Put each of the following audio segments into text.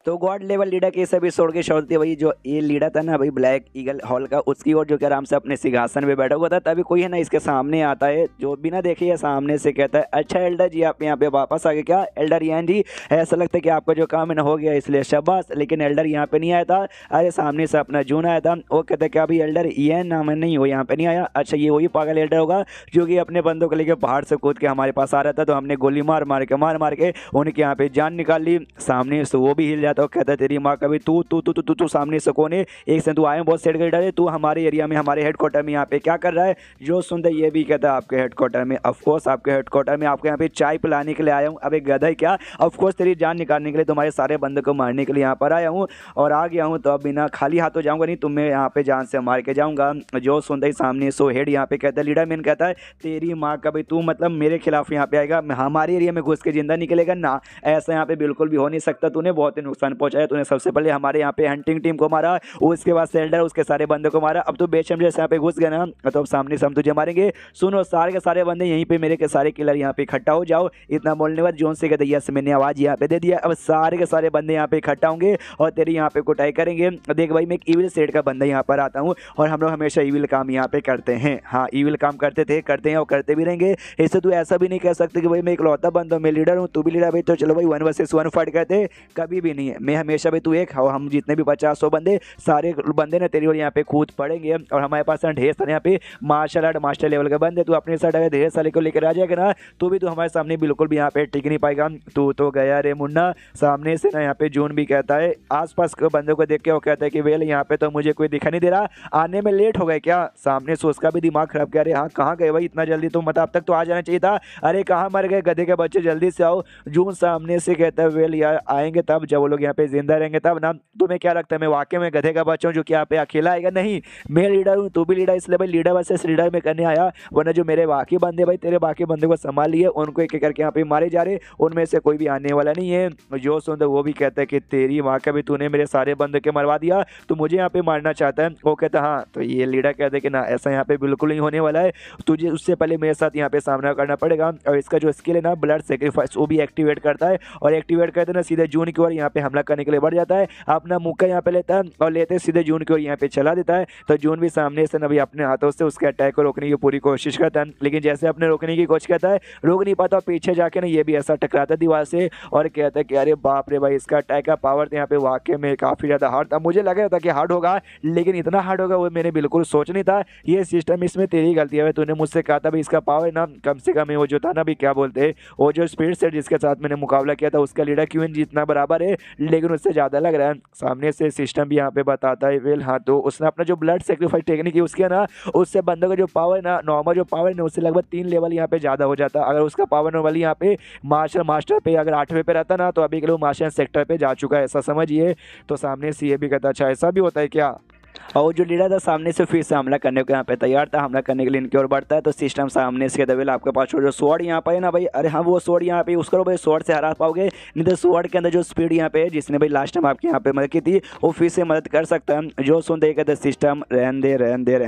तो God level leader के इस एपिसोड की शॉट थी भाई, जो ये लीडर था ना भाई ब्लैक ईगल हॉल का, उसकी ओर जो कि आराम से अपने सिंहासन पे बैठा हुआ था। तभी कोई है ना इसके सामने आता है, जो बिना देखे ये सामने से कहता है, अच्छा एल्डर जी आप यहाँ पे वापस आ गए क्या? एल्डर यान जी, ऐसा लगता है कि आपका जो काम है ना हो गया, इसलिए शाबाश। लेकिन एल्डर यहाँ पे नहीं आया था, अरे सामने से अपना जून आया था। वो कहता है क्या अभी एल्डर ये नाम है नहीं, वो यहाँ पे नहीं आया। अच्छा ये वही पागल एल्डर होगा जो कि अपने बंदों को लेकर पहाड़ से कूद के हमारे पास आ रहा था, तो हमने गोली मार मार के उनके यहाँ पे जान निकाल ली। सामने से वो भी हिल जाता है, कहता है तेरी माँ कभी तू तू तू तू तू तू सामने से कौन है? एक से तू आए बहुत सेट कर डाले, तू हमारे एरिया में हमारे हेडक्वार्टर में यहाँ पे क्या कर रहा है? जो सुनते ये भी कहता है आपके हेडक्वार्टर में, ऑफकोर्स आपके हेडक्वार्टर में आपके यहाँ पे चाय पिलाने के लिए आया हूँ। अबे गधा क्या, ऑफकोर्स तेरी जान निकालने के लिए, तुम्हारे सारे बंदों को मारने के लिए यहाँ पर आया हूँ और आ गया हूँ। तो अब बिना खाली हाथों जाऊँगा नहीं, तुम्हें यहाँ पे जान से मार के जाऊँगा। जो सुनते ही सामने सो हेड यहाँ पे कहता है, लीडर मैन कहता है तेरी माँ कभी तू मतलब मेरे खिलाफ यहाँ पे आएगा, हमारे एरिया में घुस के जिंदा निकलेगा ना? ऐसा यहाँ पे बिल्कुल भी हो नहीं सकता। तूने बहुत ही नुकसान पहुंचाया, तूने सबसे पहले हमारे यहाँ पे हंटिंग टीम को मारा, उसके बाद सेल्डर उसके सारे बंदों को मारा। अब तो बेशम जैसे यहाँ पे घुस गया ना, तो अब सामने से हम तुझे मारेंगे। सुनो सारे के सारे बंदे यहीं पे, मेरे के सारे किलर यहाँ पे इकट्ठा हो जाओ। इतना बोलने बाद जोन से कहते यस मैंने आवाज यहाँ पे दे दिया। अब सारे के सारे बंदे यहाँ पे इकट्ठा होंगे और तेरी यहाँ पे कुटाई करेंगे। देख भाई मैं एक इविल सेट का बंदा यहाँ पर आता हूँ और हम लोग हमेशा इविल काम यहाँ पे करते हैं। हाँ इविल काम करते थे, करते हैं और करते भी रहेंगे। इससे तू ऐसा भी नहीं कह सकते कि भाई मैं एक लौता बंदा हूँ, मैं लीडर हूँ, तू भी लीडर भाई, तो चलो भाई 1 वर्सेस 1 फाइट करते। कभी भी नहीं है, मैं हमेशा भाई तू एक, हम जितने भी 50-100 बंदे, सारे बंदे ना तेरी और यहाँ पे कूद पड़ेंगे। और हमारे पास ढेर सारे यहाँ पे मार्शल आर्ट मास्टर लेवल के बंदे, तू अपने साथ अगर ढेर सारे को लेकर आ जाएगा ना, तो भी तू हमारे सामने बिल्कुल भी यहाँ पे टिक नहीं पाएगा। तू तो गया रे मुन्ना। सामने से ना यहाँ पे जून भी कहता है, आसपास के बंदों को देख के वो कहता है कि वेल यहाँ पे तो मुझे कोई दिखा नहीं दे रहा, आने में लेट हो गए क्या? सामने से उसका भी दिमाग खराब किया, अरे हाँ कहाँ गए भाई इतना जल्दी, तो मतलब अब तक तो आ जाना चाहिए था, अरे कहाँ मर गए गधे के बच्चे, जल्दी से आओ। जून सामने से कहता है वेल यार आएंगे तब जब वो लोग यहाँ पे जिंदा रहेंगे तब ना। तुम्हें क्या लगता है मैं वाकई में गधे का बच्चा हूँ जो कि यहाँ पे अकेला आएगा? नहीं, मैं लीडर हूँ, तू भी लीडर, इसलिए भाई लीडर वर्सेस लीडर में करने आया। वरना जो मेरे बाकी बंदे भाई, तेरे बाकी बंदे को संभाल लिए, उनको एक एक करके यहाँ पे मारे जा रहे, उनमें से कोई भी आने वाला नहीं है। जो सुन वो भी कहता है कि तेरी माँ का भी तूने मेरे सारे बंदे के मरवा दिया, तो मुझे यहाँ पे मारना चाहता है? वो कहता हाँ। तो ये लीडर कहता है कि ना ऐसा यहाँ पे बिल्कुल नहीं होने वाला है, तुझे उससे पहले मेरे साथ यहाँ पे सामना करना पड़ेगा। और इसका जो स्किल है ना ब्लड सेक्रीफाइस, वो भी एक्टिवेट करता है और एक्टिवेट करते ना सीधे जून की ओर यहाँ पे हमला करने के लिए बढ़ जाता है। अपना मुक्का यहाँ पे लेता है और लेते सीधे जून की ओर यहाँ पे चला देता है। तो जून भी सामने से नभी अपने हाथों से उसके अटैक को रोकने की पूरी कोशिश करता है, लेकिन जैसे अपने रोकने की कोशिश करता है रोक नहीं पाता, पीछे जाके ना ये भी ऐसा टकराता है दीवार से और कहता है कि अरे बाप रे भाई इसका अटैक का पावर तो यहाँ पे वाकई में काफ़ी ज़्यादा हार्ड था। मुझे लग रहा था कि हार्ड होगा, लेकिन इतना हार्ड होगा वो मैंने बिल्कुल सोच नहीं था। ये सिस्टम इसमें तेरी गलती है, तूने मुझसे कहा था भाई इसका पावर ना कम से कम है, वो जो था ना भी क्या बोलते हैं, वो जो स्पीड सेट जिसके साथ मैंने मुकाबला किया था उसका लीडर क्यों जितना बराबर है, लेकिन उससे ज़्यादा लग रहा है। सामने से सिस्टम भी यहाँ पे बताता है वेल हाँ, तो उसने अपना जो ब्लड सेक्रीफाइस टेक्निक है उसके ना, उससे बंदों का जो पावर है ना, नॉर्मल जो पावर है ना उससे लगभग 3 लेवल यहाँ पे ज़्यादा हो जाता। अगर उसका पावर नॉर्मल यहाँ पे मार्शल मास्टर पे अगर 8वें पे रहता ना, तो अभी के लोग मार्शल सेक्टर पे जा चुका है, ऐसा समझिए। तो सामने से ये भी कहता अच्छा ऐसा भी होता है क्या? और जो लीडर था सामने से फिर से हमला करने को यहाँ पे तैयार था, हमला करने के लिए इनकी ओर बढ़ता है। तो सिस्टम सामने से दवेल आपके पास जो स्वॉर्ड यहाँ पे है ना भाई, अरे हाँ वो स्वॉर्ड यहाँ पे यूज़ करो भाई, स्वॉर्ड से हरा पाओगे, नहीं तो स्वॉर्ड के अंदर जो स्पीड यहाँ पे है जिसने भाई लास्ट टाइम आपके यहाँ पे मदद की थी वो फिर से मदद कर सकता है। जो सुन देगा तो सिस्टम रहन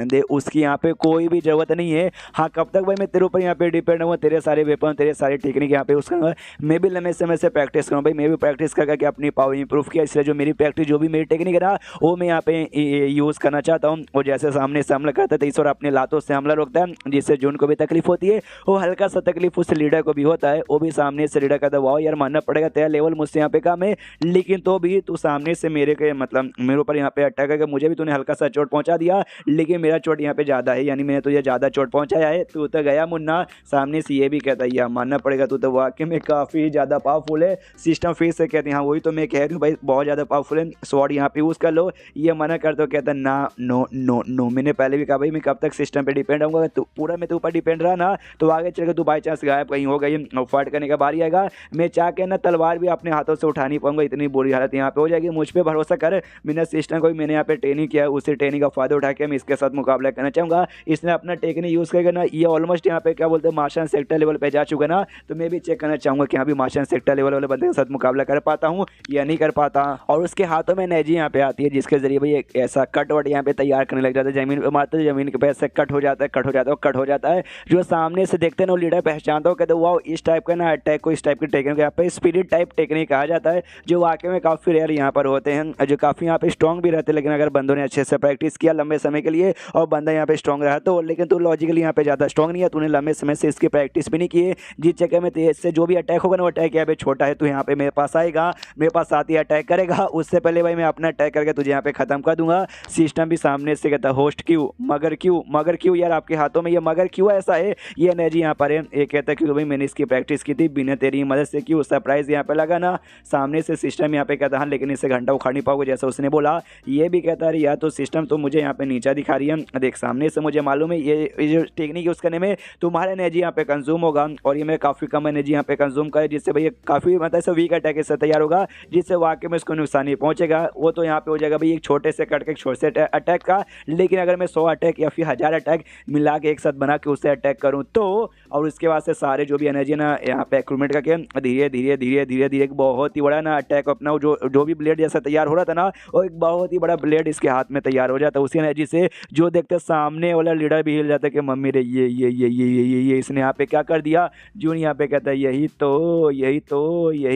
दे उसकी यहाँ पे कोई भी ज़रूरत नहीं है। हाँ कब तक भाई मैं तेरे ऊपर यहाँ पे डिपेंड हूँ, तेरे सारे वेपन तेरे सारे टेक्निक यहाँ पे यूज़ करूँगा, मैं भी लंबे समय से प्रैक्टिस करूँ भाई, मैं भी प्रैक्टिस करके अपनी पावर इंप्रूव किया, इसलिए जो मेरी प्रैक्टिस जो भी मेरी टेक्निक है ना वो मैं यहाँ पे यूज़ करना चाहता हूँ। वो जैसे सामने से हमला करता है तो इस और अपने लातों से हमला रोकता है, जिससे जून को भी तकलीफ होती है, वो हल्का सा तकलीफ उस लीडर को भी होता है। वो भी सामने से लीडर कहता है वाह यार मानना पड़ेगा तेरा लेवल मुझसे यहाँ पे कम है, लेकिन तो भी तू सामने से मेरे के मतलब मेरे ऊपर यहाँ पे अटैक करके मुझे भी तूने हल्का सा चोट पहुँचा दिया, लेकिन मेरा चोट यहाँ पे ज़्यादा है, यानी मैंने तुझे ज़्यादा चोट पहुँचाया है, तू तो गया मुन्ना। सामने से ये भी कहता है यार मानना पड़ेगा तू तो वाकई में काफ़ी ज़्यादा पावरफुल है। सिस्टम फिर से कहते हैं हाँ वही तो मैं कह रही हूँ भाई बहुत ज़्यादा पावरफुल है, स्वॉर्ड यहाँ पे यूज़ कर लो। ये मना कर तो कहता है ना नो नो नो, मैंने पहले भी कहा भाई मैं कब तक सिस्टम पे डिपेंड रहूँगा, तो पूरा मैं तो ऊपर डिपेंड रहा ना तो आगे चल के तू बाई चांस गायब कहीं हो गई फाइट करने का बारी आएगा, मैं चाह के ना तलवार भी अपने हाथों से उठा नहीं पाऊंगा, इतनी बुरी हालत यहाँ पे हो जाएगी। मुझ पर भरोसा कर, मैंने सिस्टम को मैंने यहाँ पे ट्रेनिंग किया है, उसी ट्रेनिंग का फायदा उठा के मैं इसके साथ मुकाबला करना चाहूँगा। इसने अपना टेक्निक यूज़ करके ना ये ऑलमोस्ट यहाँ पे क्या बोलते हैं मार्शन सेक्टर लेवल पे जा चुका ना, तो मैं भी चेक करना चाहूँगा कि यहाँ भी मार्शन सेक्टर लेवल वाले बंदे के साथ मुकाबला कर पाता हूँ या नहीं कर पाता। और उसके हाथों में नेजी यहाँ पे आती है जिसके जरिए भाई एक ऐसा कट वट यहाँ पे तैयार करने लग जाता है, जमीन पे मारते हैं, जमीन के पे ऐसे कट हो जाता है, कट हो जाता है, कट हो जाता है। जो सामने से देखते हैं ना वो लीडर पहचानता हो, कहते वाह इस टाइप का ना अटैक को, इस टाइप की टेक्निक यहाँ पे स्पिरिट टाइप टेक्निक कहा जाता है, जो वाकई में काफ़ी रेयर यहाँ पर होते हैं, जो काफ़ी यहाँ पे स्ट्रॉन्ग भी रहते हैं। लेकिन अगर बंदों ने अच्छे से प्रैक्टिस किया लंबे समय के लिए और बंदा यहाँ पे स्ट्रॉन्ग रहा तो, लेकिन तू लॉजिकली यहाँ पे ज़्यादा स्ट्रॉन्ग नहीं है, तूने लंबे समय से इसकी प्रैक्टिस भी नहीं की है, जिस जगह में इससे जो भी अटैक होगा ना वो अटैक यहाँ पे छोटा है, तो यहाँ पे मेरे पास आएगा, मेरे पास आती है अटैक करेगा, उससे पहले भाई मैं अपना अटैक करके तुझे यहाँ पे खत्म कर दूंगा। सिस्टम भी सामने से कहता है होस्ट क्यों, मगर क्यों, मगर क्यों यार आपके हाथों में ये मगर क्यों ऐसा है, ये एनर्जी यहाँ पर है। ये कहता है क्योंकि भाई मैंने इसकी प्रैक्टिस की थी बिना तेरी मदद से, क्यों सरप्राइज यहाँ पे लगा ना। सामने से सिस्टम यहाँ पे कहता हाँ लेकिन इससे घंटा उखाड़ नहीं पाओगे जैसा उसने बोला। ये भी कहता है यार तो सिस्टम तो मुझे यहाँ पे नीचा दिखा रही है, देख सामने से मुझे मालूम है ये जो टेक्निक यूज़ करने में तुम्हारा एनर्जी यहाँ पे कंज्यूम होगा, और ये मैं काफ़ी कम एनर्जी यहाँ पे कंज्यूम करे, जिससे भाई काफ़ी मतलब ऐसा वीक अटैक इससे तैयार होगा, जिससे वाकई में इसको नुकसान नहीं पहुँचेगा। वो तो यहाँ पे हो जाएगा भाई एक छोटे से कट के एक छोटे से अटैक का, लेकिन अगर मैं 100 अटैक या फिर 1000 अटैक मिला के एक साथ बना के उससे अटैक करूँ तो, और उसके बाद से सारे जो भी एनर्जी ना यहाँ पे एक्रूमेंट करके धीरे धीरे धीरे धीरे धीरे एक बहुत ही बड़ा ना अटैक अपना जो भी ब्लेड जैसा तैयार हो रहा था ना, वो एक बहुत ही बड़ा ब्लेड इसके हाथ में तैयार हो जाता है। उसी एनर्जी से जो देखते सामने वाला लीडर भी हिल जाता है कि मम्मी रे ये इसने यहाँ पे क्या कर दिया। जून यहाँ पे कहता है यही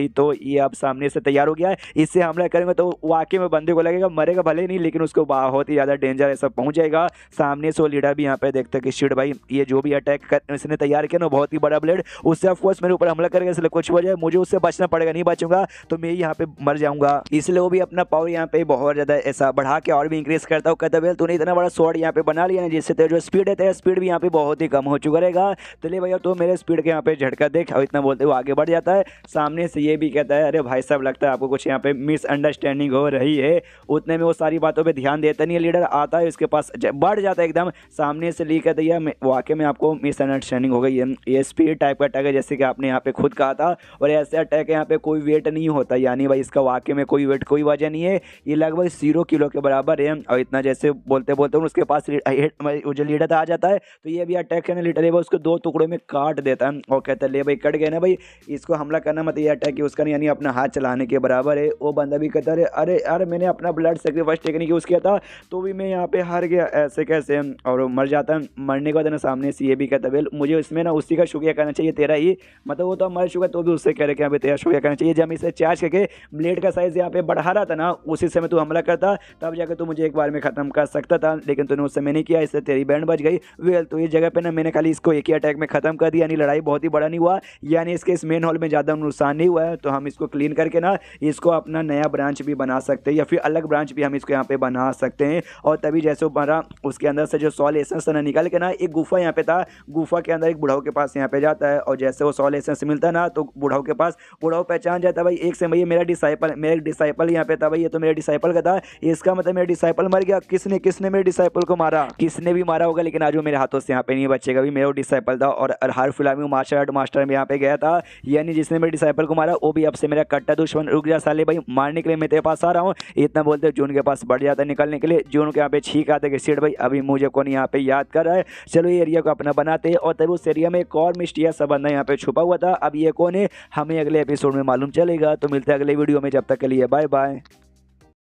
तो ये अब सामने से तैयार हो गया है, इससे हमला करेंगे तो वाकई में बंदे को लगेगा मरेगा भले नहीं, लेकिन उसको बहुत ही ज़्यादा डेंजर ऐसा पहुँच जाएगा। सामने से वो लीडर भी यहाँ पे देखता है कि शिट भाई ये जो भी अटैक इसने तैयार किया ना बहुत ही बड़ा ब्लेड, उससे ऑफकोर्स मेरे ऊपर हमला करेगा, इसलिए कुछ वजह मुझे उससे बचना पड़ेगा, नहीं बचूंगा तो मैं यहाँ पे मर जाऊंगा। इसलिए वो भी अपना पावर यहाँ पे बहुत ज़्यादा ऐसा बढ़ा के और भी इंक्रीज करता हूँ। कहता है तूने इतना बड़ा स्वॉर्ड यहाँ पे बना लिया ना, जिससे तेरा जो स्पीड है तेरा स्पीड भी यहाँ पे बहुत ही कम हो चुका रहेगा, तो ले भैया तो मेरे स्पीड के यहाँ पे झटका देख, और इतना बोलते हुए आगे बढ़ जाता है। सामने से ये भी कहता है अरे भाई साहब लगता है आपको कुछ यहाँ पे मिसअंडरस्टैंडिंग हो रही है। उतने में वो सारी बातों पर ध्यान देता नहीं है, लीडर आता है इसके पास बढ़ जाता है एकदम। सामने से ली कहता है वाकई में आपको मिसअंडरस्टैंडिंग हो गई है, ये स्पीड टाइप का अटैक है जैसे कि आपने यहाँ पे खुद कहा था, और ऐसे अटैक यहाँ पे कोई वेट नहीं होता, यानी भाई इसका वाकई में कोई वेट कोई वजह नहीं है, ये लगभग 0 किलो के बराबर है। और इतना जैसे बोलते बोलते उसके पास जो लीडर आ जाता है तो ये भी अटैक करने लीडर है वो उसको 2 टुकड़ों में काट देता है, और कहता है ले भाई कट गया ना भाई, इसको हमला करना मत, ये अटैक उसका नहीं यानी अपना हाथ चलाने के बराबर है। वो बंदा भी कहता है अरे अरे मैंने अपना ब्लड सेक्रीफाइस टेक्निक यूज़ किया था तो भी मैं यहाँ पे हार गया, ऐसे कैसे, और मर जाता है। मरने के बाद ना सामने से ये भी कहता है मुझे इसमें ना उसी का शुक्रिया करना चाहिए तेरा ही, मतलब वो तो मर चुका तो भी उससे कह रहे कि यहाँ पे तेरा शुक्रिया करना चाहिए, जब इसे चार्ज करके ब्लेड का साइज यहाँ पे बढ़ा रहा था ना उसी समय तू हमला करता तब जाकर तू मुझे एक बार में खत्म कर सकता था, लेकिन तूने उस समय नहीं किया, इससे तेरी बैंड बच गई। वेल तो इस जगह पे ना मैंने खाली इसको एक ही अटैक में खत्म कर दिया, यानी लड़ाई बहुत ही बड़ा नहीं हुआ, यानी इसके इस मेन हॉल में ज़्यादा नुकसान नहीं हुआ है, तो हम इसको क्लीन करके ना इसको अपना नया ब्रांच भी बना सकते हैं, या फिर अलग ब्रांच भी हम इसको यहाँ पे बना सकते हैं। और तभी जैसे बना उसके अंदर से जो सॉल एसेंस ना निकल के ना एक गुफा यहाँ पे था, गुफा के अंदर एक बुढ़ाऊ के पास यहाँ पे जाता है, और जैसे वो सॉल एसेंस मिलता है ना तो बुढ़ाऊ के पास बुढ़ाऊ पहचान जाता है भाई एक से भाई मेरा डिसाइपल यहाँ पे था भाई, ये तो मेरे डिसाइपल का था, इसका मतलब मेरा डिसाइपल मर गया। किसने मेरे डिसाइपल को मारा, किसने भी मारा होगा, लेकिन आज वो मेरे हाथों से यहाँ पे नहीं बचेगा, भी मेरा डिसाइपल था, और हर फिलहाल में मार्शल आर्ट मास्टर में यहाँ पे गया था, यानी जिसने मेरे डिसाइपल को मारा वो भी अब से मेरा कट्टा दुश्मन। रुक जा साले भाई मारने के लिए मैं तेरे पास आ रहा हूँ, इतना बोलते जून के पास बढ़ जाता है निकलने के लिए। जून के यहाँ पे छींक आते कि सीट भाई अभी मुझे कौन यहाँ पे याद कर रहा है, चलो ये एरिया को अपना बनाते हैं। और तब उस एरिया में एक और मिस्टीरियस सा बंदा यहाँ पे छुपा हुआ था, अब ये कौन है हमें अगले एपिसोड में मालूम चलेगा। तो मिलते हैं अगले वीडियो में, जब तक के लिए बाय बाय।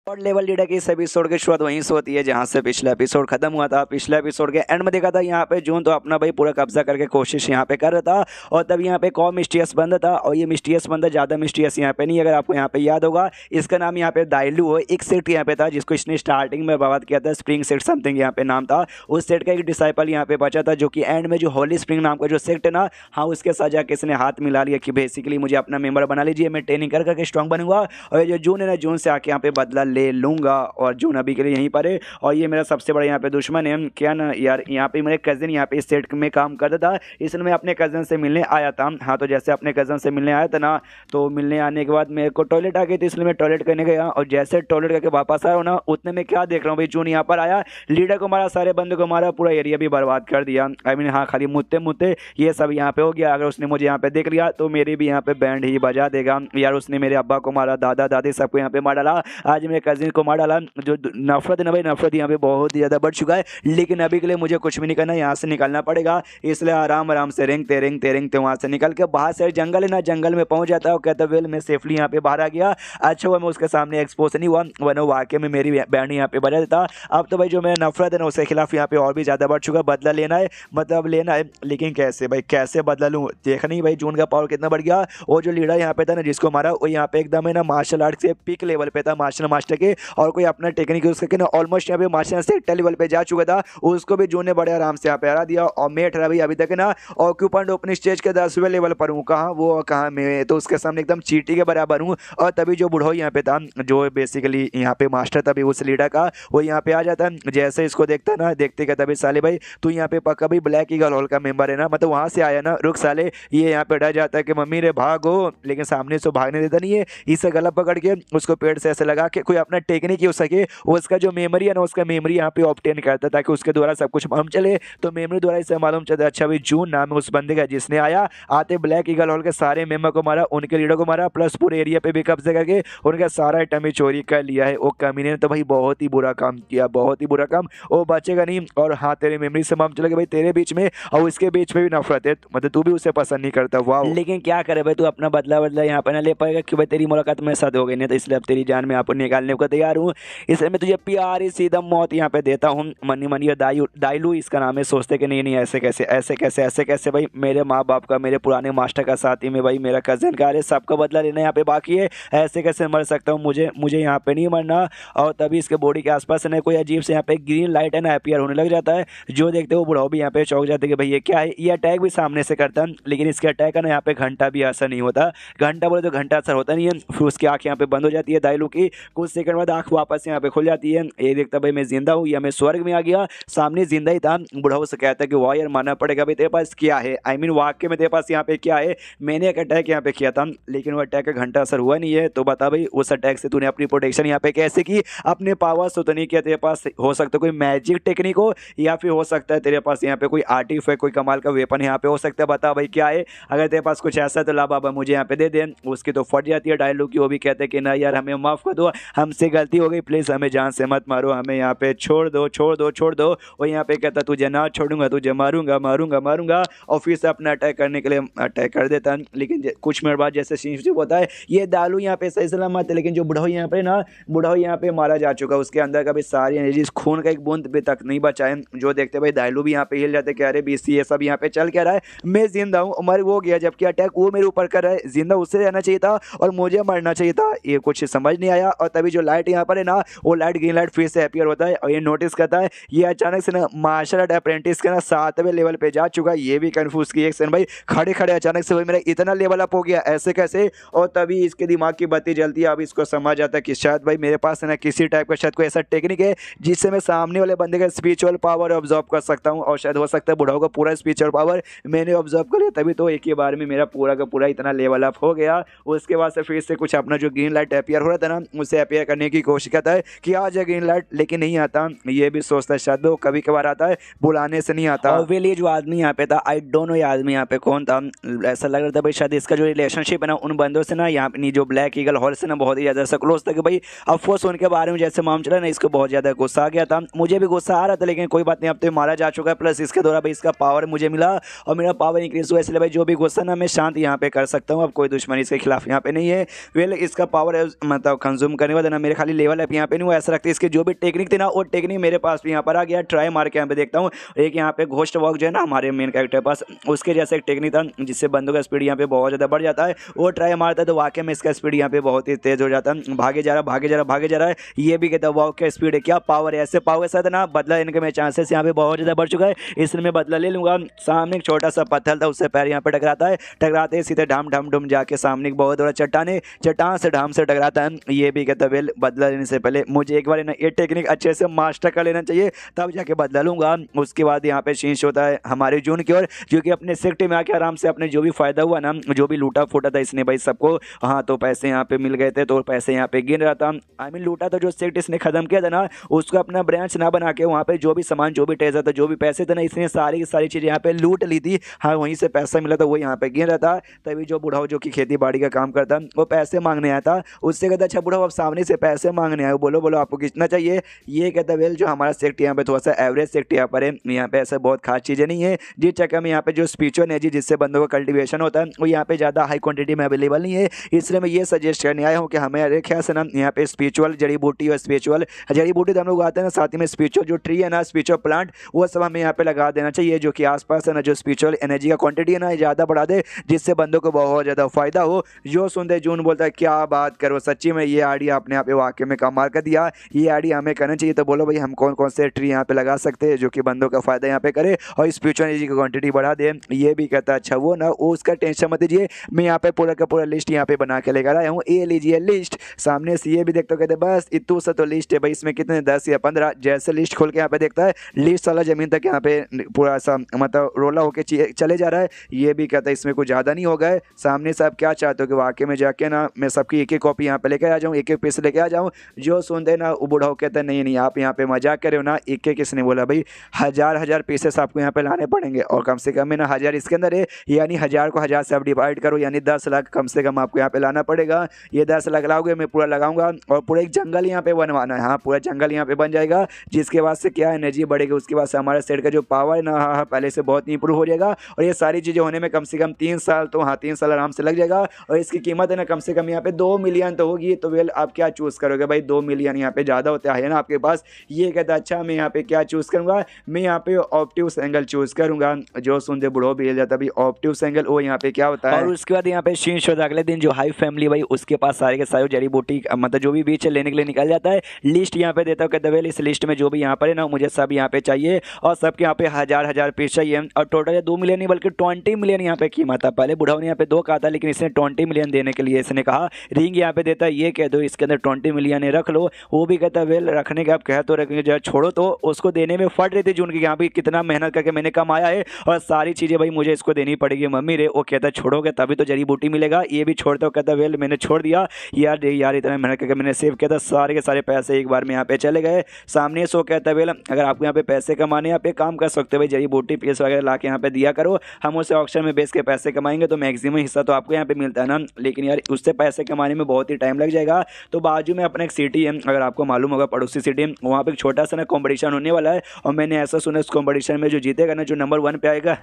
और लेवल लीडर की इस एपिसोड की शुरुआत वहीं से होती है जहां से पिछला एपिसोड खत्म हुआ था। पिछले एपिसोड के एंड में देखा था यहाँ पे जून तो अपना भाई पूरा कब्जा करके कोशिश यहाँ पे कर रहा था, और तब यहाँ पे एक और मिस्टीरियस बंदा था, और ये मिस्टीरियस बंदा ज़्यादा मिस्टीरियस यहाँ पे नहीं, अगर आपको यहाँ पे याद होगा इसका नाम यहाँ पे दाइलू हो। एक सेट यहाँ पे था जिसको इसने स्टार्टिंग में बर्बाद किया था, स्प्रिंग सेट समथिंग यहाँ पे नाम था, उस सेट का एक डिसाइपल यहाँ पे बचा था, जो कि एंड में जो होली स्प्रिंग नाम का जो सेट है ना, हाँ उसके साथ जाके इसने हाथ मिला लिया कि बेसिकली मुझे अपना मेंबर बना लीजिए, मैं ट्रेनिंग कर करके स्ट्रॉन्ग बनूंगा, और जो जून है ना जून से आके यहाँ पे बदला ले लूंगा। और जून अभी के लिए यहीं पर है, और ये मेरा सबसे बड़ा यहाँ पे दुश्मन है। क्या ना यार यहाँ पे मेरे कज़न यहाँ पे इस सेट में काम करता था, इसलिए मैं अपने कज़न से मिलने आया था। हाँ तो जैसे अपने कज़न से मिलने आया था ना, तो मिलने आने के बाद मेरे को टॉयलेट आ गई थी, इसलिए मैं टॉयलेट करने गया, और जैसे टॉयलेट करके वापस आया हूँ ना उतने में क्या देख रहा हूँ भाई जून यहाँ पर आया, लीडर को मारा, सारे बंदों को मारा, पूरा एरिया भी बर्बाद कर दिया। आई मीन हाँ खाली मुद्दे ये सब यहाँ पे हो गया। अगर उसने मुझे यहाँ पे देख लिया तो मेरी भी यहाँ पे बैंड ही बजा देगा यार, उसने मेरे अब्बा को मारा, दादा दादी सबको यहाँ पे मार डाला। आज मेरे कजिन को मार डाला। जो नफरत है ना भाई, नफरत यहाँ पे बहुत ही ज़्यादा बढ़ चुका है, लेकिन अभी के लिए मुझे कुछ भी नहीं करना, यहाँ से निकलना पड़ेगा। इसलिए आराम आराम से रेंगते रेंगते रेंगते वहाँ से निकल के बाहर से जंगल है ना, जंगल में पहुँच जाता है और कहता है वेल मैं सेफली यहाँ पे बाहर आ गया। अच्छा हुआ मैं उसके सामने एक्सपोज नहीं हुआ, वरना वाकई में मेरी बैंड यहाँ पे बजा देता। अब तो भाई जो मेरा नफरत है ना उसके खिलाफ यहाँ पे और भी ज़्यादा बढ़ चुका, बदला लेना है, मतलब लेना है, लेकिन कैसे भाई, कैसे बदला लूँ? देखा नहीं भाई जून का पावर कितना बढ़ गया। वो जो लीडर यहाँ पे था ना जिसको मारा, वो यहाँ पे एकदम है ना मार्शल आर्ट से पीक लेवल पे था, मास्टर के, और कोई अपना टेक्निक यूज करके ना ऑलमोस्ट यहाँ पे मार्शल से एकटा लेवल पे जा चुका था। उसको भी जून ने बड़े आराम से यहाँ पे हरा दिया। और मैं ठहरा भाई अभी तक है ना ऑक्यूपेंट ओपन स्टेज के 10वें लेवल पर हूँ। कहाँ वो, कहाँ मैं, तो उसके सामने एकदम चींटी के बराबर हूँ। और तभी जो बुढ़ो यहाँ पे था, जो बेसिकली यहाँ पे मास्टर था उस लीडर का, वो यहाँ पे आ जाता है। जैसे इसको देखता ना, देखते कहता भाई साले भाई तू यहाँ पे पक्का भाई ब्लैक ईगल हॉल का मेंबर है ना, मतलब वहाँ से आया ना, रुक साले। ये यहाँ पे डर जाता है कि मम्मी रे भागो, लेकिन सामने से भागने देता नहीं है। इसे गला पकड़ के उसको पेड़ से ऐसे लगा के कोई अपना टेक्निक हो सके, उसका जो मेमोरी है ना उसका मेमोरी यहाँ पे ऑब्टेन करता है, ताकि उसके द्वारा सब कुछ मालूम चले। तो मेमोरी द्वारा इसे मालूम चलता है अच्छा भाई जून नाम है उस बंदे का जिसने आया आते ब्लैक ईगल हॉल के सारे मेंबर को मारा, उनके लीडर को मारा, प्लस पूरे एरिया पे भी कब्जे करके उनका सारा आइटम ही चोरी कर लिया है। वो कमीने ने तो भाई बहुत ही बुरा काम किया, बहुत ही बुरा काम। वो बचेगा नहीं। और हाँ तेरे मेमोरी से मालूम चला कि भाई तेरे बीच में और उसके बीच में भी नफरत है, मतलब तू भी उसे पसंद नहीं करता। वाह, लेकिन क्या करे भाई, तू अपना बदला बदला यहाँ पे ना ले पाएगा कि भाई तेरी मुलाकात मेरे साथ हो गई नहीं, तो इसलिए अब तेरी जान में आपको निकालने को तैयार हूँ। इसलिए मैं तुझे प्यारी सीधा मौत यहाँ पे देता हूँ। मनी मनी दाइलू इसका नाम है। सोचते कि नहीं नहीं ऐसे कैसे, ऐसे कैसे, ऐसे कैसे भाई, मेरे माँ बाप का, मेरे पुराने मास्टर का साथी में भाई मेरा कजन का, अरे सबका बदला लेना यहाँ पे बाकी है, ऐसे कैसे मर सकता हूँ? मुझे यहाँ पे नहीं मरना। और तभी इसके बॉडी के आसपास ना कोई अजीब से यहाँ पे ग्रीन लाइट है ना अपीयर होने लग जाता है। जो देखते हो बुढ़ाओ भी यहाँ पे चौंक जाते हैं कि भाई ये क्या है। ये अटैक भी सामने से करता है, लेकिन इसके अटैक का ना यहाँ पे घंटा भी असर नहीं होता। घंटा बोले तो घंटा असर होता नहीं है। फिर उसकी आँख यहाँ पे बंद हो जाती है दाइलू की, कुछ सेकंड बाद आँख वापस यहाँ पे खुल जाती है। ये देखता भाई मैं जिंदा हूँ या मैं स्वर्ग में आ गया, सामने जिंदा ही था। बुढ़ाओ से कहता है कि वाह यार मानना पड़ेगा भाई तेरे पास क्या है, आई मीन वाकई में तेरे पास यहाँ पे क्या है। मैंने एक अटैक यहाँ पे किया था, लेकिन वो अटैक का घंटा असर हुआ नहीं है। तो बता भाई उस अटैक से तूने अपनी प्रोटेक्शन यहाँ पे कैसे की? अपने पावर्स तो नहीं किया, तेरे पास हो सकता है कोई मैजिक टेक्निक हो, या फिर हो सकता है तेरे पास यहाँ पे कोई आर्टिफैक्ट, कोई कमाल का वेपन यहाँ पे हो सकता है। बता भाई क्या है? अगर तेरे पास कुछ ऐसा तो ला बाबा मुझे यहाँ पे दे दे। उसकी तो फट जाती है डायलॉग की। वो भी कहते हैं कि ना यार हमें माफ़ कर दो, हमसे गलती हो गई, प्लीज़ हमें जान से मत मारो, हमें यहाँ पे छोड़ दो छोड़ दो छोड़ दो। और यहाँ पे कहता तुझे ना छोड़ूंगा, तुझे मारूंगा मारूंगा मारूंगा। और फिर से अपना अटैक करने के लिए अटैक कर देता है। लेकिन कुछ मिनट बाद जैसे सीन होता है, ये दालू यहाँ पे सही सलामत है, लेकिन जो बुढ़ाऊ यहाँ पे ना, बुढ़ाऊ यहाँ पे मारा जा चुका है। उसके अंदर का भी सारी एनर्जी, खून का एक बूंद भी तक नहीं बचा है। जो देखते भाई दालू भी यहाँ पे हिल जाते, कह रहे बीसी ये सब यहाँ पे चल क्या रहा है, मैं जिंदा हूँ, मर वो गया, जबकि अटैक वो मेरे ऊपर कर रहा है। जिंदा उससे रहना चाहिए था और मुझे मरना चाहिए था। ये कुछ समझ नहीं आया। और तभी जो लाइट यहाँ पर है ना, वो लाइट ग्रीन लाइट फिर से अपीयर होता है और ये नोटिस करता है ये अचानक से ना मार्शल आर्ट अप्रेंटिस का ना 7वें लेवल पे जा चुका है। ये भी कंफ्यूज किया एक्शन भाई, खड़े खड़े अचानक से भाई मेरा इतना लेवल अप हो गया, ऐसे कैसे? और तभी इसके दिमाग की बत्ती जलती है। अब इसको समझ आता है कि शायद भाई मेरे पास है ना किसी टाइप का शायद कोई ऐसा टेक्निक है जिससे मैं सामने वाले बंदे का स्पिरिचुअल पावर ऑब्जर्व कर सकता हूँ। और शायद हो सकता है बुढ़ाओ का पूरा स्पिरिचुअल पावर मैंने ऑब्जर्व कर लिया, तभी तो एक ही बार में मेरा पूरा का पूरा इतना लेवल अप हो गया। उसके बाद से फिर से कुछ अपना जो ग्रीन लाइट अपीयर हो रहा था ना, उसे अपीयर करने की कोशिश करता है कि आ जाए ग्रीन लाइट, लेकिन नहीं आता। ये भी सोचता है शायद वो कभी कभार आता है, बुलाने से नहीं आता। और वे जो आदमी यहाँ पे था, आई डोंट नो ये आदमी यहाँ पे कौन था। ऐसा लग रहा था भाई शायद इसका जो रिलेशनशिप है ना उन बंदों से ना, यहाँ पे जो ब्लैक ईगल हॉल से ना बहुत ही ज़्यादा क्लोज था कि भाई अफकोर्स उनके बारे में जैसे मालूम चला ना, इसको बहुत ज़्यादा गुस्सा आ गया था। मुझे भी गुस्सा आ रहा था, लेकिन कोई बात नहीं, अब तो मारा जा चुका है। प्लस इसके द्वारा भाई इसका पावर मुझे मिला और मेरा पावर इंक्रीज हुआ, इसलिए भाई जो भी गुस्सा ना मैं शांत यहाँ पे कर सकता हूँ। अब कोई दुश्मनी इसके खिलाफ यहाँ पे नहीं है। वेल इसका पावर मतलब कंज्यूम करने वाला ना मेरे खाली लेवल अप यहाँ पे नहीं हुआ, ऐसा लगता है इसके जो भी टेक्निक थे ना वो टेक्निक मेरे पास भी यहाँ पर आ गया। ट्राई मार के यहाँ पे देखता हूँ, एक यहाँ पे घोस्ट वॉक जो है ना हमारे मेन कैरेक्टर पास, उसके जैसे एक टेक्निक था जिससे बंदों का स्पीड यहाँ पे बहुत ज़्यादा बढ़ जाता है। वो ट्राई मारता है तो वाकई में इसका स्पीड यहाँ पे बहुत ही तेज हो जाता है, भागे जा रहा भागे जा रहा भागे जा रहा है। ये भी कहता है वाओ क्या स्पीड है, क्या पावर है। ऐसे पावर के साथ ना बदला लेने के मेरे चांसेस यहाँ पे बहुत ज़्यादा बढ़ चुका है, इसलिए मैं बदला ले लूँगा। सामने एक छोटा सा पत्थर था, उससे पैर यहाँ पे टकराता है, टकराते ही सीधे ढम ढम ढम जाके सामने एक बहुत बड़ा चट्टान है, चट्टान से ढम से टकराता है। ये भी कहता है वेल बदला लेने से पहले मुझे एक बार ये टेक्निक अच्छे से मास्टर कर लेना चाहिए, तब जाके बदला लूँगा। उसके बाद यहाँ पे शीश होता है हमारे जून की ओर, जो कि अपने सेक्टर में आके आराम से अपने जो भी फायदा हुआ ना, जो भी लूटा फूटा था इसने भाई सबको, हाँ तो पैसे यहाँ पे मिल गए थे तो पैसे यहाँ पे गिन रहा था। आई मीन लूटा था जो सेक्ट इसने खत्म किया था ना, उसको अपना ब्रांच ना बना के वहाँ पे जो भी सामान जो भी ट्रेजर था जो भी पैसे थे ना, इसने सारी की सारी चीज़ यहाँ पे लूट ली थी। हाँ वहीं से पैसा मिला था वो यहाँ पे गिन रहा था। तभी जो बुढ़ाओ जो कि खेती बाड़ी का काम करता वो पैसे मांगने आया था, उससे कहता अच्छा बुढ़ाओ अब सामने से पैसे मांगने आए हो, बोलो बोलो आपको कितना चाहिए। ये कहता है वेल जो हमारा सेक्ट यहाँ पे थोड़ा सा एवरेज सेक्ट यहाँ पर है, यहाँ पे ऐसा बहुत खास चीज़ें नहीं है, जिस चक्कर में यहाँ पे जो स्पिरिचुअल एनर्जी जिससे बंदों का कल्टीवेशन होता है वो यहाँ पे ज़्यादा हाई क्वांटिटी में अवेलेबल नहीं है। इसलिए मैं ये सजेस्ट करने आया हूँ कि हमारे ख्याल से ना यहाँ पे स्पिरिचुअल जड़ी बूटी और स्पिरिचुअल जड़ी बूटी तो हम लोग आते हैं ना, साथ ही में स्पिरिचुअल जो ट्री है ना, स्पिरिचुअल प्लांट, वो सब हमें यहाँ पे लगा देना चाहिए, जो कि आसपास है ना जो स्पिरिचुअल एनर्जी का क्वांटिटी है ना ज़्यादा बढ़ा दे, जिससे बंदों को बहुत ज़्यादा फायदा हो। जो सुनते जून बोलता है क्या बात करो, सच्ची में ये आइडिया अपने यहाँ पे वाकई में कमाल कर दिया, ये आइडिया हमें करना चाहिए। तो बोलो भाई हम कौन कौन से ट्री यहाँ पे लगा सकते हैं जो कि बंदों का फायदा यहाँ पे करे और स्पिरिचुअल एनर्जी की क्वांटिटी बढ़ा दे। ये भी कहता है अच्छा वो ना वो उसका टेंशन मत लीजिए, मैं यहाँ पे पूरा का पूरा लिस्ट यहाँ पे बना के लेकर आया हूँ, ये लीजिए लिस्ट। सामने से ये भी देखते हो कहते बस इतू सा तो लिस्ट है भाई, इसमें कितने 10 या 15, जैसे लिस्ट खोल के यहाँ पे देखता है लिस्ट वाला जमीन तक यहाँ पे पूरा सा मतलब रोला होके चले जा रहा है। ये भी कहता है इसमें कुछ ज़्यादा नहीं होगा। सामने से आप क्या चाहते हो कि वाकई में जाके ना मैं सबकी एक एक कॉपी यहाँ पे लेकर आ जाऊँ, एक एक पीस लेके आ जाऊँ। जो सुनते ना वो बूढ़ा कहता है नहीं नहीं आप यहाँ पे मजाक करे हो ना, एक एक किसने बोला भाई, हजार पीसेस आपको यहाँ पे लाने पड़ेंगे और कम से कम है ना 1000 इसके अंदर है, यानी 1000 को 1000 से आप डिवाइड करो, यानी 10 लाख कम से कम आपको यहाँ पे लाना पड़ेगा। ये 10 लाख लाओगे मैं पूरा लगाऊंगा और पूरा एक जंगल यहाँ पे बनवाना है। हाँ पूरा जंगल यहाँ पे बन जाएगा, जिसके बाद से क्या एनर्जी बढ़ेगी, उसके बाद से हमारे सेट का जो पावर है ना हाँ पहले से बहुत इंप्रूव हो जाएगा। और ये सारी चीज़ें होने में कम से कम 3 साल, तो हाँ 3 साल आराम से लग जाएगा। और इसकी कीमत है ना कम से कम यहाँ पे 2 मिलियन तो होगी। तो वेल आप क्या चूज़ करोगे भाई, 2 मिलियन यहाँ पे ज़्यादा होता है ना आपके पास। ये कहता है अच्छा मैं यहाँ पे क्या चूज़ करूँगा, मैं यहाँ पे ऑप्टिव एंगल चूज़ करूँगा। जो सुनते बुढ़ो भी जाता है भाई ऑप्टिव एंगल, वो यहाँ पे क्या होता है। और उसके बाद यहाँ पे शीश होता है अगले दिन जो हाई फैमिली भाई उसके पास सारे के सारे जड़ी बूटी मतलब जो भी बीच लेने के लिए निकल जाता है। लिस्ट यहाँ पे देता हूँ कहते वेल इस लिस्ट में जो भी यहाँ पर है ना मुझे सब यहाँ पे चाहिए और सबके यहाँ पे 1000 पीस चाहिए। और टोटल 2 मिलियन नहीं बल्कि 20 मिलियन यहाँ पे कीमत था। पहले बुढ़ाओ ने यहाँ पे 2 कहा था, लेकिन इसने 20 मिलियन देने के लिए इसने कहा रिंग यहाँ पे देता है, ये कह दो इसके अंदर 20 मिलियन है रख लो। वो भी कहता वेल रखने के आप कह तो रखेंगे जो छोड़ो, तो उसको देने में फट रही थी जून की यहाँ पे कितना मेहनत करके मैंने कमाया है और सारी चीज़ें भाई मुझे इसको देनी पड़ेगी मम्मी रे। वो कहता छोड़ोगे तभी तो जड़ी बूटी मिलेगा, ये भी छोड़ता हो। कहता वेल मैंने छोड़ दिया यार इतना मेहनत करके मैंने सेव किया था, सारे के सारे पैसे एक बार में यहाँ पे चले गए। सामने सो कहता वेल अगर आपको यहाँ पे पैसे कमाने आप एक काम कर सकते हो भाई, जड़ी बूटी पीस वगैरह ला के यहाँ पे दिया करो, हम उसे ऑक्शन में बेच के पैसे कमाएंगे तो मैक्सिमम हिस्सा तो आपको यहाँ पे मिलता है ना, लेकिन यार उससे पैसे कमाने में बहुत ही टाइम लग जाएगा। तो बाजू में अपना एक सिटी है, अगर आपको मालूम होगा पड़ोसी सिटी, वहाँ पे एक छोटा सा ना कॉम्पिटिशन होने वाला है और मैंने ऐसा सुना उस कॉम्पिटिशन में जो जीतेगा ना, जो नंबर 1 पे आएगा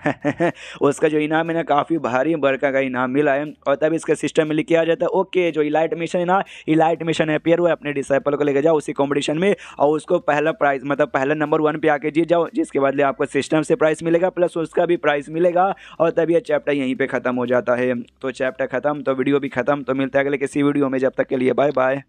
उसका जो इनाम है ना काफ़ी भारी बड़का का इनाम मिला है। और तब इसके सिस्टम में लिख के आ जाता है ओके जो इलाइट मिशन है ना, इलाइट मिशन अपियर हुआ अपने डिसाइपल को लेकर जाओ उसी कॉम्पिटिशन में और उसको पहला प्राइज मतलब पहला नंबर 1 पे आके जीत जाओ, जिसके बदले आपको सिस्टम से प्राइस मिलेगा प्लस उसका भी प्राइस मिलेगा। और तब ये चैप्टर यहीं पे ख़त्म हो जाता है। तो चैप्टर ख़त्म तो वीडियो भी ख़त्म। तो मिलता है अगले किसी वीडियो में, जब तक के लिए बाय बाय।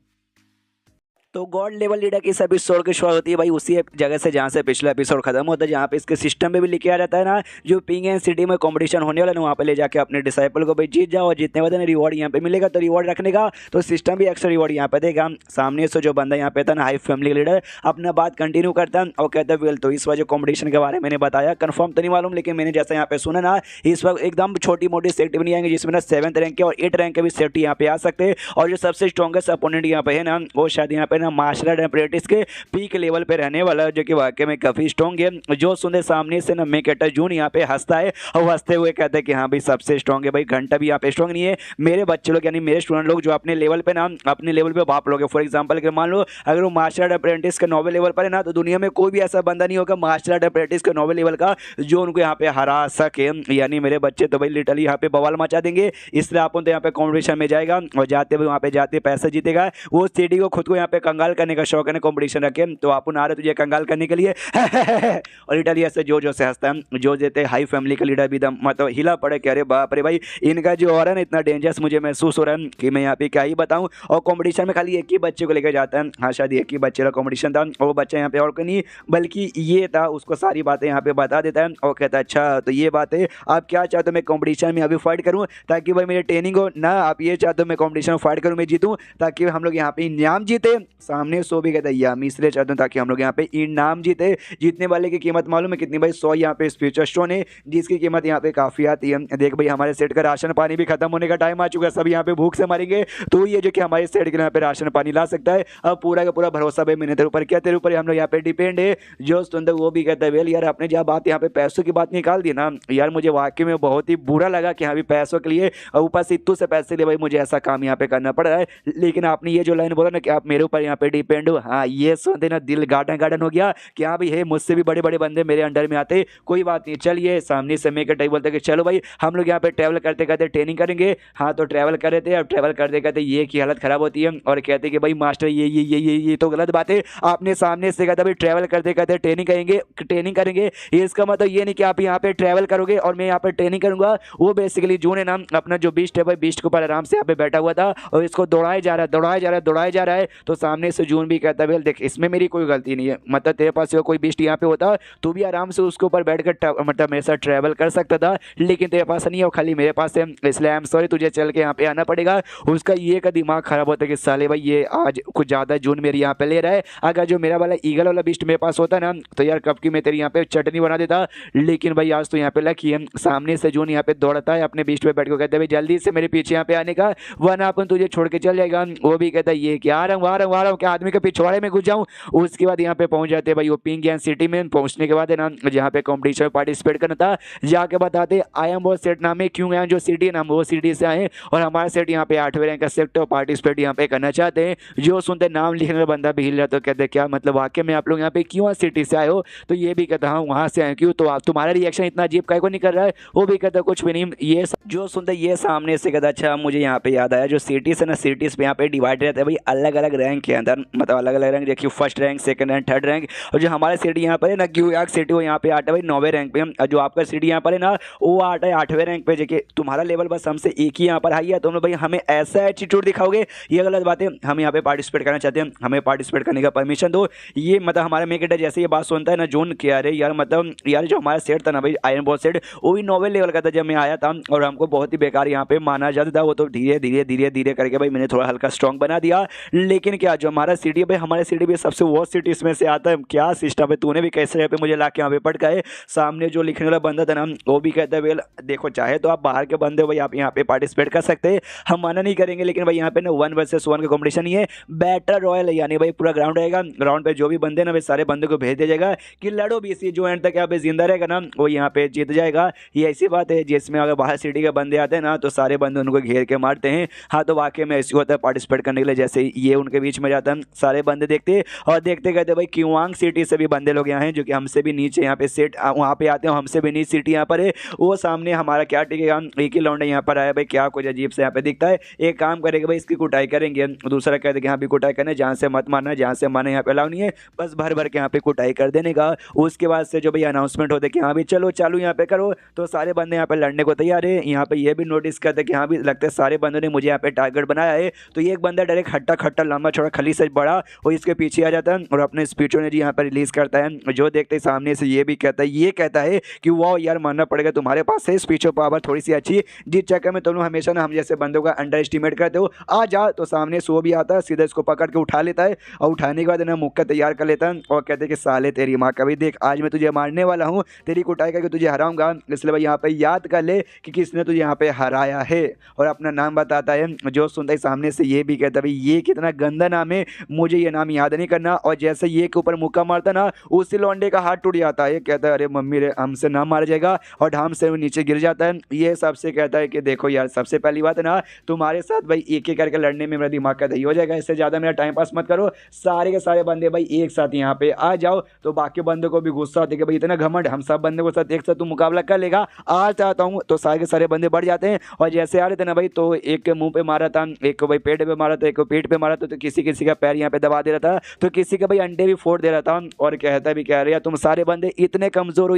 तो गॉड लेवल लीडर की सब एपिसोड की शुरुआत होती है भाई उसी जगह से जहाँ से पिछला एपिसोड खत्म होता है, जहाँ पे इसके सिस्टम में भी लिखा रहता है ना जो पिंग एंड सिटी में कंपटीशन होने वाला है ना, वहाँ पे ले जाके अपने डिसाइपल को भाई जीत जाओ और जितने बदे रिवॉर्ड यहाँ पे मिलेगा। तो रिवॉर्ड रखने का तो सिस्टम भी एक्स्ट्रा रिवॉर्ड यहाँ पे देगा। सामने से जो बंदा यहाँ पे था ना हाई फैमिली लीडर अपना बात कंटिन्यू करता है और कहता है वेल तो इस वक्त जो कॉम्पिटिशन के बारे में मैंने बताया कंफर्म तो नहीं मालूम, लेकिन मैंने जैसा यहाँ पे सुना ना इस वक्त एकदम छोटी मोटी सेफ्टी नहीं आएंगे, जिसमें ना 7th रैंक के और 8 रैंक के भी सेफ्टी यहाँ पे आ सकते हैं। और जो सबसे स्ट्रॉन्गेस्ट अपोनेंट यहाँ पे है ना वो शायद यहाँ पे ना मार्शल एपरेटिस के पीक लेवल पे रहने वाला है, जो कि वाकई में काफी स्ट्रॉन्ग है। जो सुने सामने से ना मैं कहता जून यहाँ पे हंसता है और हंसते हुए कहते हैं कि हाँ भाई सबसे स्ट्रॉन्ग है भाई, घंटा भी यहाँ पे स्ट्रॉन्ग नहीं है। मेरे बच्चे लोग यानी मेरे स्टूडेंट लोग जो अपने लेवल पे ना अपने लेवल पे भाप लोगे, फॉर एग्जाम्पल अगर मान लो अगर वो मार्शल अप्रेंटिस के 9वें लेवल पर है ना, तो दुनिया में कोई भी ऐसा बंदा नहीं होगा मार्शल अप्रेंटिस के 9वें लेवल का जो उनको यहाँ पे हरा सके। यानी मेरे बच्चे तो भाई लिटरली यहाँ पे बवाल मचा देंगे। इसलिए आप तो यहाँ पे कॉम्पिटिशन में जाएगा और जाते हुए वहाँ पे जाते पैसा जीतेगा। वो सीडी को खुद को यहाँ पे कंगाल करने का शौक है, कॉम्पिटिशन रखे तो आप आ रहे तुझे कंगाल करने के लिए और लिटरली ऐसे जो से हंसता है। जो देते हाई फैमिली का लीडर भी दम मतलब हिला पड़े कि अरे बाप रे भाई इनका जो हो रहा है ना इतना डेंजरस मुझे महसूस हो रहा है कि मैं यहाँ पे क्या ही बताऊँ। और कॉम्पिटिशन में खाली एक ही बच्चे को लेकर जाता है, हाँ शायद एक ही बच्चे का कॉम्पिटिशन था और वो बच्चा यहाँ पे और कोई नहीं बल्कि ये था, उसको सारी बातें यहाँ पे बता देता है और कहता है अच्छा तो ये बात है आप क्या चाहते हो मैं कॉम्पिटिशन में अभी फाइट करूँ ताकि भाई मेरी ट्रेनिंग हो ना, आप ये चाहते हो मैं कॉम्पिटिशन में फाइट करूँ मैं जीतूँ ताकि हम लोग यहाँ पे इनाम जीते। सामने सो भी कहता है या मैं इसलिए चाहता हूँ ताकि हम लोग यहाँ पे इनाम जीते। जीतने वाले की कीमत मालूम है कितनी भाई, 100 यहाँ पे फ्यूचर स्टोन है जिसकी कीमत यहाँ पे काफी आती है। देख भाई हमारे सेट का राशन पानी भी खत्म होने का टाइम आ चुका है, सब यहाँ पे भूख से मरेंगे, तो ये जो कि हमारे सेट के यहाँ पे राशन पानी ला सकता है। अब पूरा का पूरा भरोसा भाई मैंने तेरे ऊपर किया, तेरे ऊपर हम लोग यहाँ पे डिपेंड है। जो सुंदर वो भी कहता है वेल यार आपने जब बात यहाँ पे पैसों की बात निकाल दी ना यार, मुझे वाकई में बहुत ही बुरा लगा कि हाँ भी पैसों के लिए और ऊपर से इतू से पैसे लिए भाई मुझे ऐसा काम यहाँ पे करना पड़ रहा है। लेकिन आपने ये जो लाइन बोला ना कि आप मेरे ऊपर यहाँ पे डिपेंड हो, हाँ ये सुन देना दिल गार्डन गार्डन हो गया कि हाँ भाई है मुझसे भी बड़े बड़े बंदे मेरे अंडर में आते। कोई बात नहीं, चलिए सामने से मेरे टाइप बोलते कि चलो भाई हम लोग यहाँ पे ट्रैवल करते करते ट्रेनिंग करेंगे। हाँ तो ट्रैवल कर रहे थे, अब ट्रैवल करते करते ये की हालत खराब होती है और कहते कि भाई मास्टर ये तो गलत बात है। आपने सामने से कहा था भाई ट्रैवल करते करते ट्रेनिंग करेंगे, ये इसका मतलब ये नहीं कि आप यहाँ पे ट्रैवल करोगे और मैं यहाँ पे ट्रेनिंग करूंगा। वो बेसिकली जून है ना अपना जो बीस्ट है भाई, बीस्ट के ऊपर आराम से यहाँ पे बैठा हुआ था और इसको दौड़ाया जा रहा है। तो सामने से जून भी कहता है देख इसमें मेरी कोई गलती नहीं है, मतलब तेरे पास कोई बीस्ट यहाँ पे होता तू भी आराम से उसके ऊपर बैठकर मतलब मेरे साथ ट्रैवल कर सकता था, लेकिन तेरे पास नहीं है, खाली मेरे पास है, इसलिए आई एम सॉरी तुझे चल के यहाँ पे आना पड़ेगा। उसका ये का दिमाग खराब होता है कि साले भाई ये आज कुछ ज़्यादा जून मेरी यहाँ पे ले रहा है। अगर जो मेरा वाला ईगल वाला बीस्ट मेरे पास होता ना तो यार कब की मैं तेरी यहाँ पे चटनी बना देता। लेकिन भाई आज तो यहाँ पे लकी है, सामने से जून यहाँ पे दौड़ता है अपने बीस्ट पे बैठ के कहते हैं भाई जल्दी से मेरे पीछे यहाँ पे आने का वरना अपन तुझे छोड़ के चल जाएगा। वो भी कहता है ये क्या आ रहा हूँ क्या आदमी के पिछवाड़े में घुस जाऊँ। उसके बाद यहाँ पे पहुंच जाते हैं भाई वो पिंगियन सिटी में। पहुंचने के बाद है ना जहाँ पे कॉम्पिटिशन में पार्टिसिपेट करना था जाके बताते आई एम वो सेट नाम है क्यों आए, जो सिटी नाम वो सिटी से आए और हमारा सेट यहाँ पे 8वें रैंक का सेट पार्टिसिपेट यहाँ पे करना चाहते हैं। जो सुनते नाम लिखने का बंदा भी हिल रहा तो कहते क्या मतलब वाकई में आप लोग यहाँ पे क्यों सिटी से आए हो, तो ये भी कहता हाँ वहाँ से आए क्यों, तो आप तुम्हारा रिएक्शन इतना अजीब काहे को नहीं कर रहा है। वो भी कहता कुछ भी नहीं। ये जो सुनते ये सामने से कहता अच्छा मुझे यहाँ पे याद आया जो सिटीज है ना सिटीज पे यहाँ पे डिवाइड रहता है भाई अलग अलग रैंक के अंदर, मतलब अलग अलग रैंक देखिए first rank second rank third rank. और जो हमारे सिटी यहाँ पर है ना न्यूयॉर्क सिटी वो यहाँ पे आता है भाई 9वें रैंक पे, और जो आपका सिटी यहाँ पर है ना वो आता है 8वें रैंक पे। देखिए तुम्हारा लेवल बस हमसे एक ही यहाँ पर हाई है, तुम लोग भाई हमें ऐसा एटीट्यूड दिखाओगे ये गलत बात है। हम यहाँ पे पार्टिसिपेट करना चाहते हैं, हमें पार्टिसिपेट करने का परमिशन दो। ये मतलब हमारे मेकेटर जैसे ये बात सुनता है ना जोन क्या अरे यार मतलब यार जो हमारा सेट था ना भाई आयरन बॉल सेट वो भी 9वें लेवल का था जब मैं आया था और हमको बहुत ही बेकार यहाँ पे माना जाता था। वो तो धीरे धीरे करके भाई मैंने थोड़ा हल्का स्ट्रॉन्ग बना दिया। लेकिन क्या जो हमारा सिटी भाई हमारे सिटी भी सबसे वर्स्ट सिटी इसमें से आता है। क्या सिस्टम है तूने भी कैसे यहाँ पे मुझे ला के यहाँ पे पटकाए। सामने जो लिखने वाला बंदा था ना वो भी कहता है वेल देखो चाहे तो आप बाहर के बंदे हो भाई आप यहाँ पे पार्टिसिपेट कर सकते हैं, हम मना नहीं करेंगे, लेकिन भाई यहाँ पे ना 1 वर्सेस 1 का कॉम्पिटिशन नहीं है, बैटल रॉयल है यानी भाई पूरा ग्राउंड रहेगा। ग्राउंड पे जो भी बंदे ना भाई सारे बंदे को भेज दिया जाएगा कि लड़ो भी इसी जो एंड तक यहाँ पे जिंदा रहेगा ना वो यहाँ पे जीत जाएगा। ये ऐसी बात है जिसमें अगर बाहर सिटी के बंदे आते हैं ना तो सारे बंदे उनको घेर के मारते हैं। हाँ तो वाकई में ऐसी होता है पार्टिसिपेट करने के लिए, जैसे ये उनके बीच में जाता है सारे बंदे देखते और देखते कहते भाई क्यूआंग सिटी से भी बंदे लोग यहाँ हैं जो कि हमसे भी नीचे यहाँ पे सेट वहाँ पे आते हैं, हमसे भी नीचे सिटी यहाँ पर है। वो सामने हमारा क्या टिकेगा एक ही लौंडा यहाँ पर आया भाई क्या कुछ अजीब से यहाँ पे दिखता है। एक काम करेगा भाई इसकी कुटाई करेंगे, दूसरा कहते कि यहाँ भी कुटाई करना जहाँ से मत मारना जहाँ से मारना यहाँ पे अलाउ नहीं है, बस भर भर के यहाँ पे कुटाई कर देने का। उसके बाद से जो भाई अनाउंसमेंट होते कि हाँ भी चलो चालू यहाँ पे करो तो सारे बंदे यहाँ पे लड़ने को तैयार है। यहाँ पे ये भी नोटिस करते कि हाँ भी लगता है सारे बंदों ने मुझे यहाँ पे टारगेट बनाया है। तो ये एक बंदा डायरेक्ट खट्टा लंबा छोड़ा खली से बड़ा वो इसके पीछे आ जाता है और अपने स्पीचों ने जी यहाँ पर रिलीज करता है। जो देखते सामने से ये भी कहता है कि वाह यार मानना पड़ेगा तुम्हारे पास है स्पीचो पावर थोड़ी सी अच्छी, जिस चक्कर में तुम लोग हमेशा ना हम जैसे बंदों का अंडर एस्टिमेट करते हो। आ जा तो सामने सो भी आता है सीधा इसको पकड़ के उठा लेता है और उठाने के बाद ना मुक्का तैयार कर लेता है और कहते हैं कि साले तेरी माँ का भी देख आज मैं तुझे मारने वाला हूँ, तेरी कुटाई करके तुझे हराऊंगा, इसलिए भाई यहाँ पे याद कर ले कि किसने तुझे यहाँ पे हराया है और अपना नाम बताता है। जो सुनता है सामने से ये भी कहता है भाई ये कितना गंदा नाम है, मुझे ये नाम याद नहीं करना। और जैसे ये के ऊपर मुक्का मारता ना उसी लौंडे का हाथ टूट जाता है, कहता है अरे मम्मी रे हमसे ना मार जाएगा और ढाम से वो नीचे गिर जाता है। ये सबसे कहता है कि देखो यार सबसे पहली बात है ना तुम्हारे साथ भाई एक एक करके लड़ने में मेरा दिमाग का दही हो जाएगा, इससे ज़्यादा मेरा टाइम पास मत करो, सारे के सारे बंदे भाई एक साथ यहाँ पे आ जाओ। तो बाकी बंदों को भी गुस्सा होता है कि भाई इतना घमंड हम सब बंदे को साथ एक साथ तू मुकाबला कर लेगा, आज चाहता हूँ। तो सारे के सारे बंदे बढ़ जाते हैं और जैसे आ रहे थे ना भाई तो एक के मुंह पे मारा था, एक को भाई पेट पे मारा था, एक को पीठ पे मारा था, तो किसी किसी का पैर यहाँ पे दबा दे रहा था, तो किसी का भाई अंडे भी फोड़ दे रहा था। और कहता भी कह रहे यार तुम सारे बंदे इतने कमजोर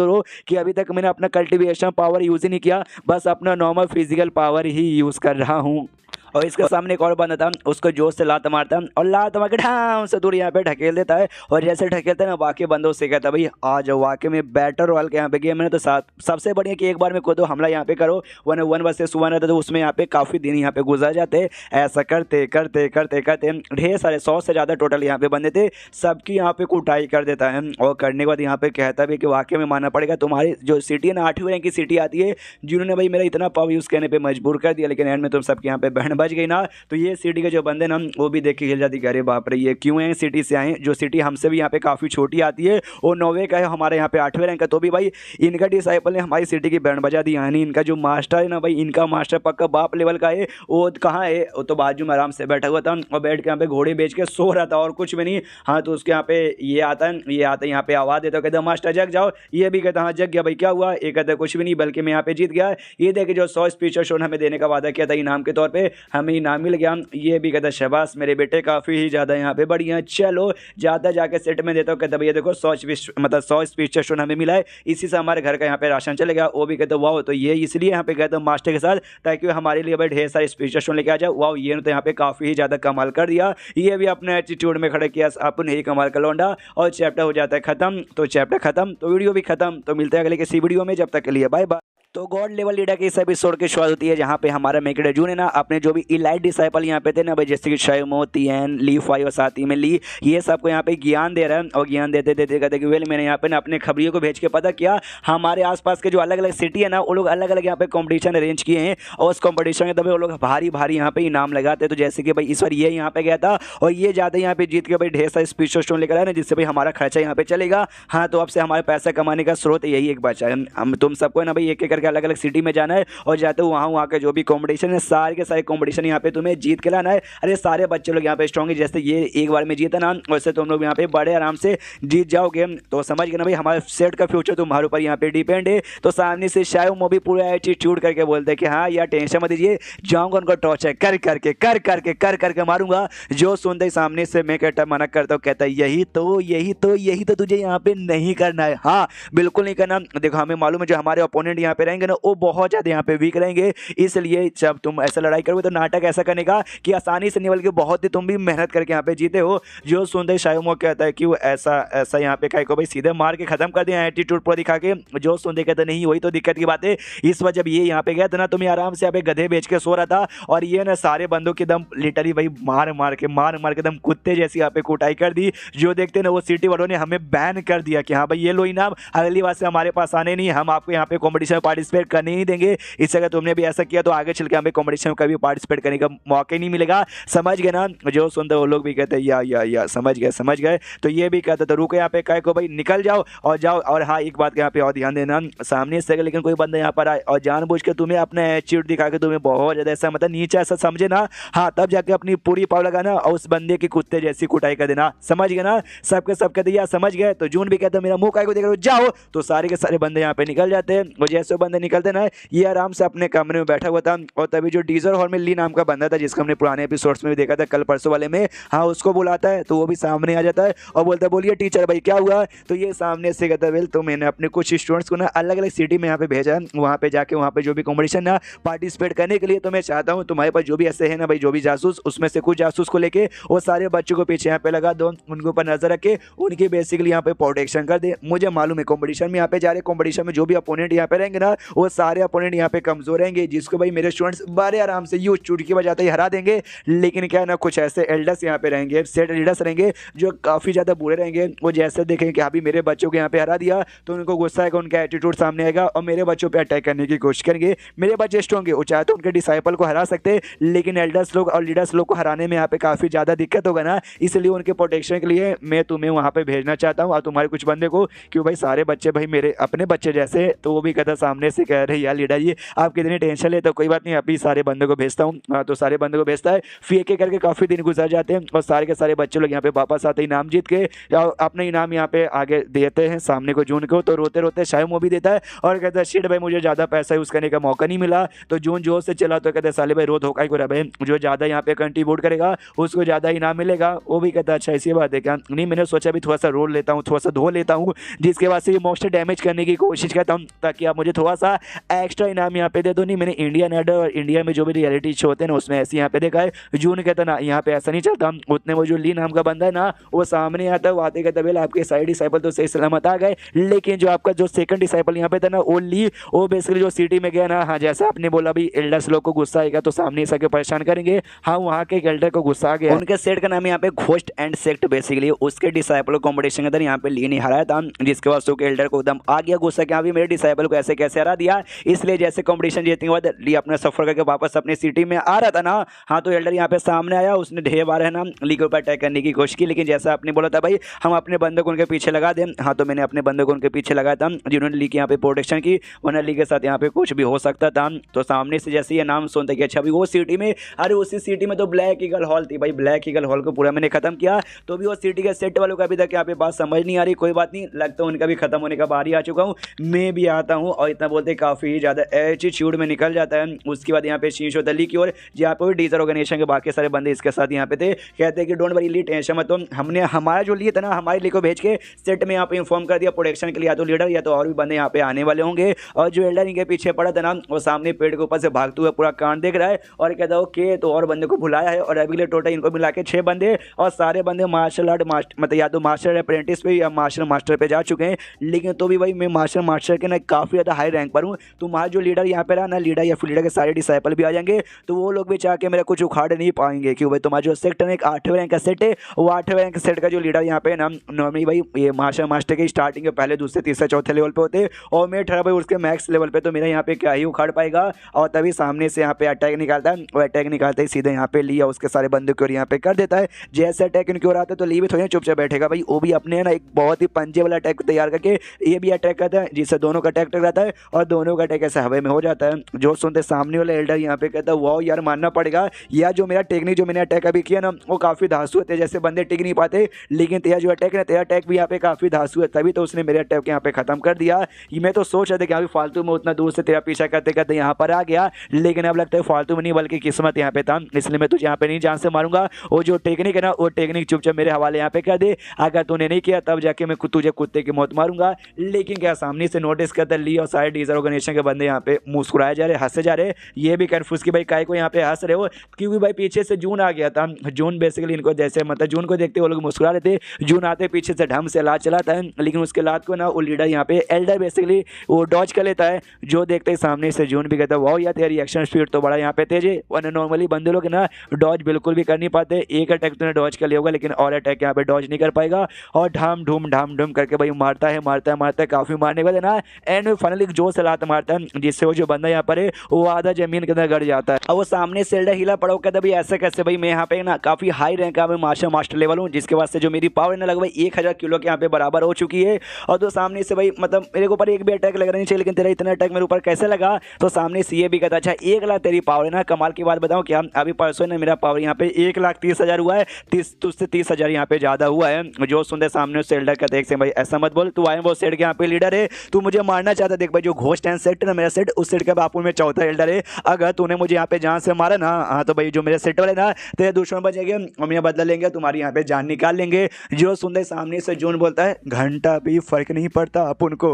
हो कि अभी तक मैंने अपना कल्टीवेशन पावर यूज ही नहीं किया, बस अपना नॉर्मल फिजिकल पावर ही यूज कर रहा हूँ। और इसके सामने एक और बंदा था, उसको जोश से लात मारता और लात मार के ढाम से दूर यहाँ पे ढकेल देता है। और जैसे ढकेलता है ना, बाकी बंदों से कहता है भाई आ जाओ, वाकई में बैटर रॉयल के यहाँ पे गेम है ना, तो सबसे बढ़िया कि एक बार में कूदो, हमला यहाँ पे करो, 1 वर्सेस 1 रहता, तो उसमें यहाँ पे काफ़ी दिन यहाँ पे गुजर जाते। ऐसा करते करते करते करते ढेर सारे 100 से ज़्यादा टोटल यहाँ पे बंदे थे, सबकी यहाँ पे कुटाई कर देता है। और करने के बाद यहाँ पे कहता भी कि वाकई में मानना पड़ेगा, तुम्हारी जो सिटी है ना 8वीं रैंक की सिटी आती है, जिन्होंने भाई मेरा इतना पावर यूज़ करने पर मजबूर कर दिया, लेकिन एंड में तुम सबके यहाँ पे बहन बच गई ना। तो ये सिटी के जो बंदे ना वो भी देख के हिल जाती, अरे बाप रे ये क्यों है, सिटी से आए, जो सिटी हमसे भी यहाँ पे काफ़ी छोटी आती है, वो 9वें का है, हमारे यहाँ पे 8वें रैंक का, तो भी भाई इनका डिसाइपल ने हमारी सिटी की बैंड बजा दी। यानी इनका जो मास्टर है ना भाई, इनका मास्टर पक्का बाप लेवल का है। वो कहाँ है, वो तो बाजू में आराम से बैठा हुआ था और बैठ के यहाँ पे घोड़े बेच के सो रहा था और कुछ भी नहीं। हाँ तो उसके यहाँ पे ये आता है यहाँ पे आवाज़ देता है, कहता मास्टर जग जाओ। ये भी कहता हाँ जग गया भाई, क्या हुआ, ये कहता कुछ भी नहीं, बल्कि मैं यहाँ पे जीत गया। ये देखे जो 100 स्पीचर शोन हमें देने का वादा किया था इनाम के तौर पर, हमें इनाम मिल गया। ये भी कहता शाबाश मेरे बेटे, काफ़ी ही ज़्यादा यहाँ पे बढ़िया, चलो ज़्यादा जाके सेट में देता हूँ। कहता भैया देखो 100 स्पीचर शोन हमें मिला है, इसी से हमारे घर का यहाँ पे राशन चलेगा। वो भी कहते वाह, तो ये इसलिए यहाँ पे कहते मास्टर के साथ, ताकि हमारे लिए भाई ढेर सारे स्पीचर शोन लेके आ जाओ। वाह ये तो यहाँ पे काफ़ी ही ज़्यादा कमाल कर दिया, ये भी अपने एटीट्यूड में खड़े किया, अपने ही कमाल का लौंडा। और चैप्टर हो जाता है खत्म। तो चैप्टर खत्म तो वीडियो भी खत्म। तो मिलते हैं अगले किसी वीडियो में, जब तक के लिए बाय बाय। तो गॉड लेवल लीडर के इस एपिसोड की शुरुआत होती है जहाँ पे हमारा मेकेडेजून है ना, अपने जो भी इलाइट डिसाइपल यहाँ पे थे ना भाई, जैसे कि शायमो, तियन, ली फाई और साथ ही में ली, ये सबको यहाँ पे ज्ञान दे रहा है। और ज्ञान देते देते कहते कि वेल मैंने यहाँ पे ना अपने खबरियों को भेज के पता किया, हमारे आसपास के जो अलग अलग सिटी है ना, वो लोग अलग अलग यहाँ पे कॉम्पिटिशन अरेंज किए हैं, और उस कॉम्पिटिशन के तभी वो लोग भारी भारी यहाँ पे इनाम लगाते हैं। तो जैसे कि भाई इस बार ये यहाँ पे गया था और ये ज़्यादा यहाँ पे जीत के भाई ढेर सारे स्पीचर स्टोन लेकर आए ना, जिससे भाई हमारा खर्चा यहाँ पे चलेगा। हाँ तो अब से हमारे पैसा कमाने का स्रोत यही एक बचा है। हम तुम सबको है ना भाई एक एक करके अलग अलग सिटी में जाना है, और जाते हो वहाँ के जो भी कंपटीशन है, सारे के सारे कंपटीशन यहाँ पे तुम्हें जीत के लाना है। अरे सारे बच्चे लोग यहाँ पे स्ट्रॉन्ग है, जैसे ये एक बार में जीता ना, वैसे तुम लोग यहाँ पे बड़े आराम से जीत जाओगे। तो समझ गए ना भाई, हमारे सेट का फ्यूचर तुम्हारे ऊपर यहाँ पे डिपेंड है। तो सामने से शायद वो भी पूरा एटीट्यूड करके बोलते हैं कि हाँ यार टेंशन मत दीजिए, जाऊँगा उनको टॉर्चर कर करके मारूंगा। जो सुनते ही सामने से मैं कहता मना करता हूँ, कहता है यही तो तुझे यहाँ पे नहीं करना है। हाँ बिल्कुल नहीं करना। देखो हमें मालूम है जो हमारे ओपोनेंट यहाँ पे रहेंगे ना, वो बहुत ज़्यादा यहाँ पे वीक रहेंगे, इसलिए जब तुम ऐसा लड़ाई करोगे तो नाटक ऐसा करने का कि आसानी से नहीं, बल्कि बहुत ही तुम भी मेहनत करके यहाँ पे जीते हो। जो सुनते शायमो कहता है कि वो ऐसा यहाँ पे काय को भाई सीधे मार के खत्म कर दिया एटीट्यूड पर दिखा के। जो सुनते कहते नहीं वही तो दिक्कत की बात है। इस बार जब ये यहाँ पे गया था ना, तो मैं आराम से यहाँ पे गधे बेच के सो रहा था, और ये ना सारे बंदों के दम लिटरली भाई मार मार के दम कुत्ते जैसी यहाँ पे कुटाई कर दी। जो देखते ना वो सिटी वालों ने हमें बैन कर दिया कि हाँ भाई ये लो इनाम, अगली बार से हमारे पास आने नहीं, हम आपको यहाँ पे कॉम्पिटिशन में पार्टिसिपेट करने नहीं देंगे। इससे अगर तुमने भी ऐसा किया तो आगे चल के हमें कॉम्पिटिशन में कभी पार्टिसिपेट करने का मौका ही नहीं मिलेगा। समझ गए ना। जो सुनते वो लोग भी कहते हैं या समझ गए। तो ये भी कहते तो रुको यहाँ पे काय को भाई निकल जाओ और जाओ। और हाँ एक बात यहाँ पे और ध्यान देना, सामने से लेकिन कोई बंदा यहाँ पर आए और जानबूझ के तुम्हें अपने एटीट्यूड दिखा के तुम्हें बहुत ज़्यादा ऐसा मतलब नीचे ऐसा समझे ना, हाँ तब जाके अपनी पूरी पावर लगाना और उस बंदे की कुत्ते जैसी कुटाई कर देना। समझ गए ना। सबके सब कहते यार समझ गए। तो जून भी कहता मेरा मुंह काय को देख रहे हो, जाओ। तो सारे के सारे बंदे यहाँ पे निकल जाते हैं। और जैसे बंदे निकलते ना, ये आराम से अपने कमरे में बैठा हुआ था, और तभी जो डीजर हॉल में ली नाम का बंदा था, जिसको हमने पुराने एपिसोड्स में भी देखा था कल परसों वाले में, हाँ उसको बुलाता है। तो वो भी सामने आ जाता है और बोलता है बोलिए टीचर भाई क्या हुआ। तो ये सामने से कहता है वेल तो मैंने अपने कुछ स्टूडेंट्स को ना अलग अलग सिटी में यहाँ पे भेजा है, वहाँ पे जाके वहाँ पे जो भी कॉम्पिटिशन ना पार्टिसिपेट करने के लिए। तो मैं चाहता हूँ तुम्हारे पास जो भी ऐसे है ना भाई, जो भी जासूस, उसमें से कुछ जासूस को लेके वो सारे बच्चों को पीछे यहाँ पे लगा दो, उनके ऊपर नजर रखे, उनकी बेसिकली यहाँ पे प्रोटेक्शन कर दे। मुझे मालूम है कॉम्पिटिशन में यहाँ पे जा रहे, कॉम्पिटिशन में जो भी अपोनेंट यहाँ पे रहेंगे ना, वो सारे अपोनेंट यहाँ पे कमजोर रहेंगे, जिसको भाई मेरे स्टूडेंट्स बड़े आराम से यूँ चुटकी बजाते ही हरा देंगे। लेकिन क्या है ना, कुछ ऐसे एल्डर्स यहाँ पे रहेंगे, सेट एल्डर्स रहेंगे जो काफ़ी ज़्यादा बुरे रहेंगे। वो जैसे देखेंगे कि अभी मेरे बच्चों को यहाँ पे हरा दिया, तो उनको गुस्सा आएगा, उनका एटीट्यूड सामने आएगा और मेरे बच्चों पे अटैक करने की कोशिश करेंगे। मेरे बच्चे स्ट्रॉन्ग है, वो चाहे तो उनके डिसाइपल को हरा सकते, लेकिन एल्डर्स लोग और लीडर्स लोग को हराने में यहाँ पे काफ़ी ज़्यादा दिक्कत होगा ना। इसलिए उनके प्रोटेक्शन के लिए मैं तुम्हें वहाँ पे भेजना चाहता हूँ और तुम्हारे कुछ बंदे को, क्यों भाई सारे बच्चे भाई मेरे अपने बच्चे जैसे। तो वो भी कहता सामने से कह रहे यार लीडर जी आप कितनी टेंशन ले, तो कोई बात नहीं अभी सारे बंदों को भेजता हूँ। तो सारे बंदों को भेजता है, फिर एक एक करके काफ़ी दिन गुजर जाते हैं और सारे के सारे बच्चे लोग यहाँ पे वापस आते इनाम जीत के, अपने इनाम यहाँ पे आगे देते हैं सामने को जून को। तो रोते रोते शायद वो भी देता है और कहता है शिट भाई मुझे ज़्यादा पैसा यूज़ करने का मौका नहीं मिला। तो जून जोर से चला तो कहते हैं साले भाई रो धोखा ही को रहा भाई, जो ज़्यादा यहाँ पे कंट्रीब्यूट करेगा उसको ज़्यादा इनाम मिलेगा। वो भी कहता है अच्छा ऐसी बात है क्या, नहीं मैंने सोचा भी थोड़ा सा रोल लेता हूँ, थोड़ा सा धो लेता हूँ, जिसके बाद से ये मोस्टर डैमेज करने की कोशिश करता हूँ ताकि आप मुझे थोड़ा थोड़ा सा एक्स्ट्रा इनाम यहाँ पे दे दो। नहीं, मैंने इंडियन आइडल और इंडिया में जो भी रियलिटी शो होते हैं ना उसमें ऐसे यहाँ पे देखा है। जून कहता ना यहाँ पे ऐसा नहीं चलता, उतने वो जो ली नाम का बंदा है ना वो सामने आता है, वो आते कहता है आपके साइड डिसाइपल तो सही सलामत आ गए, लेकिन जो आपका जो सेकंड डिसाइपल यहाँ पे था ना वो ली, वो बेसिकली जो सिटी में गया ना, हाँ जैसा आपने बोला भी एल्डर्स लोग को गुस्सा आएगा तो सामने सके परेशान करेंगे। हाँ, वहाँ के एक एल्डर को गुस्सा आ गया, उनके सेट का नाम यहाँ पे घोस्ट एंड सेक्ट, बेसिकली उसके डिसाइपल कॉम्पिटिशन के अंदर यहाँ पे ली नहीं हराया था, जिसके बाद उसके एल्डर को एकदम आ गया गुस्सा कि हाँ भी मेरे डिसाइपल को ऐसे कैसे हरा दिया। इसलिए जैसे कॉम्पिटिशन जीतने के बाद ली अपना सफर करके वापस अपनी सिटी में आ रहा था ना, हाँ तो एल्डर यहाँ पे सामने आया, उसने ढेर बार है ना ली के ऊपर अटैक करने की कोशिश की, लेकिन जैसा आपने बोला था भाई हम अपने बंदे को उनके पीछे लगा दें, हाँ तो मैंने अपने बंदे को उनके पीछे लगाया था जिन्होंने ली की यहाँ पे प्रोटेक्शन की, वरना ली के साथ यहाँ पे कुछ भी हो सकता था। तो सामने से जैसे ये नाम सुनते कि अच्छा अभी वो सिटी में, अरे उसी सिटी में तो ब्लैक ईगल हॉल थी भाई, ब्लैक ईगल हॉल को पूरा मैंने खत्म किया, तो भी वो सिटी के सेट वालों का अभी तक यहाँ पे बात समझ नहीं आ रही। कोई बात नहीं, लगता है उनका भी खत्म होने का बारी आ चुका हूँ, मैं भी आता हूँ और इतना बोलते काफ़ी ज़्यादा एटीट्यूड में निकल जाता है। उसके बाद यहाँ पे शीशो दली की ओर जहाँ पे डीजर ऑर्गेनाइजेशन के बाकी सारे बंदे इसके साथ यहाँ पे थे, कहते हैं कि डोंट वरी ली, टेंशन मत, तो हमने हमारा जो लिए था ना हमारे लिए को भेज के सेट में यहाँ पे इन्फॉर्म कर दिया प्रोटेक्शन के लिए, या तो लीडर या तो और भी बंदे यहाँ पे आने वाले होंगे। और जो एल्डर इनके पीछे पड़ा था ना वो सामने पेड़ के ऊपर से भागते हुए पूरा कांड देख रहा है और कहता है ओके, तो और बंदे को बुलाया है और अभी के लिए टोटल इनको मिला के 6 बंदे, और सारे बंदे मार्शल आर्ट मतलब या तो मास्टर अप्रेंटिस पे या मार्शल मास्टर पे जा चुके हैं, लेकिन तो भी भाई मैं मार्शल मास्टर के ना काफ़ी ज़्यादा हाई रैंक पर हूँ। तुम्हारा जो लीडर यहाँ पे रहा ना, लीडर या फिर लीडर के सारे डिसाइपल भी आ जाएंगे तो वो लोग भी चाह के मेरा कुछ उखाड़ नहीं पाएंगे, क्यों भाई तुम्हारा जो सेट है एक 8वें रैंक का सेट है, वो 8वें रैंक सेट का जो लीडर यहाँ पे ना नॉर्मली भाई ये मार्शल मास्टर के स्टार्टिंग के पहले दूसरे तीसरे चौथे लेवल पे होते, और मैं ठहरा भाई उसके मैक्स लेवल पे, तो मेरा यहाँ पे क्या ही उखाड़ पाएगा। और तभी सामने से यहाँ पे अटैक निकालता है, और अटैक निकालते ही सीधे यहाँ पे लिया उसके सारे बंदों की ओर यहाँ पे कर देता है। जैसे अटैक इनकी ओर आता है तो ली भी थोड़ी चुपचाप बैठेगा भाई, वो भी अपने ना एक बहुत ही पंजे वाला अटैक तैयार करके ये भी अटैक करता है, जिससे दोनों का अटैक टकराता है और दोनों का अटैक ऐसे हवा में हो जाता है। जो सुनते सामने वाला एल्डर यहाँ पे कहता है वाओ यार मानना पड़ेगा, या जो मेरा टेक्निक जो मैंने अटैक अभी किया ना वो काफ़ी धांसू है, जैसे बंदे टिक नहीं पाते, लेकिन तेरा जो अटैक है तेरा अटैक भी यहाँ पे काफ़ी धांसू है, तभी तो उसने मेरे अटैक यहाँ पे खत्म कर दिया। मैं तो सोच रहा था कि अभी फालतू में उतना दूर से तेरा पीछा करते करते यहाँ पर आ गया, लेकिन अब लगता है फालतू में नहीं बल्कि किस्मत यहाँ पे था, इसलिए मैं तुझे यहाँ पे नहीं जान से मारूंगा। वो जो टेक्निक है ना वो टेक्निक चुपचाप मेरे हवाले यहाँ पे कर दे, अगर तूने नहीं किया तब जाके मैं तुझे कुत्ते की मौत मारूंगा। लेकिन क्या सामने से नोटिस करता ली और सारे डीजर ऑर्गेनाइजेशन के बंदे यहाँ पे मुस्कुराए जा रहे, हंसे जा रहे, ये भी कन्फ्यूज कि भाई काय को यहाँ पे हंस रहे हो, क्योंकि भाई पीछे से जून आ गया था। जून बेसिकली इनको जैसे मतलब जून को देखते वो लोग मुस्कुरा रहे थे, जून आते पीछे से ढंग से लात चलाता है, लेकिन उसके लात को ना वो लीडर यहाँ पे एल्डर बेसिकली वो डॉज कर लेता है। जो देखते ही सामने से जून भी कहता है वाओ यार तेरा रिएक्शन स्पीड तो बड़ा यहाँ पे तेज है, वरना नॉर्मली बंदे लोग ना डॉज बिल्कुल भी कर नहीं पाते। एक अटैक तूने डॉज कर लिया होगा लेकिन और अटैक यहाँ पे डॉज नहीं कर पाएगा, और ढाम ढूम करके भाई मारता है काफी मारने के बाद ना एंड में फाइनली जो से लात मारता है जिससे वो जो बंदा यहाँ पर है वो आधा जमीन के अंदर गड़ जाता है। और वो सामने से एल्डर हिला पड़ा कहता भाई ऐसे कैसे, भाई मैं यहाँ पे ना काफी हाई रैंक का मार्शल मास्टर लेवल हूँ, जिसके वास्ते जो मेरी पावर ना लगभग 1000 किलो के यहाँ पे बराबर हो चुकी है। और तो सामने से भाई मतलब मेरे ऊपर एक भी अटैक लग नहीं चाहिए, लेकिन तेरा इतना अटैक मेरे ऊपर कैसे लगा। तो सामने से ये भी कहता अच्छा 1 लाख तेरी पावर है ना, कमाल की बात बताऊँ क्या, अभी परसों ने मेरा पावर यहाँ पे 1,30,000 हुआ है, 30,000 यहाँ पे ज्यादा हुआ है। जो सुनते सामने से एल्डर कहते हैं भाई ऐसा मत बोल, तू आए वो सेट के यहाँ पे लीडर है, तू मुझे मारना चाहता, देख भाई जो घोस्ट एंड सेट ना मेरा सेट, उस सेट का बापू में चौथा एल्डर है, अगर तूने मुझे यहाँ पे जान से मारा ना, हाँ तो भाई जो मेरे सेट वाले ना तेरे दुश्मन बचेंगे, हम यहाँ बदला लेंगे, तुम्हारी यहाँ पे जान निकाल लेंगे। जो सुनते सामने से जून बोलता है घंटा भी फर्क नहीं पड़ता अपन को,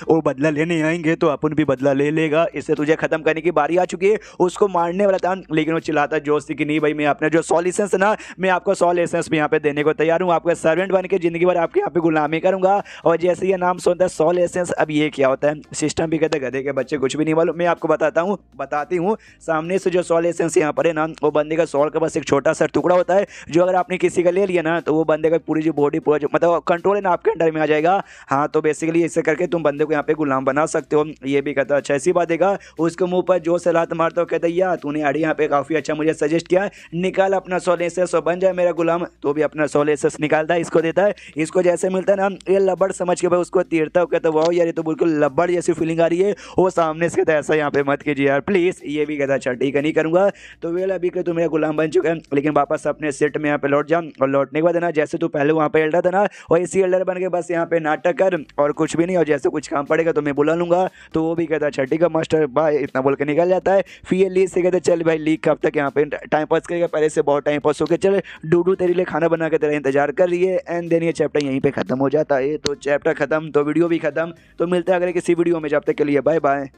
वो बदला लेने आएंगे तो अपन भी बदला ले लेगा, इससे तुझे खत्म करने की बारी आ चुकी है। उसको मारने वाला था लेकिन वो चिल्लाता जोश थी कि नहीं भाई मैं अपने जो 100 लाइसेंस ना मैं आपको 100 लाइसेंस भी यहाँ पे देने को तैयार हूँ, आपका सर्वेंट बन के जिंदगी भर आपके यहाँ पे गुलामी करूंगा। और जैसे ये नाम सुनता है 100 लाइसेंस, अब ये क्या होता है सिस्टम भी कहते गधे के बच्चे कुछ भी नहीं मालूम, मैं आपको बताती हूँ। सामने से जो 100 लाइसेंस यहाँ पर है ना वो बंदे का 100 का बस एक छोटा सा टुकड़ा होता है, जो अगर आपने किसी का ले लिया ना तो वो बंदे का पूरी जो बॉडी पूरा जो मतलब कंट्रोल है ना आपके अंडर में आ जाएगा। हाँ तो बेसिकली इससे करके तुम बंदे को यहाँ पे गुलाम बना सकते हो। ये भी कहता अच्छा ऐसी बात देगा, उसके मुंह पर जो से लात मारता हो कहता यार तूने आड़ी यहाँ पे काफी अच्छा मुझे सजेस्ट किया है, निकाल अपना 100 लाइसेंस और बन जाए मेरा गुलाम। तो भी अपना 100 लाइसेंस निकालता है, इसको देता है, इसको जैसे मिलता है ना ये लबड़ समझ के भाई उसको तीरता हो, कहता वाह यार ये तो बिल्कुल लबड़ जैसी फीलिंग आ रही है। वो सामने से कहता ऐसा यहाँ पे मत कीजिए यार प्लीज, ये भी कहता अच्छा ठीक है नहीं करूंगा। तो वेल अभी के तू मेरा गुलाम बन चुका है, लेकिन वापस अपने सेट में यहाँ पे लौट जा, और लौटने के बाद ना जैसे तू पहले वहाँ पे एल्डर था ना और इसी एल्डर बन के बस यहाँ पे नाटक कर और कुछ भी नहीं, और जैसे कुछ काम पड़ेगा तो मैं बुला लूंगा। तो वो भी कहता अच्छा ठीक है मास्टर बाय, इतना बोल के निकल जाता है। फिर लीग से कहते चल भाई लीग कब तक यहाँ पे टाइम पास करेगा, पहले से बहुत टाइम पास हो गया, चल डूडू तेरे लिए खाना बना के तेरा इंतजार कर रही है। एंड देन ये चैप्टर यहीं पे खत्म हो जाता है। तो चैप्टर खत्म तो वीडियो भी खत्म। तो मिलता है अगर किसी वीडियो में, जब तक तक के लिए बाय बाय।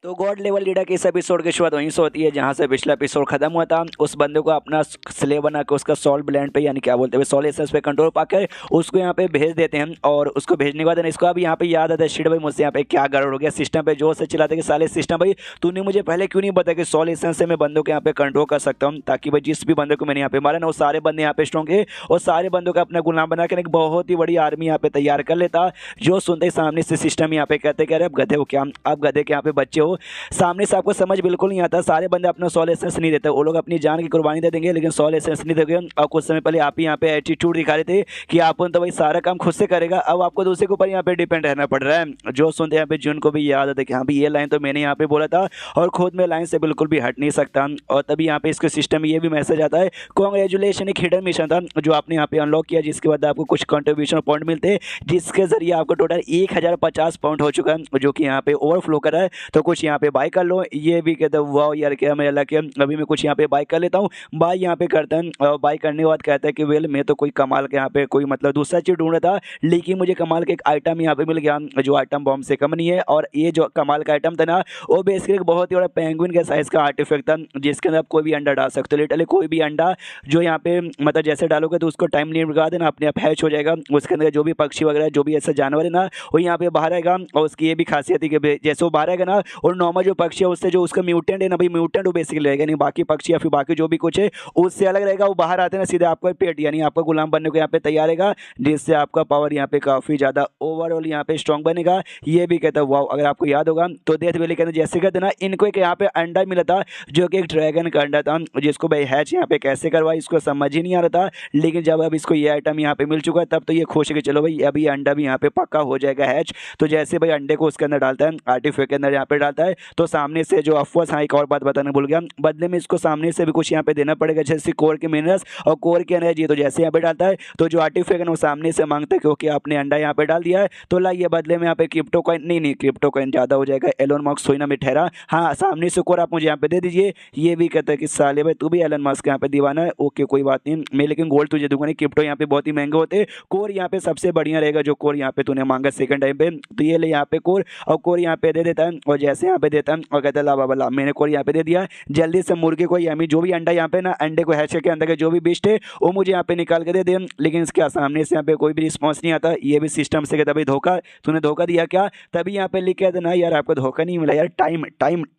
तो गॉड लेवल लीडर के इस एपिसोड की शुरुआत वहीं से होती है जहां से पिछला एपिसोड खत्म हुआ था। उस बंदे को अपना स्लेव बना के उसका सोल ब्लेंड पे यानी क्या बोलते हैं सोल एसेंस पे कंट्रोल पाकर उसको यहाँ पे भेज देते हैं। और उसको भेजने के बाद इसको अब यहाँ पे याद आता है शिट भाई मुझसे यहाँ पे क्या गड़बड़ हो गया सिस्टम पे जोर से चिल्लाते कि साले सिस्टम भाई तूने मुझे पहले क्यों नहीं बताया कि सोल एसेंस से मैं बंदों को यहाँ पे कंट्रोल कर सकता हूँ, ताकि भाई जिस भी बंदे को मैंने यहाँ पे मारा ना वो सारे बंदे यहाँ पे स्ट्रॉन्ग है और सारे बंदों का अपना गुलाम बना कर एक बहुत ही बड़ी आर्मी यहाँ पे तैयार कर लेता। जो सुनते ही सामने से सिस्टम यहाँ पे कहते कह रहे अब गधे हो क्या, आप गधे के यहाँ पे बच्चे हो। सामने से आपको समझ बिल्कुल नहीं आता, सारे बंदे अपना सोल एसेंस नहीं देते, वो लोग अपनी जान की कुर्बानी दे देंगे लेकिन सोल एसेंस नहीं देंगे। और कुछ समय पहले आप ही यहाँ पे एटीट्यूड दिखा रहे थे कि आप तो भाई सारा काम खुद से करेगा, अब आपको दूसरे के ऊपर यहाँ पे डिपेंड रहना पड़ रहा है। जो सुनते यहाँ पे जून को भी याद आता है कि हाँ भी ये लाइन तो मैंने यहाँ पे बोला था और खुद में लाइन से बिल्कुल भी हट नहीं सकता। और तभी यहाँ पे इसके सिस्टम में ये भी मैसेज आता है कॉन्ग्रेचुलेशन, एक हिडन मिशन था जो आपने यहाँ पे अनलॉक किया जिसके बाद आपको कुछ कंट्रीब्यूशन पॉइंट मिलते हैं जिसके जरिए आपको टोटल 1050 पॉइंट हो चुका है जो कि यहाँ पे ओवरफ्लो कर रहा है। तो कुछ यहाँ पे बाय कर लो। ये भी कहते हैं वाह यार क्या मैं अल्लाह के अभी मैं कुछ यहाँ पे बाय कर लेता हूँ। बाय यहाँ पे करता है और बाय करने के बाद कहता है कि वेल मैं तो कोई कमाल के यहाँ पे कोई मतलब दूसरा चीज़ ढूंढ रहा था लेकिन मुझे कमाल का एक आइटम यहाँ पे मिल गया जो आइटम बॉम्ब से कम नहीं है। और ये जो कमाल का आइटम था ना वो बेसिकली बहुत ही बड़ा पेंगुइन के साइज का आर्टिफैक्ट था जिसके अंदर आप कोई भी अंडा डाल सकते हो। लिटरली कोई भी अंडा जो यहाँ पे मतलब जैसे डालोगे तो उसको टाइम लिमिट लगा देना अपने आप हैच हो जाएगा। उसके अंदर जो भी पक्षी वगैरह जो भी ऐसा जानवर है ना वो यहाँ पे बाहर आएगा। और उसकी ये भी खासियत है कि जैसे वो बाहर आएगा ना और नॉर्मल जो पक्षी है उससे जो उसका म्यूटेंट है ना भाई म्यूटेंट वो बेसिकली रहेगा नहीं, बाकी पक्षी या फिर बाकी जो भी कुछ है उससे अलग रहेगा। वो बाहर आते हैं ना सीधे आपका पेट यानी आपका गुलाम बनने को यहाँ पे तैयार रहेगा जिससे आपका पावर यहाँ पे काफ़ी ज़्यादा ओवरऑल यहाँ पे स्ट्रॉन्ग बनेगा। ये भी कहता है वाह। अगर आपको याद होगा तो डेथ वैली के अंदर जैसे कहते ना इनको एक यहाँ पे अंडा मिला था जो कि एक ड्रैगन का अंडा था जिसको भाई हैच यहाँ पे कैसे करवा इसको समझ ही नहीं आ रहा था। लेकिन जब अब इसको ये आइटम यहाँ पे मिल चुका है तब तो ये खुश है कि चलो भाई अभी अंडा भी यहाँ पे पक्का हो जाएगा हैच। तो जैसे भाई अंडे को उसके अंदर डालता है आर्टिफैक्ट के अंदर यहाँ पे डालता है तो सामने से जो अफवाह, हाँ एक और बात बताने भूल गया, बदले में इसको सामने से भी कुछ यहाँ पे देना पड़ेगा जैसे कोर के मिनरल्स और कोर की एनर्जी। तो जैसे यहाँ पे डालता है तो जो आर्टिफैक्ट है वो सामने से मांगता है क्योंकि आपने अंडा यहाँ पे डाल दिया है तो लाइए बदले में यहाँ पे क्रिप्टो कॉइन, नहीं क्रिप्टो कॉइन ज़्यादा हो जाएगा, एलोन मस्क सोइना में ठहरा, हाँ सामने से कोर आप मुझे यहाँ पे दे दीजिए। ये भी कहता है कि साले भाई तू भी एलोन मस्क यहाँ पे दीवाना है, ओके कोई बात नहीं मैं लेकिन गोल्ड तुझे दूंगा नहीं, क्रिप्टो यहाँ पे बहुत ही महंगे होते हैं, कोर यहाँ पे सबसे बढ़िया रहेगा जो कोर यहाँ पे तूने मांगा सेकंड टाइम पे। तो ये ले यहाँ पे कोर और कोर यहाँ पे दे देता है और जैसे यहाँ पे देता है और कहता है ला बाबा ला मैंने कोर यहाँ पे दे दिया, जल्दी से मुर्गे को यानी जो भी अंडा यहाँ पे ना अंडे को हैच के अंदर के जो भी बिस्ट है वो मुझे यहाँ पे निकाल के दे दे। लेकिन इसके सामने से यहाँ पे कोई भी रिस्पॉन्स नहीं आता। ये भी सिस्टम से कहता भाई धोखा, तूने धोखा दिया क्या। तभी यहाँ पे लिख के ना यार आपको धोखा नहीं मिला यार,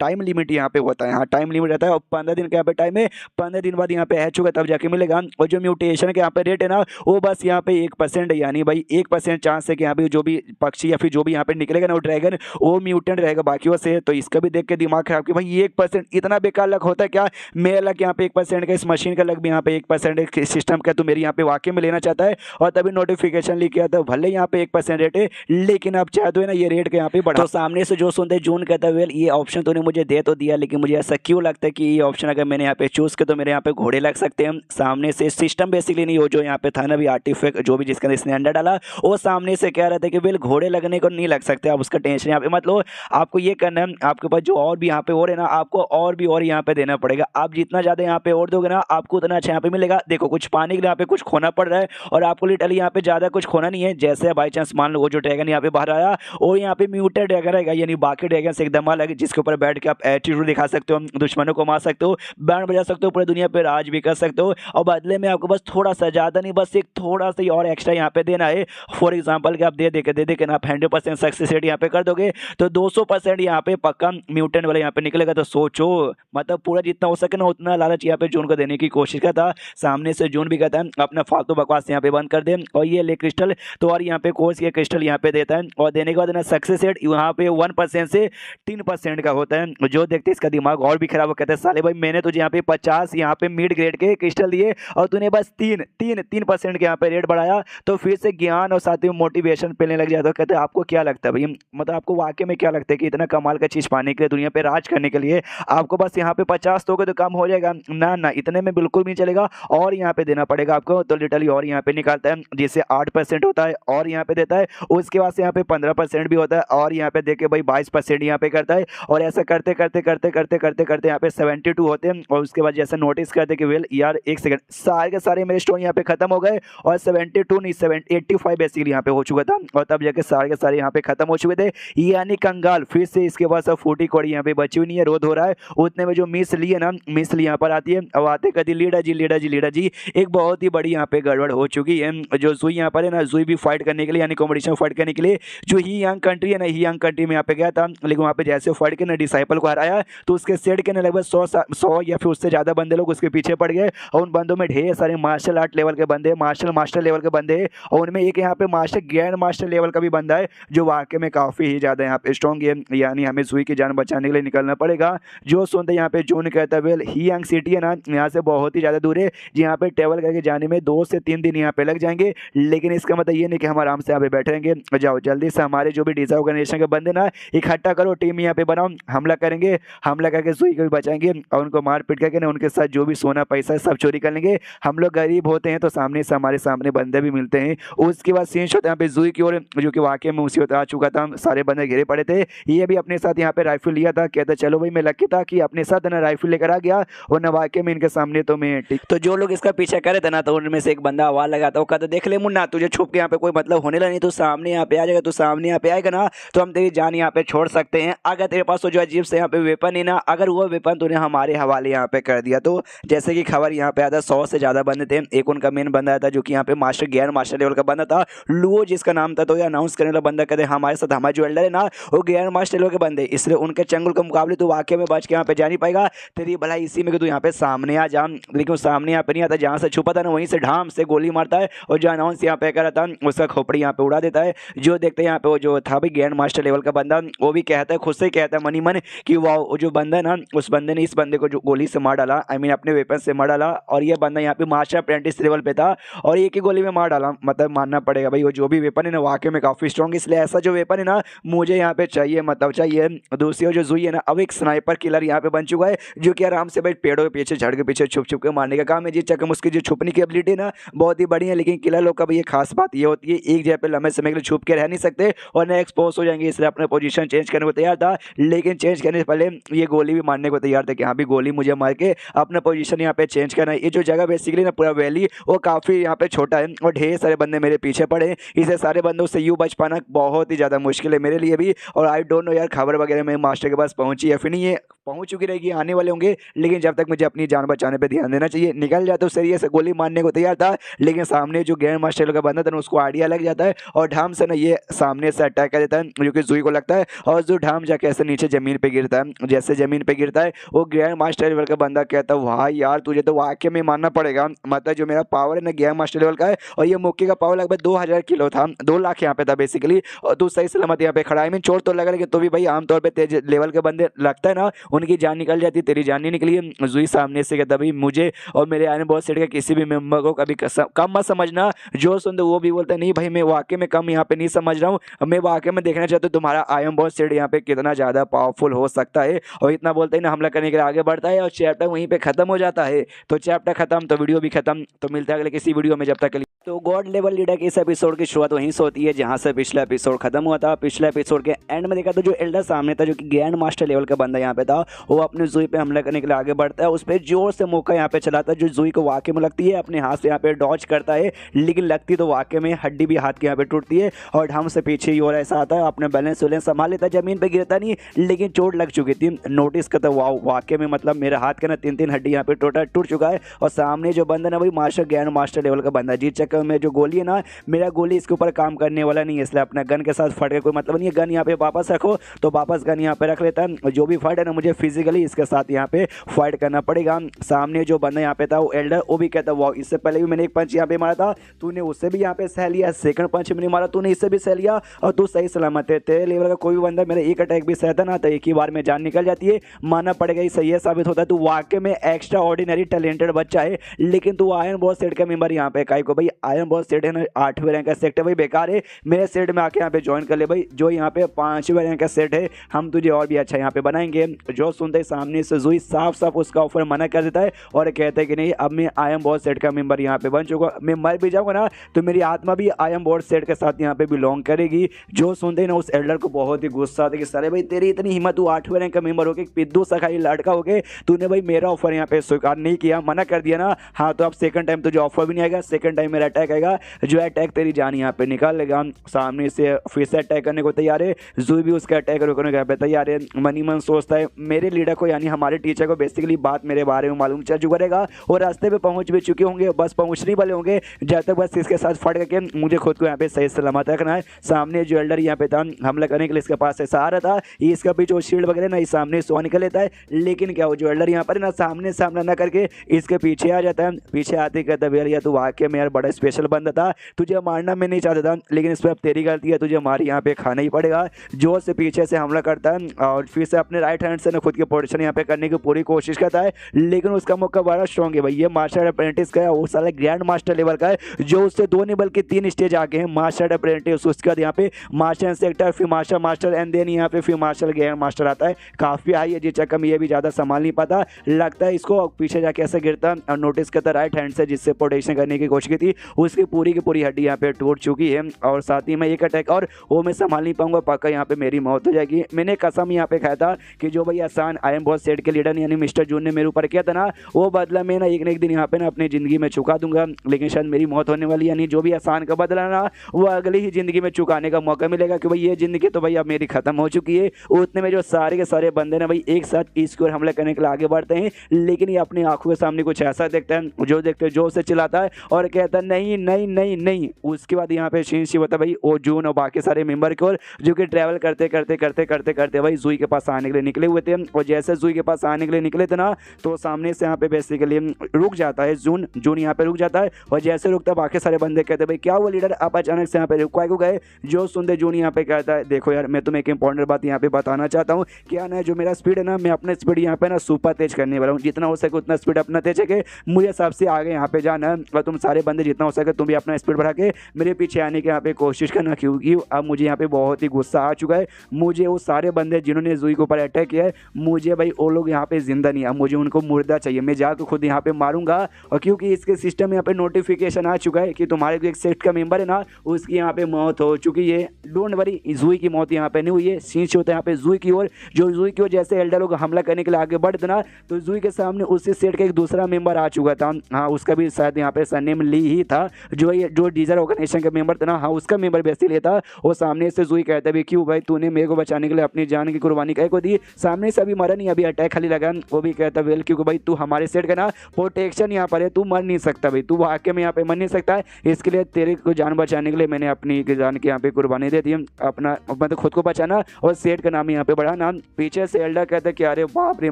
टाइम लिमिट यहाँ पे होता है, हाँ टाइम लिमिट रहता है और 15 दिन का यहाँ पे टाइम है, 15 दिन बाद यहाँ पे हैच होगा तब जाके मिलेगा। और जो म्यूटेशन के यहाँ पे रेट है ना वो बस यहाँ पे 1% है यानी भाई 1% चांस है कि यहाँ पे जो भी पक्षी या फिर जो भी यहाँ पे निकलेगा ना वो ड्रैगन वो म्यूटेंट रहेगा बाकियों से। तो इसका भी देख के दिमाग खराब कि भाई 1% इतना बेकार लक होता है क्या, मेरा लक यहाँ पे 1% का, इस मशीन का लक भी यहाँ पे 1% सिस्टम का तो मेरी यहाँ पे वाकई में लेना चाहता है। और तभी नोटिफिकेशन लिख किया था भले यहाँ पे 1% रेट है लेकिन आप चाहते हो ना ये रेट के यहाँ पे बढ़ा। तो सामने से जो सुनते जून कहता है वेल ये ऑप्शन तूने मुझे दे तो दिया लेकिन मुझे ऐसा क्यों लगता है कि ये ऑप्शन अगर मैंने यहाँ पे चूज किया तो मेरे यहाँ पे घोड़े लग सकते हैं। सामने से सिस्टम बेसिकली नहीं हो जो यहाँ पे था ना भी आर्टिफैक्ट जो भी जिसके अंदर इसने अंडा डाला वो सामने से कह रहे थे कि वेल घोड़े लगने को नहीं लग सकते, आप उसका टेंशन यहाँ पे मतलब आपको ये करना है आपके पास जो और भी यहाँ पे और है ना आपको और भी और यहाँ पे देना पड़ेगा। आप जितना ज़्यादा यहाँ पे और दोगे ना आपको उतना अच्छा यहाँ पे मिलेगा। देखो कुछ पाने के लिए यहाँ पे कुछ खोना पड़ रहा है और आपको लिटरली यहाँ पे ज़्यादा कुछ खोना नहीं है। जैसे बाई चांस मान लो वो जो ड्रैगन यहाँ पे बाहर आया और यहाँ पे म्यूटेड ड्रैगन रहेगा यानी बाकी ड्रैगन से एकदम अलग जिसके ऊपर बैठ के आप एटीट्यूड दिखा सकते हो, दुश्मनों को मार सकते हो, बैंड बजा सकते हो, पूरी दुनिया पे राज भी कर सकते हो। और बदले में आपको बस थोड़ा सा ज़्यादा नहीं बस एक थोड़ा सा और एक्स्ट्रा यहाँ पे देना है। फॉर एग्जाम्पल कि आप दे के ना आप 100% सक्सेस रेट यहाँ पे कर दोगे तो 200% यहाँ पे पक्का म्यूटेंट वाला यहाँ पे निकलेगा। तो सोचो मतलब पूरा जितना हो सके ना उतना लालच यहाँ पे जून को देने की कोशिश करता। सामने से जून भी कहता है अपना फालतू बकवास यहाँ पे बंद कर दे और ये ले क्रिस्टल तो और यहाँ पे कोर्स ये क्रिस्टल यहाँ पे देता है और देने के बाद ना सक्सेस रेट यहाँ पे 1% से 3% का होता है। जो देखते इसका दिमाग और भी खराब हो, कहते हैं साले भाई मैंने तुझे यहाँ पे 50 यहाँ पे मिड ग्रेड के क्रिस्टल दिए और तूने बस 3% के यहाँ पे रेट बढ़ाया। तो फिर से ज्ञान और साथ ही मोटिवेशन मिलने लग जाता है। कहते हैं आपको क्या लगता है भाई मतलब आपको वाकई में क्या लगता है कि इतना कमाल का चीज पाने के लिए, दुनिया पे राज करने के लिए आपको बस यहाँ पे 50 दोगे तो काम हो जाएगा ना, ना इतने में बिल्कुल भी नहीं चलेगा, और यहाँ पे देना पड़ेगा आपको। तो लिटरली और यहाँ पे निकालता है जिससे 8% होता है और यहाँ पे देता है, उसके बाद से यहाँ पे 15% भी होता है और यहाँ पे देखे भाई 22% यहाँ पे करता है। और ऐसा करते करते करते करते करते करते यहाँ पे 72 होते हैं। और उसके बाद जैसे नोटिस करते कि वेल यार एक सेकंड, सारे के सारे मेरे स्टोन यहाँ पे खत्म हो गए और 72 नहीं 85 बेसिकली यहाँ पे हो चुका था, और तब जाके सारे के सारे यहाँ पे खत्म हो चुके थे। यानी कंगाल फिर से इसके बाद सब फूटी कौड़ी यहाँ पे बची हुई नहीं है, रोध हो रहा है। उतने में जो मिस ली है ना, मिस ली यहाँ पर आती है। अब आते कहती लीडा जी लीडा जी लीडा जी, एक बहुत ही बड़ी यहाँ पे गड़बड़ हो चुकी है। जो जुई यहाँ पर है ना, जुई भी फाइट करने के लिए यानी कॉम्पिटिशन फाइट करने के लिए जो ही यांग कंट्री है ना, ही यांग कंट्री में यहाँ पे गया था, लेकिन वहाँ पे जैसे फाइट के ना डिसाइपल को हराया तो उसके सेट के ना लगभग 100 या फिर उससे ज़्यादा बंदे लोग उसके पीछे पड़ गए। और उन बंदों में ढेर सारे मार्शल आर्ट लेवल के बंदे, मास्टर लेवल के बंदे, और उनमें एक यहाँ पे ग्रैंड मास्टर लेवल का भी बंदा है जो वाकई में काफ़ी ही ज़्यादा यहाँ पे स्ट्रॉन्ग है। यानी हमें जुई की जान बचाने के लिए निकलना पड़ेगा। जो सुनते यहाँ पे जून कहता है वेल ही यांग सिटी है ना, यहाँ से बहुत ही ज़्यादा दूर है, यहाँ पे ट्रेवल करके जाने में 2 से 3 दिन यहाँ पे लग जाएंगे। लेकिन इसका मतलब ये नहीं कि हम आराम से यहाँ पे बैठेंगे। जाओ जल्दी से हमारे जो भी डिजा ऑर्गेनाइजेशन के बंदे ना इकट्ठा करो, टीम यहाँ पे बनाओ, हमला करेंगे, हमला करके जुई को भी बचाएंगे और उनको मार पीट करके ना उनके साथ जो भी सोना पैसा है सब चोरी कर लेंगे। हम लोग गरीब होते हैं तो सामने से हमारे सामने बंदे भी मिलते हैं। उसके बाद सीन होता है यहाँ पे जुई की ओर, जो कि वाकई में मुसीबत आ चुका था, सारे बंदे घिरे पड़े थे। ये भी अपने साथ यहाँ पे राइफल लिया था, कहता चलो भाई मैं लकी था कि अपने साथ ना राइफल लेकर आ गया, और न वाकई में इनके सामने तो मैं ठीक। तो जो लोग इसका पीछा करे थे ना, तो उनमें से एक बंदा आवाज लगाता वो कहता देख ले मुन्ना, तुझे छुप के यहाँ पे कोई मतलब होने लगा नहीं, तू सामने यहाँ पे आ जाएगा, तू सामने यहाँ पे आएगा ना तो हम तेरी जान यहाँ पे छोड़ सकते हैं। अगर तेरे पास तो जो अजीब से यहाँ पे वेपन है ना, अगर वो वेपन तूने हमारे हवाले यहाँ पे कर दिया तो जैसे कि खबर यहाँ पे आता 100 से ज्यादा बंदे थे। एक उनका मेन बंदा था जो कि यहाँ पे ग्रैंड मास्टर लेवल का बंदा था, लुओ जिसका नाम था। तो ये अनाउंस करने वाला बंदा कहते हमारे साथ हमारे जो एल्डर है ना वो ग्रैंड मास्टर लेवल के बंदे, इसलिए उनके चंगुल के मुकाबले तो वाकई में बच के यहाँ पे जा नहीं पाएगा। तेरी भलाई इसी में कि तू यहाँ पे सामने आ जा, लेकिन सामने यहाँ पे नहीं आता, जहाँ से छुपा था ना वहीं से ढाम से गोली मारता है और जो अनाउंस यहाँ पे करा था उसका खोपड़ी यहाँ पे उड़ा देता है। जो देखते हैं यहाँ पे वो जो था भाई ग्रैंड मास्टर लेवल का बंदा, वो भी कहता है खुद से कहता है मनी मन कि वाह जो बंदा है ना, उस बंदे ने इस बंदे को जो गोली से मार डाला, आई मीन अपने वेपन से मार डाला, और ये बंदा यहाँ पे मास्टर अप्रेंटिस लेवल पे था और एक ही गोली में मार डाला। मतलब मानना पड़ेगा भाई वो जो भी वेपन है ना वाकई में काफी स्ट्रॉन्ग, इसलिए ऐसा जो वेपन है ना मुझे यहाँ पे चाहिए, मतलब चाहिए। दूसरी जो जुई है ना, अब एक स्नाइपर किलर यहाँ पे बन चुका है जो कि आराम से भाई पेड़ों के पीछे झड़ के पीछे छुप छुप के मारने का काम है। जिस चक्कर में उसकी जो छुपने की एबिलिटी ना बहुत ही बढ़िया है, लेकिन किलर लोग का भी ये खास बात ये होती है एक जगह पे लंबे समय के लिए छुप के रह नहीं सकते और ना एक्सपोज हो जाएंगे, इसलिए अपने पोजीशन चेंज करने को तैयार था। लेकिन चेंज करने से पहले ये गोली भी मारने को तैयार था कि हाँ भी गोली मुझे मार के अपना पोजीशन यहाँ पे चेंज करना है। ये जो जगह बेसिकली ना पूरा वैली वो काफ़ी यहाँ पे छोटा है और ढेर सारे बंदे मेरे पीछे पड़े, इसे सारे बंदों से यूँ बच पाना बहुत ही ज़्यादा मुश्किल है मेरे लिए भी। और आई डोंट नो यार खबर वगैरह में मास्टर के पास पहुँची या फिर नहीं, ये पहुँच चुकी रहेगी, आने वाले होंगे, लेकिन जब तक मुझे अपनी जान बचाने पर ध्यान देना चाहिए। निकल जाता तो सरिये से गोली मारने को तैयार था, लेकिन सामने जो ग्रैंड मास्टर का बंदा था ना उसको आइडिया लग जाता है और ढाम से ना ये सामने से अटैक कर देता है जो कि जुई को लगता है, और जो ढाम जाके ऐसे नीचे जमीन पे गिरता है। जैसे जमीन पे गिरता है वो ग्रैंड मास्टर लेवल का बंदा कहता है वाह यार तुझे तो वाकई में मानना पड़ेगा, मतलब जो मेरा पावर है ना ग्रैंड मास्टर लेवल का है, और ये मुक्की का पावर लगभग 2000 किलो था, 2 लाख यहाँ पे था बेसिकली, और तू सही सलामत यहाँ पे खड़ा है। मैं चोट तो लगा, लेकिन तो भी भाई आमतौर पर तेज लेवल के बंदे लगता है ना उनकी जान निकल जाती, तेरी जान नहीं निकली है। जुई सामने से कहता भाई मुझे और मेरे आयरन बॉस सेट के किसी भी मेंबर को कभी कम मत समझना। जो सुनते वो भी बोलते नहीं भाई मैं वाकई में कम यहाँ पे नहीं समझ रहा हूँ, मैं वाकई में देखना चाहता हूँ तुम्हारा आयरन बॉस सेट यहाँ पे कितना ज़्यादा पावरफुल हो सकता है। और इतना बोलते ही ना हमला करने के लिए आगे बढ़ता है और चैप्टर वहीं पे खत्म हो जाता है। तो चैप्टर खत्म तो वीडियो भी खत्म, तो मिलता है अगले किसी वीडियो में, जब तक के लिए। तो गॉड लेवल लीडर के इस एपिसोड की शुरुआत वहीं से होती है जहां से पिछला एपिसोड खत्म हुआ था। पिछले एपिसोड के एंड में देखा तो जो एल्डर सामने था जो कि ग्रैंड मास्टर लेवल का बंदा यहाँ पे था, वो अपने जुई पे हमला करने के लिए आगे बढ़ता है, उस पर जोर से मौका यहाँ पे चलाता है जो जुई को वाकई में लगती है, अपने हाथ से यहाँ पे डॉज करता है, लेकिन लगती तो वाकई में हड्डी भी हाथ के यहाँ पे टूटती है और ढम से पीछे ही और ऐसा आता है, अपने बैलेंस वैलेंस संभाल लेता है, जमीन पे गिरता नहीं लेकिन चोट लग चुकी थी। नोटिस करता वाकई में मतलब मेरा हाथ का ना 3 हड्डी यहाँ पे टूट चुका है, और सामने जो बंदा ना वही मास्टर ग्रैंड मास्टर लेवल का बंदा, जिस चक्कर में जो गोली है ना मेरा गोली इसके ऊपर काम करने वाला नहीं है, इसलिए अपना गन के साथ फट के कोई मतलब नहीं है। गन यहाँ पे वापस रखो तो वापस गन यहाँ पे रख लेता है, जो भी फाइट है ना मुझे फिजिकली इसके साथ यहाँ पे फाइट करना पड़ेगा। सामने जो बंदा यहाँ पे था वो एल्डर, वो भी कहता वाह इससे पहले भी मैंने एक पंच यहाँ पे मारा था, तूने उससे भी यहाँ पे सह लिया, सेकंड पंच मैंने मारा तूने इससे भी सह लिया और तू सही सलामत है। तेरे लेवल का कोई भी बंदा मेरा एक अटैक भी सहता ना तो एक ही बार में जान निकल जाती है, मानना पड़ेगा ये सही है साबित होता है। तू वाकई में एक्स्ट्रा ऑर्डिनरी टैलेंटेड बच्चा है, लेकिन तू आयरन बॉस सेट का मेंबर यहाँ पे काई को भाई आयरन बॉस सेट है ना 8वें रैंक का सेट है भाई, बेकार है, मेरे सेट में आके यहाँ पे ज्वाइन कर ले भाई, जो यहाँ पे 5वें रैंक का सेट है, हम तुझे और भी अच्छा यहाँ पे बनाएंगे। जो सुनते ही सामने से जुई साफ साफ उसका ऑफर मना कर देता है और कहता है कि नहीं, अब मैं आयरन बॉस सेट का मेंबर यहाँ पे बन चुका, मैं मर भी जाऊंगा ना तो मेरी आत्मा भी आयरन बॉस सेट के साथ यहाँ पे बिलोंग करेगी। जो सुनते ही ना उस एल्डर को बहुत ही गुस्सा आता है कि साले भाई तेरी इतनी हिम्मत, तू 8वें रैंक का मेंबर हो गया, पिद्दू सा खाली लड़का हो गए, तूने भाई मेरा ऑफर यहाँ पे स्वीकार नहीं किया, मना कर दिया ना, हाँ तो अब सेकंड टाइम तुझे ऑफर भी नहीं आएगा, सेकंड टाइम मेरा अटैक आएगा, जो अटैक तेरी जान यहाँ पे निकाल लेगा। सामने से फिर से अटैक करने को तैयार है, जुई भी उसका अटैक रोकने को पे तैयार है। मनी मन सोचता है मेरे लीडर को यानी हमारे टीचर को बेसिकली बात मेरे बारे में मालूम चल चुका रहेगा और रास्ते पे पहुंच भी चुके होंगे, बस पहुंचने वाले होंगे, जब तक बस इसके साथ फट करके मुझे खुद को यहाँ पे सही सलामत रखना है। सामने जो एल्डर यहाँ पे था हमला करने के लिए इसके पास से सहारा था, इसका भी जो शील्ड वगैरह ना इस सामने सो निकल लेता है, लेकिन क्या हो जो एल्डर यहाँ पर ना सामने सामना ना करके इसके पीछे आ जाता है। पीछे आते कहता है यार तू वाकई में यार बड़ा स्पेशल बंदा था, तुझे मारना मैं नहीं चाहता था, लेकिन इस पर अब तेरी गलती है, तुझे हमारी यहाँ पे खाना ही पड़ेगा। जोर से पीछे से हमला करता है और फिर से अपने राइट हैंड से ना खुद की पोजीशन यहाँ पे करने की पूरी कोशिश करता है, लेकिन उसका मौका बड़ा स्ट्रॉन्ग है भाई, ये मास्टर अप्रेंटिस का है, वो साला ग्रैंड मास्टर लेवल का है, जो उससे 2 नहीं बल्कि 3 स्टेज आगे हैं। मास्टर अप्रेंटिस, उसके बाद यहाँ पे मास्टर इंस्पेक्टर, फिर मास्टर मास्टर एंड देन यहाँ पे फिर मास्टर ग्रैंड मास्टर आता है। काफ़ी हाई है, जिस चक्कर में ये भी ज़्यादा संभाल नहीं पाता, लगता है इसको पीछे जाके ऐसा गिरता और नोटिस करता राइट हैंड से जिससे प्रोटेक्शन करने की कोशिश की थी, उसकी की पूरी हड्डी यहाँ पे टूट चुकी है और साथ ही में एक अटैक और वो मैं संभाल नहीं पाऊंगा, पक्का यहाँ पे मेरी मौत हो जाएगी। मैंने कसम यहाँ पे खाया था कि जो भाई आसान आयरन बॉस सेट के लीडर यानी मिस्टर जून ने मेरे ऊपर किया था ना, वो बदला मैं ना एक दिन यहाँ पे ना अपनी जिंदगी में चुका दूंगा, लेकिन शायद मेरी मौत होने वाली, यानी जो भी आसान का बदला ना वो अगली ही जिंदगी में चुकाने का मौका मिलेगा कि भाई ये जिंदगी तो भाई अब मेरी खत्म हो चुकी है। उतने में जो सारे के सारे बंदे ना भाई एक साथ इसकी ओर हमला करने के लिए आगे बढ़ते हैं, लेकिन ये अपनी आंखों के सामने कुछ ऐसा देखता है, जो देखते जोर से चिल्लाता है और कहता है नहीं नहीं नहीं नहीं। उसके बाद यहाँ पे सीन शी होता है भाई ओ जून और बाकी सारे मेंबर की ओर, जो कि ट्रैवल करते करते करते करते करते भाई जुई के पास आने के लिए निकले हुए थे, और जैसे जुई के पास आने के लिए निकले थे ना तो सामने से यहाँ पे बेसिकली रुक जाता है जून यहाँ पे रुक जाता है, और जैसे रुकता है बाकी सारे बंदे कहते हैं भाई क्या हुआ लीडर, आप अचानक से यहाँ पे रुकवाए को गए। जो सुनते जून यहाँ पे कहता है देखो यार मैं तुम्हें एक इंपॉर्टेंट बात यहाँ पे बताना चाहता हूँ, क्या ना जो मेरा स्पीड है ना, मैं अपने स्पीड यहाँ पे ना सुपर तेज करने वाला हूँ, जितना हो सके उतना स्पीड अपना तेज है, मुझे सबसे आगे यहाँ पे जाना है, और तुम सारे बंदे जितना हो सके तुम भी अपना स्पीड बढ़ा के मेरे पीछे आने की यहाँ पे कोशिश करना, क्योंकि अब मुझे यहाँ पे बहुत ही गुस्सा आ चुका है। मुझे वो सारे बंदे जिन्होंने जुई के ऊपर अटैक किया है, मुझे भाई वो लोग यहाँ पे जिंदा नहीं है, मुझे उनको मुर्दा चाहिए, मैं जाकर खुद यहाँ पे मारूंगा। और क्योंकि इसके सिस्टम में यहाँ पे नोटिफिकेशन आ चुका है कि तुम्हारे जो एक सेट का मेंबर है ना उसकी यहाँ पे मौत हो चुकी है। डोंट वरी, जुई की मौत यहाँ पे नहीं हुई है, सीन होता है यहाँ पे जुई की ओर, जो जुई की ओर जैसे एल्डर लोग हमला करने के लिए आगे बढ़ते ना तो जुई के सामने उसी सेट का एक दूसरा मेंबर आ चुका था, हाँ उसका भी शायद यहाँ पे सरनेम ली ही था, जो डीजर ऑर्गेनाइजेशन का मेंबर था ना, हाँ उसका मेंबर बेसिकली था। वो सामने से जुई कहता है क्यों भाई तूने मेरे को बचाने के लिए अपनी जान की कुर्बानी कह को दी, सामने से अभी मरा नहीं, अभी अटैक खाली लगा। वो भी कहता वेल क्योंकि भाई तू हमारे सेट का ना प्रोटेक्शन यहाँ पर है, तू मर नहीं सकता भाई, तू वाकई में यहाँ पे मर नहीं सकता है, इसके लिए तेरे को जान बचाने के लिए मैंने अपनी जान की यहाँ पे कुर्बानी दे दी, अपना मतलब खुद को बचाना और सेट का नाम यहाँ पे बढ़ाना। पीछे से एल्डर कहता है कि अरे बाप रे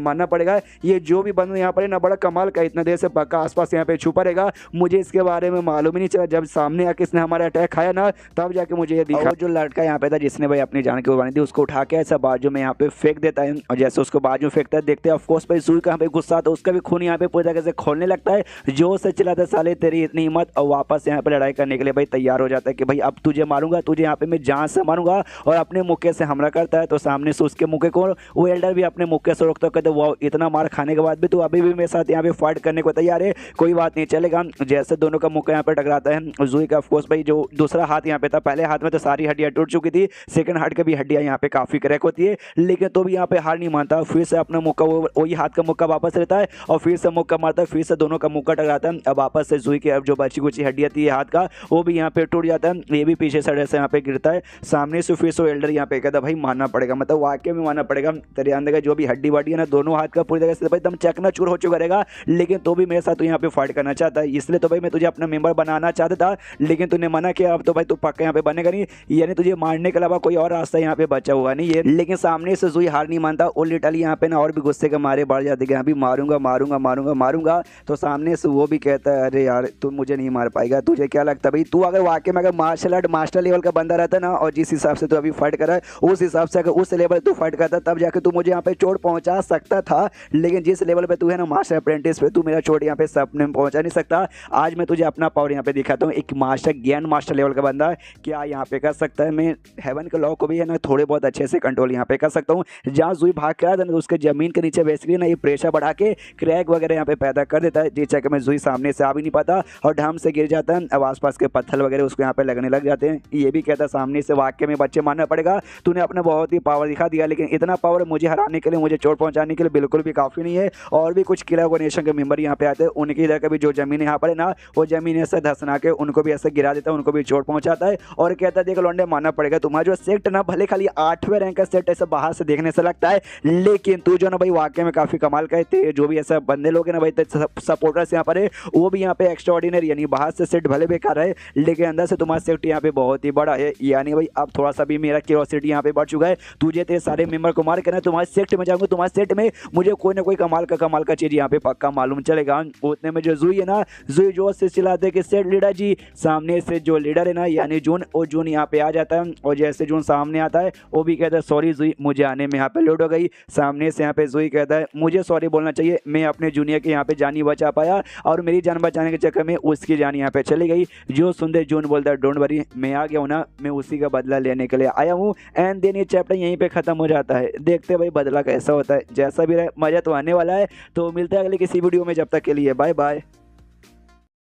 मानना पड़ेगा, ये जो भी बंदा यहाँ पर है ना बड़ा कमाल का, इतना देर से पक्का आसपास यहाँ पे छुपा रहेगा, मुझे इसके बारे में मालूम ही नहीं चला, जब सामने आके इसने हमारा अटैक खाया ना तब जाके मुझे ये दिखा। जो लड़का यहाँ पे था जिसने भाई अपनी जान की कुर्बानी दी उसको उठा के ऐसा बाजू में यहाँ पे फेंक देता है, और जैसे उसको बाजू फेंकता है देखते हैं ऑफकोर्स भाई जुई का यहाँ पे गुस्सा आता है, उसका भी खून यहाँ पे पूरी तरह से खोलने लगता है, जोर से चिल्लाता है साले तेरी इतनी हिम्मत, और वापस यहाँ पे लड़ाई करने के लिए भाई तैयार हो जाता है कि भाई अब तुझे मारूंगा, तुझे यहाँ पे मैं जान से मारूंगा, और अपने मुक्के से हमला करता है। तो सामने से उसके मुक्के को वो एल्डर भी अपने मुक्के से रोकता है, कहते वो इतना मार खाने के बाद भी तू अभी भी मेरे साथ यहाँ पे फाइट करने को तैयार है, कोई बात नहीं चलेगा। जैसे दोनों का मुक्का यहाँ पे टकराता है, जुई का ऑफकोर्स भाई जो दूसरा हाथ यहाँ पे था, पहले हाथ में तो सारी हड्डियां टूट चुकी थी, सेकंड हाथ की भी हड्डियां यहाँ पे काफी क्रैक होती है, लेकिन तो भी यहाँ पे हार नहीं मानता, फिर से अपना मुक्का वही हाथ का मुक्का वापस रहता है और फिर से मुक्का मारता है, फिर से दोनों का मुक्का टकराता है। अब वापस से जुई की अब जो बची कुची हड्डियां थी हाथ का वो भी यहाँ पे टूट जाता है, ये भी पीछे सड़े से यहाँ पे गिरता है। सामने से फिर से एल्डर यहाँ पे कहता भाई मानना पड़ेगा, मतलब वाकई में मानना पड़ेगा, तेरे अंदर का जो भी हड्डी वाड्डी है ना दोनों हाथ का पूरी तरह से एकदम चकना चूर हो चुका रहेगा, लेकिन तो भी मेरे साथ तो यहाँ पे फाइट करना चाहता है, इसलिए तो भाई मैं तुझे अपना मेंबर बनाना चाहता था, लेकिन तूने मना किया, अब तो भाई तू पक्का यहाँ पे बनेगा नहीं, यानी तुझे मारने के अलावा कोई और रास्ता यहाँ पे बचा हुआ नहीं है। लेकिन सामने से जुई हार नहीं मानता, वो लिटरली यहाँ पे ना और भी गुस्से के मारे बढ़ जाते कि अभी मारूंगा मारूंगा मारूंगा मारूंगा। तो सामने से वो भी कहता है अरे यार तू मुझे नहीं मार पाएगा, तुझे क्या लगता है भाई तू अगर वाकई में अगर मार्शल आर्ट मास्टर लेवल का बंदा रहता ना, और जिस हिसाब से तू अभी फाइट कर रहा है उस हिसाब से अगर उस लेवल तू फाइट करता तब जाके तू मुझे यहाँ पे चोट पहुंचा सकता था, लेकिन जिस लेवल पे तू है ना मास्टर अप्रेंटिस पे, तू मेरा चोट यहाँ पे सपने में पहुंचा नहीं सकता। आज मैं तुझे अपना पावर यहाँ पे दिखाता हूँ। एक मास्टर ज्ञान मास्टर लेवल का बंदा क्या यहाँ पे कर सकता है। मैं हेवन के लॉ को भी है ना थोड़े बहुत अच्छे से कंट्रोल यहाँ पे कर सकता हूँ। जहाँ जुई भाग के आता है ना, उसके जमीन के नीचे बेसिकली ना ये प्रेशर बढ़ा के क्रैक वगैरह यहाँ पे पैदा कर देता है, जिस चक्कर में जुई सामने से आ भी नहीं पाता और ढम से गिर जाता है। अब आसपास के पत्थर वगैरह उसको यहाँ पे लगने लग जाते हैं। ये भी कहता है सामने से वाक्य में बच्चे मानना पड़ेगा, तूने अपना बहुत ही पावर दिखा दिया, लेकिन इतना पावर मुझे हराने के लिए, मुझे चोट पहुंचाने के लिए बिल्कुल भी काफ़ी नहीं है। और भी कुछ किला नेशन के मेंबर यहाँ पे आते हैं, उनकी इधर का भी जो जमीन यहाँ पर है ना, वो जमीन ऐसे धसना के उनको भी ऐसे गिरा देता है, उनको भी चोट पहुंचाता है। और कहता है देख लौंडे मानना पड़ेगा, तुम्हारा जो सेट ना भले खाली 8वें रैंक का सेट ऐसा बाहर से देखने से लगता है, लेकिन तू जो ना भाई वाकई में काफ़ी कमाल का है। जो भी ऐसा बंदे लोग हैं ना भाई सपोर्टर्स यहाँ पर है, वो भी यहाँ पे एक्स्ट्राऑर्डिनरी, यानी बाहर से सेट भले बेकार है लेकिन अंदर से तुम्हारा सेट यहाँ पे बहुत ही बड़ा है। यानी भाई अब थोड़ा सा भी मेरा क्यूरियोसिटी यहाँ पे बढ़ चुका है। तुझे तेरे सारे मेंबर को मार के ना तुम्हारे सेट में जाऊंगा, तुम्हारे सेट में मुझे कोई ना कोई कमाल का चीज़ यहाँ पे पक्का मालूम चलेगा। उतने में जो जुई है ना, जुई जोर से चिल्लाते कि सेट लीडर जी। सामने से जो लीडर है ना यानी जून, और जून यहाँ पे आ जाता है और जैसे जून सामने आता है वो भी कहता है सॉरी जुई, मुझे आने में यहाँ पे लेट हो गई। सामने से यहाँ पे जुई कहता है मुझे सॉरी बोलना चाहिए, मैं अपने जूनियर के यहाँ पे जान नहीं बचा पाया और मेरी जान बचाने के चक्कर में उसकी जान यहाँ पे चली गई। जो सुनते जून बोलता है डोंट वरी, मैं आ गया हूँ ना, मैं उसी का बदला लेने के लिए आया हूँ। एंड देन ये चैप्टर यहीं पे खत्म हो जाता है। देखते भाई बदला कैसा होता है, जैसा भी रहे मजा तो आने वाला है। तो मिलता है अगले किसी वीडियो में, जब तक के लिए बाय बाय।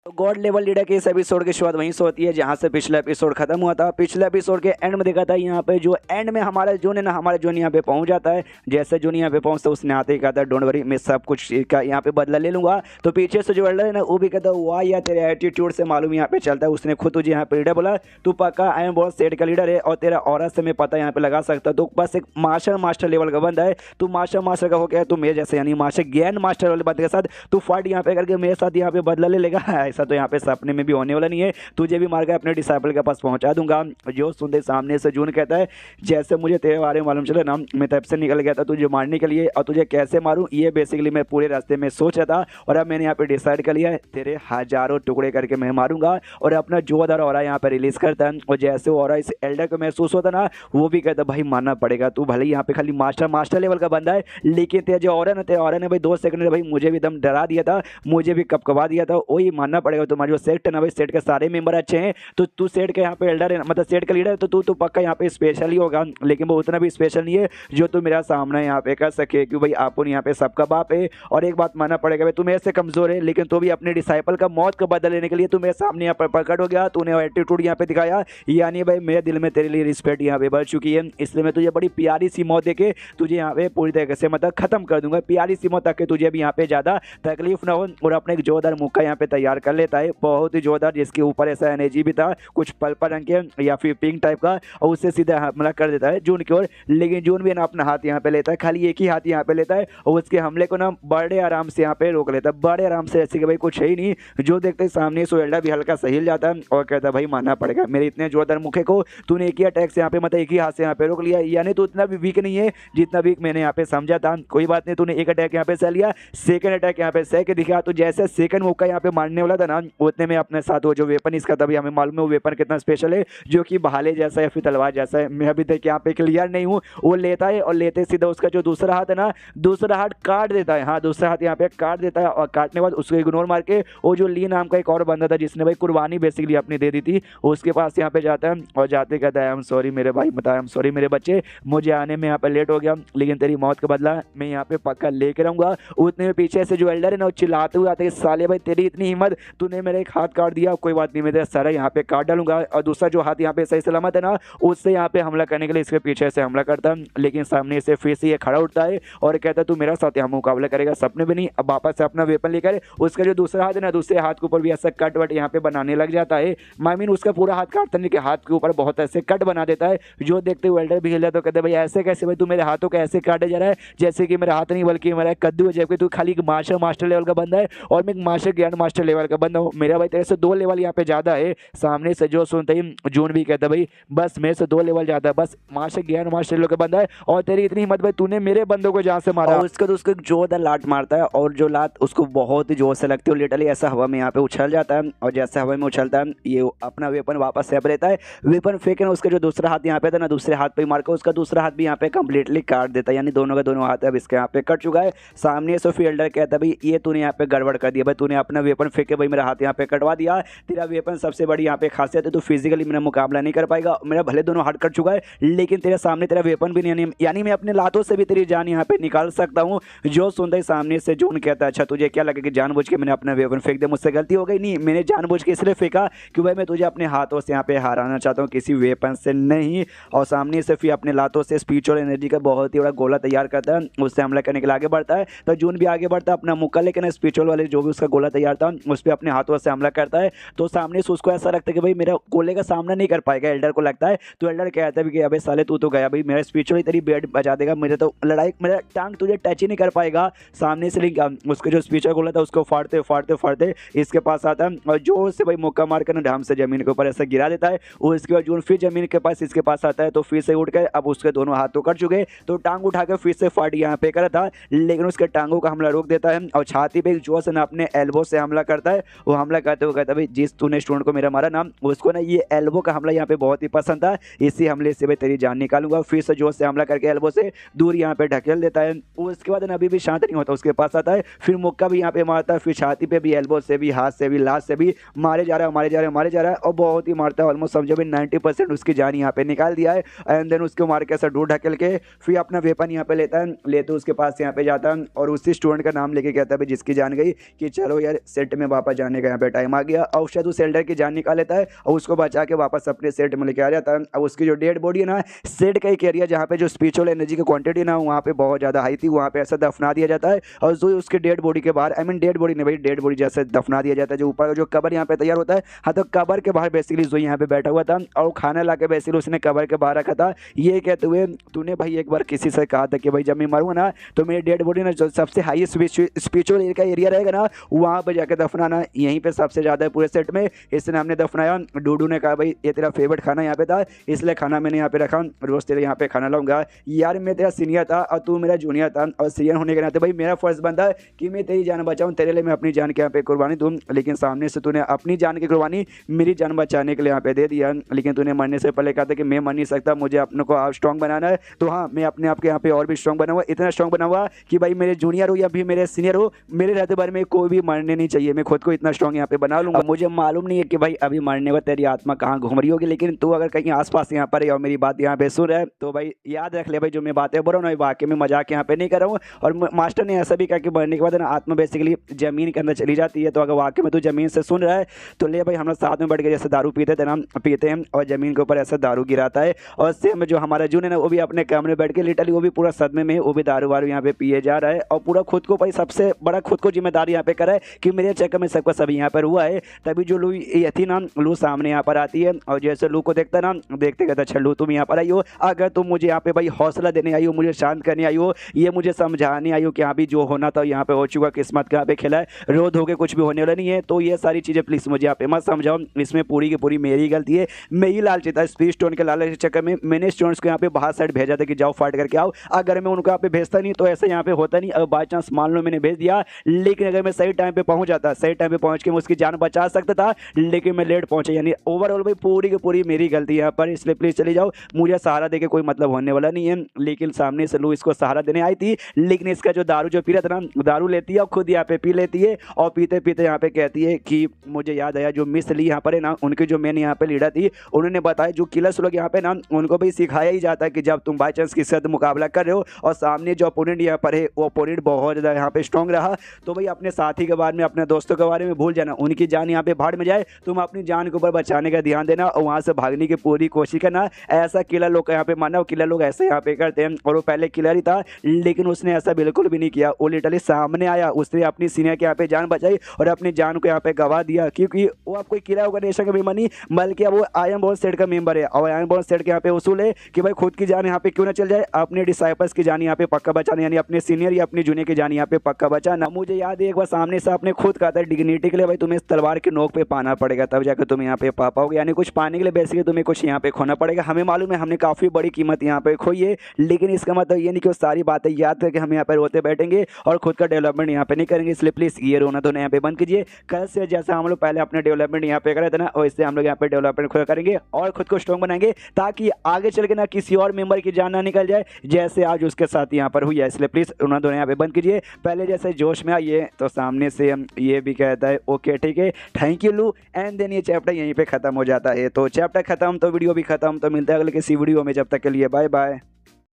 तो गॉड लेवल लीडर के इस एपिसोड की शुरुआत वहीं से होती है जहां से पिछला एपिसोड खत्म हुआ था। पिछले एपिसोड के एंड में देखा था यहाँ पे जो एंड में हमारा जोन है ना, हमारा जोन यहाँ पे पहुंच जाता है। जैसे जोन यहाँ पे पहुंचता है उसने आते ही कहा था डोंट वरी, मैं सब कुछ का यहाँ पे बदला ले लूंगा। तो पीछे से जो एल्डर है ना वो भी कहता है वाह यार तेरे एटीट्यूड से मालूम यहाँ पे चलता है। उसने खुद तुझे यहाँ पे लीडर बोला, तू पक्का आई एम बहुत सेट का लीडर है और तेरा ऑरा से मैं पता यहाँ पे लगा सकता। तो बस एक मास्टर लेवल का बंदा है, तू मास्टर का हो गया, तू मेरे जैसे यानी मास्टर ज्ञान मास्टर वाले बंदे के साथ तू फाइट यहाँ पे करके मेरे साथ यहाँ पे बदला ले लेगा। ऐसा तो यहाँ पे सपने में भी होने वाला नहीं है, तुझे भी मार के अपने डिसाइपल के पास पहुंचा दूंगा। जो सुनते सामने से जून कहता है जैसे मुझे तेरे बारे में मालूम चला ना, मैं तब से निकल गया था तुझे मारने के लिए, और तुझे कैसे मारूं ये बेसिकली मैं पूरे रास्ते में सोच रहा था। और अब मैंने यहाँ पे डिसाइड कर लिया है, तेरे हजारों टुकड़े करके मैं मारूंगा और अपना जोरदार ऑरा यहाँ पे रिलीज करता है। और जैसे ऑरा इस एल्डर को महसूस होता ना, वो भी कहता भाई मानना पड़ेगा, तू भले यहाँ पे खाली मास्टर लेवल का बंदा है, लेकिन तेरा जो ऑरा ना, तेरा ऑरा ने भाई 2 सेकंड में भाई मुझे भी एकदम डरा दिया था, मुझे भी कपकपा दिया था। वही मानना पड़ेगा, तुम्हारा जो सेट है ना भाई, सेट के सारे मेंबर अच्छे हैं, तो तू सेट के यहाँ पे एल्डर है, मतलब सेट का लीडर है, तो तू पक्का यहाँ पे स्पेशल ही होगा। लेकिन वो उतना भी स्पेशल नहीं है जो तू मेरा सामना यहाँ पे कर सके, क्योंकि भाई आपको यहाँ पे सबका बाप है। और एक बात मानना पड़ेगा भाई, तू मेरे से कमजोर है, लेकिन तू भी अपने डिसाइपल का मौत का बदला लेने के लिए तू मेरे सामने यहाँ पर प्रकट हो गया, तूने एटीट्यूड यहाँ पे दिखाया। यानी भाई मेरे दिल में तेरे लिए रिस्पेक्ट यहाँ पे बढ़ चुकी है, इसलिए मैं तुझे बड़ी प्यारी सी मौत देके तुझे यहाँ पे पूरी तरीके से मतलब खत्म कर दूंगा। प्यारी सी मौत ताकि तुझे भी यहाँ पे ज्यादा तकलीफ ना हो। और अपने एक जोरदार मुक्का यहाँ पे तैयार कर लेता है, बहुत ही जोरदार, जिसके ऊपर ऐसा एनर्जी भी था कुछ पर्पल रंग के या फिर पिंक टाइप का, और उससे सीधा हमला कर देता है जून की ओर। लेकिन जून भी ना अपना हाथ यहाँ पे लेता है, खाली एक ही हाथ यहाँ पे लेता है और उसके हमले को ना बड़े आराम से यहाँ पे रोक लेता है, बड़े आराम से, ऐसे कि भाई कुछ है ही नहीं। जो देखते सामने सो एल्डा भी हल्का सा हिल जाता है और कहता है भाई मानना पड़ेगा, मेरे इतने जोरदार मुखे को तूने एक ही अटैक से यहाँ पे मतलब एक ही हाथ से यहाँ पे रोक लिया। यानी तो उतना भी वीक नहीं है जितना वीक मैंने यहाँ पे समझा था। कोई बात नहीं, तूने एक अटैक यहाँ पे सह लिया, सेकंड अटैक यहाँ पे सह के दिखा। तो जैसे सेकंड मुक्का यहाँ पे मारने वाला था ना, उतने में अपने साथ वो जो वेपन इसका, तभी हमें मालूम है वो वेपन कितना स्पेशल है, जो कि भाले जैसा है फिर तलवार जैसा है। मैं अभी तक यहाँ पे क्लियर नहीं हूँ। वो लेता है और लेते सीधा उसका जो दूसरा हाथ है ना, दूसरा हाथ काट देता है। हाँ, दूसरा हाथ यहाँ पे काट देता है और काटने के बाद उसको इग्नोर मार के वो जो ली नाम का एक और बंदा था जिसने भाई कुर्बानी बेसिकली अपनी दे दी थी, उसके पास यहाँ पे जाता है और जाते कहता है आई एम सॉरी मेरे भाई, बताया आई एम सॉरी मेरे बच्चे, मुझे आने में यहाँ पे लेट हो गया, लेकिन तेरी मौत का बदला मैं यहाँ पे पक्का लेके रहूंगा। उतने में पीछे से जो एल्डर है ना, वो चिल्लाते हुए आते साले भाई तेरी इतनी हिम्मत, तूने मेरा एक हाथ काट दिया, कोई बात नहीं, मैं तेरा सारा यहाँ पे काट डालूंगा। और दूसरा जो हाथ यहाँ पे सही सलामत है ना, उससे यहाँ पे हमला करने के लिए इसके पीछे से हमला करता है। लेकिन सामने से फिर से ये खड़ा उठता है और कहता है तू मेरा साथ यहाँ मुकाबला करेगा, सपने भी नहीं। अब वापस से अपना वेपन लेकर उसका जो दूसरा हाथ है ना, दूसरे हाथ के ऊपर भी ऐसा कट वट यहाँ पे बनाने लग जाता है। आई मीन उसका पूरा हाथ काटता नहीं, हाथ के ऊपर बहुत ऐसे कट बना देता है। जो देखते हुए एल्डर भी हिल जाता है, तो कहते भाई ऐसे कैसे भाई, तू मेरे हाथों को ऐसे काटे जा रहा है जैसे कि मेरा हाथ नहीं बल्कि मेरा कद्दू है, जबकि तू खाली मास्टर लेवल का बंदा है और मैं मास्टर ज्ञान मास्टर लेवल का बंदा हूँ। मेरा भाई तेरे से 2 लेवल यहाँ पे ज्यादा है। सामने से जो सुनते ही जून भी कहता भाई बस मेरे से 2 लेवल ज्यादा, बस मास्टर ज्ञान मास्टर लेवल का बंदा है और तेरी इतनी हिम्मत भाई, तूने मेरे बंदों को जहाँ से मारा। उसका तो उसको जोरदार लात मारता है और जो लात उसको बहुत ही जोर से लगती है, लिटरली ऐसा हवा में यहाँ पे उछल जाता है। और जैसे हवा में उछलता है ये अपना वेपन वापस सेप लेता है, वेपन फेंके ना, उसका जो दूसरा हाथ यहाँ पे था ना, दूसरे हाथ पे मार कर उसका दूसरा हाथ भी यहाँ पे कंप्लीटली काट देता है। यानी दोनों का दोनों हाथ अब इसके यहाँ पे कट चुका है। सामने से फील्डर कहता है भाई ये तूने यहाँ पे गड़बड़ कर दिया भाई, तूने अपना वेपन फेंके भाई मेरा हाथ यहाँ पे कटवा दिया। तेरा वेपन सबसे बड़ी यहाँ पे खासियत है, तो फिजिकली मेरा मुकाबला नहीं कर पाएगा। मेरा भले दोनों हाथ कट चुका है लेकिन तेरे सामने तेरा वेपन भी नहीं है, यानी मैं अपने लातों से भी तेरी जान यहाँ पे निकाल सकता हूँ। जो सुनता है सामने से जून कहता है अच्छा तुझे क्या लगे कि जानबूझ के मैंने अपना वेपन फेंक दिया, मुझसे गलती हो गई? नहीं, मैंने जानबूझ के इसलिए फेंका कि भाई मैं तुझे अपने हाथों से यहाँ पे हराना चाहता हूँ, किसी वेपन से नहीं। और सामने से फिर अपने लातों से स्पिरिचुअल एनर्जी का बहुत ही बड़ा गोला तैयार करता है, उससे हमला करने के लिए आगे बढ़ता है। तो जून भी आगे बढ़ता है अपना मुक्का लेकिन स्पिरिचुअल वाले जो भी उसका गोला तैयार था उस पर अपने हाथों से हमला करता है। तो सामने से उसको ऐसा लगता है कि भाई मेरा गोले का सामना नहीं कर पाएगा, एल्डर को लगता है। तो एल्डर कहता है कि अबे साले तू तो गया भाई, मेरा स्पिरिचुअली तेरी बेड बजा देगा, मेरे तो लड़ाई मेरा टांग तुझे टच ही नहीं कर पाएगा। सामने से उसके जो स्पिरिचुअल गोला था उसको फाड़ते फाड़ते फाड़ते इसके पास आता है और जोर से भाई मुक्का मार कर ढाम से जमीन के ऊपर ऐसा गिरा देता है। और इसके बाद जून फिर जमीन के पास इसके पास आता है, तो फिर से उठ कर अब उसके दोनों हाथ तो कट चुके, तो टांग उठाकर फिर से फाड़ यहाँ पे करा था, लेकिन उसके टांगों का हमला रोक देता है और छाती पे जोर से ना अपने एल्बो से हमला करता है। वो हमला करते हुए कहता है भाई जिस तूने स्टूडेंट को मेरा मारा ना, उसको ना ये एल्बो का हमला यहाँ पे बहुत ही पसंद था, इसी हमले से भाई तेरी जान निकालूंगा। फिर से जोर से हमला करके एल्बो से दूर यहाँ पे ढकेल देता है। उसके बाद अभी भी शांत नहीं होता, उसके पास आता है, फिर मुक्का भी यहाँ पे मारता है, फिर छाती पे भी, एल्बो से भी, हाथ से भी, लात से भी मारे जा रहा है, मारे जा रहा है, मारे जा रहा है और बहुत ही मारता है। ऑलमोस्ट समझो भी 90% उसकी जान यहाँ पे निकाल दिया है। एंड देन उसको मार के ऐसा दूर ढकेल के फिर अपना वेपन यहाँ पे लेता है, लेते उसके पास यहाँ पे जाता है और उसी स्टूडेंट का नाम लेके कहता है जिसकी जान गई कि चलो यार सेट में वापस जाने का यहाँ पे टाइम आ गया। और शायद उस एल्डर की जान निकाल लेता है और उसको बचा के वापस अपने सेट में लेके आ जाता है। अब उसकी जो डेड बॉडी है ना, सेट का एक एरिया जहाँ पे जो स्पिरिचुअल एनर्जी की क्वांटिटी ना वहाँ पे बहुत ज़्यादा हाई थी, वहाँ पे ऐसा दफना दिया जाता है। और जो उसके डेड बॉडी के बाहर, आई मीन डेड बॉडी नहीं भाई, डेड बॉडी जैसे दफना दिया जाता है, जो ऊपर जो कबर यहाँ पे तैयार होता है, हाँ तो कबर के बाहर बेसिकली जो यहाँ पे बैठा हुआ था और खाना ला के बेसिकली उसने कबर के बाहर रखा था। ये कहते हुए तूने भाई एक बार किसी से कहा था कि भाई जब मैं मरूंगा ना तो मेरी डेड बॉडी ना जो सबसे हाई स्पिरिचुअल का एरिया रहेगा ना वहाँ पर जाकर दफनाना, यहीं पे सबसे ज़्यादा है पूरे सेट में, इसने हमने दफनाया। डूडू ने कहा भाई ये तेरा फेवरेट खाना यहाँ पे था इसलिए खाना मैंने यहाँ पे रखा, रोज़ तेरे यहाँ पे खाना लाऊंगा। यार मैं तेरा सीनियर था और तू मेरा जूनियर था और सीनियर होने के नाते भाई मेरा फर्ज बनता है कि मैं तेरी जान बचाऊँ, तेरे लिए मैं अपनी जान के यहाँ पे कुर्बानी दूँ। लेकिन सामने से तूने अपनी जान की कुर्बानी मेरी जान बचाने के लिए यहाँ पे दे दिया, लेकिन तूने मरने से पहले कहा था कि मैं मर नहीं सकता, मुझे अपने को आप स्ट्रॉन्ग बनाना है। तो हाँ मैं अपने आप के यहाँ पे और भी स्ट्रॉन्ग बना हुआ, इतना स्ट्रॉन्ग बना हुआ कि भाई मेरे जूनियर हो या भी मेरे सीनियर हो, मेरे रहते बारे में कोई भी मरने नहीं चाहिए, मैं खुद को इतना स्ट्रॉन्ग यहाँ पे बना लूँगा। मुझे मालूम नहीं है कि भाई अभी मरने पर तेरी आत्मा कहाँ घूम रही होगी, लेकिन तू अगर कहीं आसपास यहाँ पर है और मेरी बात यहाँ पे सुन रहा है तो भाई याद रख ले भाई जो मैं बातें बोल रहा हूँ वाकई में मजाक यहाँ पे नहीं कर रहा हूँ। और मास्टर ने ऐसा भी कहा कि मरने के बाद ना आत्मा बेसिकली जमीन के अंदर चली जाती है, तो अगर वाकई में तू जमीन से सुन रहा है तो ले भाई हम लोग साथ में बैठ के जैसे दारू पीते थे ना, पीते हैं और जमीन के ऊपर ऐसा दारू गिराता है। और सेम जो हमारा जून है ना वो भी अपने कमरे में बैठ के लिटरली वो भी पूरा सदमे में वो भी दारू वारू यहाँ पे पिए जा रहा है और पूरा खुद को भाई सबसे बड़ा खुद को जिम्मेदारी यहाँ पे करा है कि मेरे चक्कर में सबका सब यहाँ पर हुआ है। तभी जो लू ये थी ना, लू सामने यहाँ पर आती है और जैसे लू को देखता ना, देखते कहता अच्छा लू तुम यहाँ पर आई हो, अगर तुम मुझे यहाँ पे भाई हौसला देने आई हो, मुझे शांत करने आई हो, ये मुझे समझाने आई हो कि हाँ भी जो होना था यहाँ पे हो चुका, किस्मत का यहाँ पे खेला है, रो धोके कुछ भी होने वाला नहीं है, तो ये सारी चीज़ें प्लीज़ मुझे यहाँ पे मत समझाओ, इसमें पूरी की पूरी मेरी गलती है। मैं ही लालची था, स्पीड स्टोन के लालच के चक्कर में मैंने स्टूडेंट्स को यहाँ पे बाहर साइड भेजा था कि जाओ फाइट करके आओ। अगर मैं उनको यहाँ पे भेजता नहीं तो ऐसा यहाँ पे होता नहीं। अगर बाई चांस मान लो मैंने भेज दिया, लेकिन अगर मैं सही टाइम पे पहुंच जाता, सही टाइम पे पहुंच के मैं उसकी जान बचा सकता था, लेकिन मैं लेट पहुंचा, यानी ओवरऑल भाई पूरी की पूरी मेरी गलती यहाँ पर, इसलिए प्लीज़ चली जाओ, मुझे सहारा देके कोई मतलब होने वाला नहीं है। लेकिन सामने से लू इसको सहारा देने आई थी, लेकिन इसका जो दारू जो पी रहा था ना, दारू लेती है और खुद यहाँ पे पी लेती है और पीते पीते यहाँ पे कहती है कि मुझे याद आया जो मिस ली यहाँ पर है ना, उनकी जो मेन यहाँ पे लीडर थी, उन्होंने बताया जो किलर्स लोग यहाँ पे ना उनको भी सिखाया ही जाता है कि जब तुम बाई चांस किसी से मुकाबला कर रहे हो और सामने जो अपोनेंट यहाँ पर है वो अपोनेंट बहुत ज़्यादा यहाँ पे स्ट्रॉन्ग रहा, तो भाई अपने साथी के बारे में, अपने दोस्तों के बारे में भूल जाना, उनकी जान यहाँ पे भाड़ में जाए, तुम अपनी जान के ऊपर बचाने का ध्यान देना और वहाँ से भागने की पूरी कोशिश करना। ऐसा किलर लोग का यहाँ पे मानना, किलर लोग ऐसे यहाँ पे करते हैं और वो पहले किलर ही था, लेकिन उसने ऐसा बिल्कुल भी नहीं किया, वो लिटरली सामने आया, उसने अपनी सीनियर के यहाँ पे जान बचाई और अपनी जान को यहाँ पे गवा दिया, क्योंकि वो अब कोई किलर ऑर्गेनाइजेशन का मेंबर नहीं बल्कि अब वो आयरन बॉल सेट का मेंबर है। और आयरन बॉल सेट के यहाँ पे उसूल है कि भाई खुद की जान यहाँ पे क्यों ना चल जाए, अपने डिसाइपल्स की जान यहाँ पे पक्का बचाना, यानी अपने सीनियर या अपने जूनियर की जान यहाँ पे पक्का बचाना। मुझे याद है एक बार सामने से आपने खुद कहा था डिग्निटी के लिए भाई तुम्हें इस तलवार के नोक पे पाना पड़ेगा, तब जाकर तुम यहाँ पे पा पाओगे, यानी कुछ पाने के लिए बेसिकली तुम्हें कुछ यहाँ पे खोना पड़ेगा। हमें मालूम है हमने काफ़ी बड़ी कीमत यहाँ पे खोई है, लेकिन इसका मतलब ये नहीं कि वो सारी बातें याद करके हम यहाँ पर रोते बैठेंगे और खुद का डेवलपमेंट यहाँ पे नहीं करेंगे। इसलिए प्लीज़ ये रोना तो यहाँ पे बंद कीजिए। कल से जैसा हम लोग पहले अपने डेवलपमेंट यहाँ पे कर रहे थे ना, और इससे हम लोग यहाँ पे डेवलपमेंट खुद करेंगे और खुद को स्ट्रॉन्ग बनाएंगे, ताकि आगे चल के ना किसी और मेंबर की जान ना निकल जाए जैसे आज उसके साथ यहाँ पर हुई है। इसलिए प्लीज़ रोना धोना यहाँ पे बंद कीजिए। पहले जैसे जोश में आइए तो सामने से हम ये भी कहते कहता है ओके ठीक है थैंक यू लू, एंड देन ये चैप्टर यहीं पे खत्म हो जाता है। तो चैप्टर खत्म तो वीडियो भी खत्म, तो मिलता है अगले किसी वीडियो में, जब तक के लिए bye bye.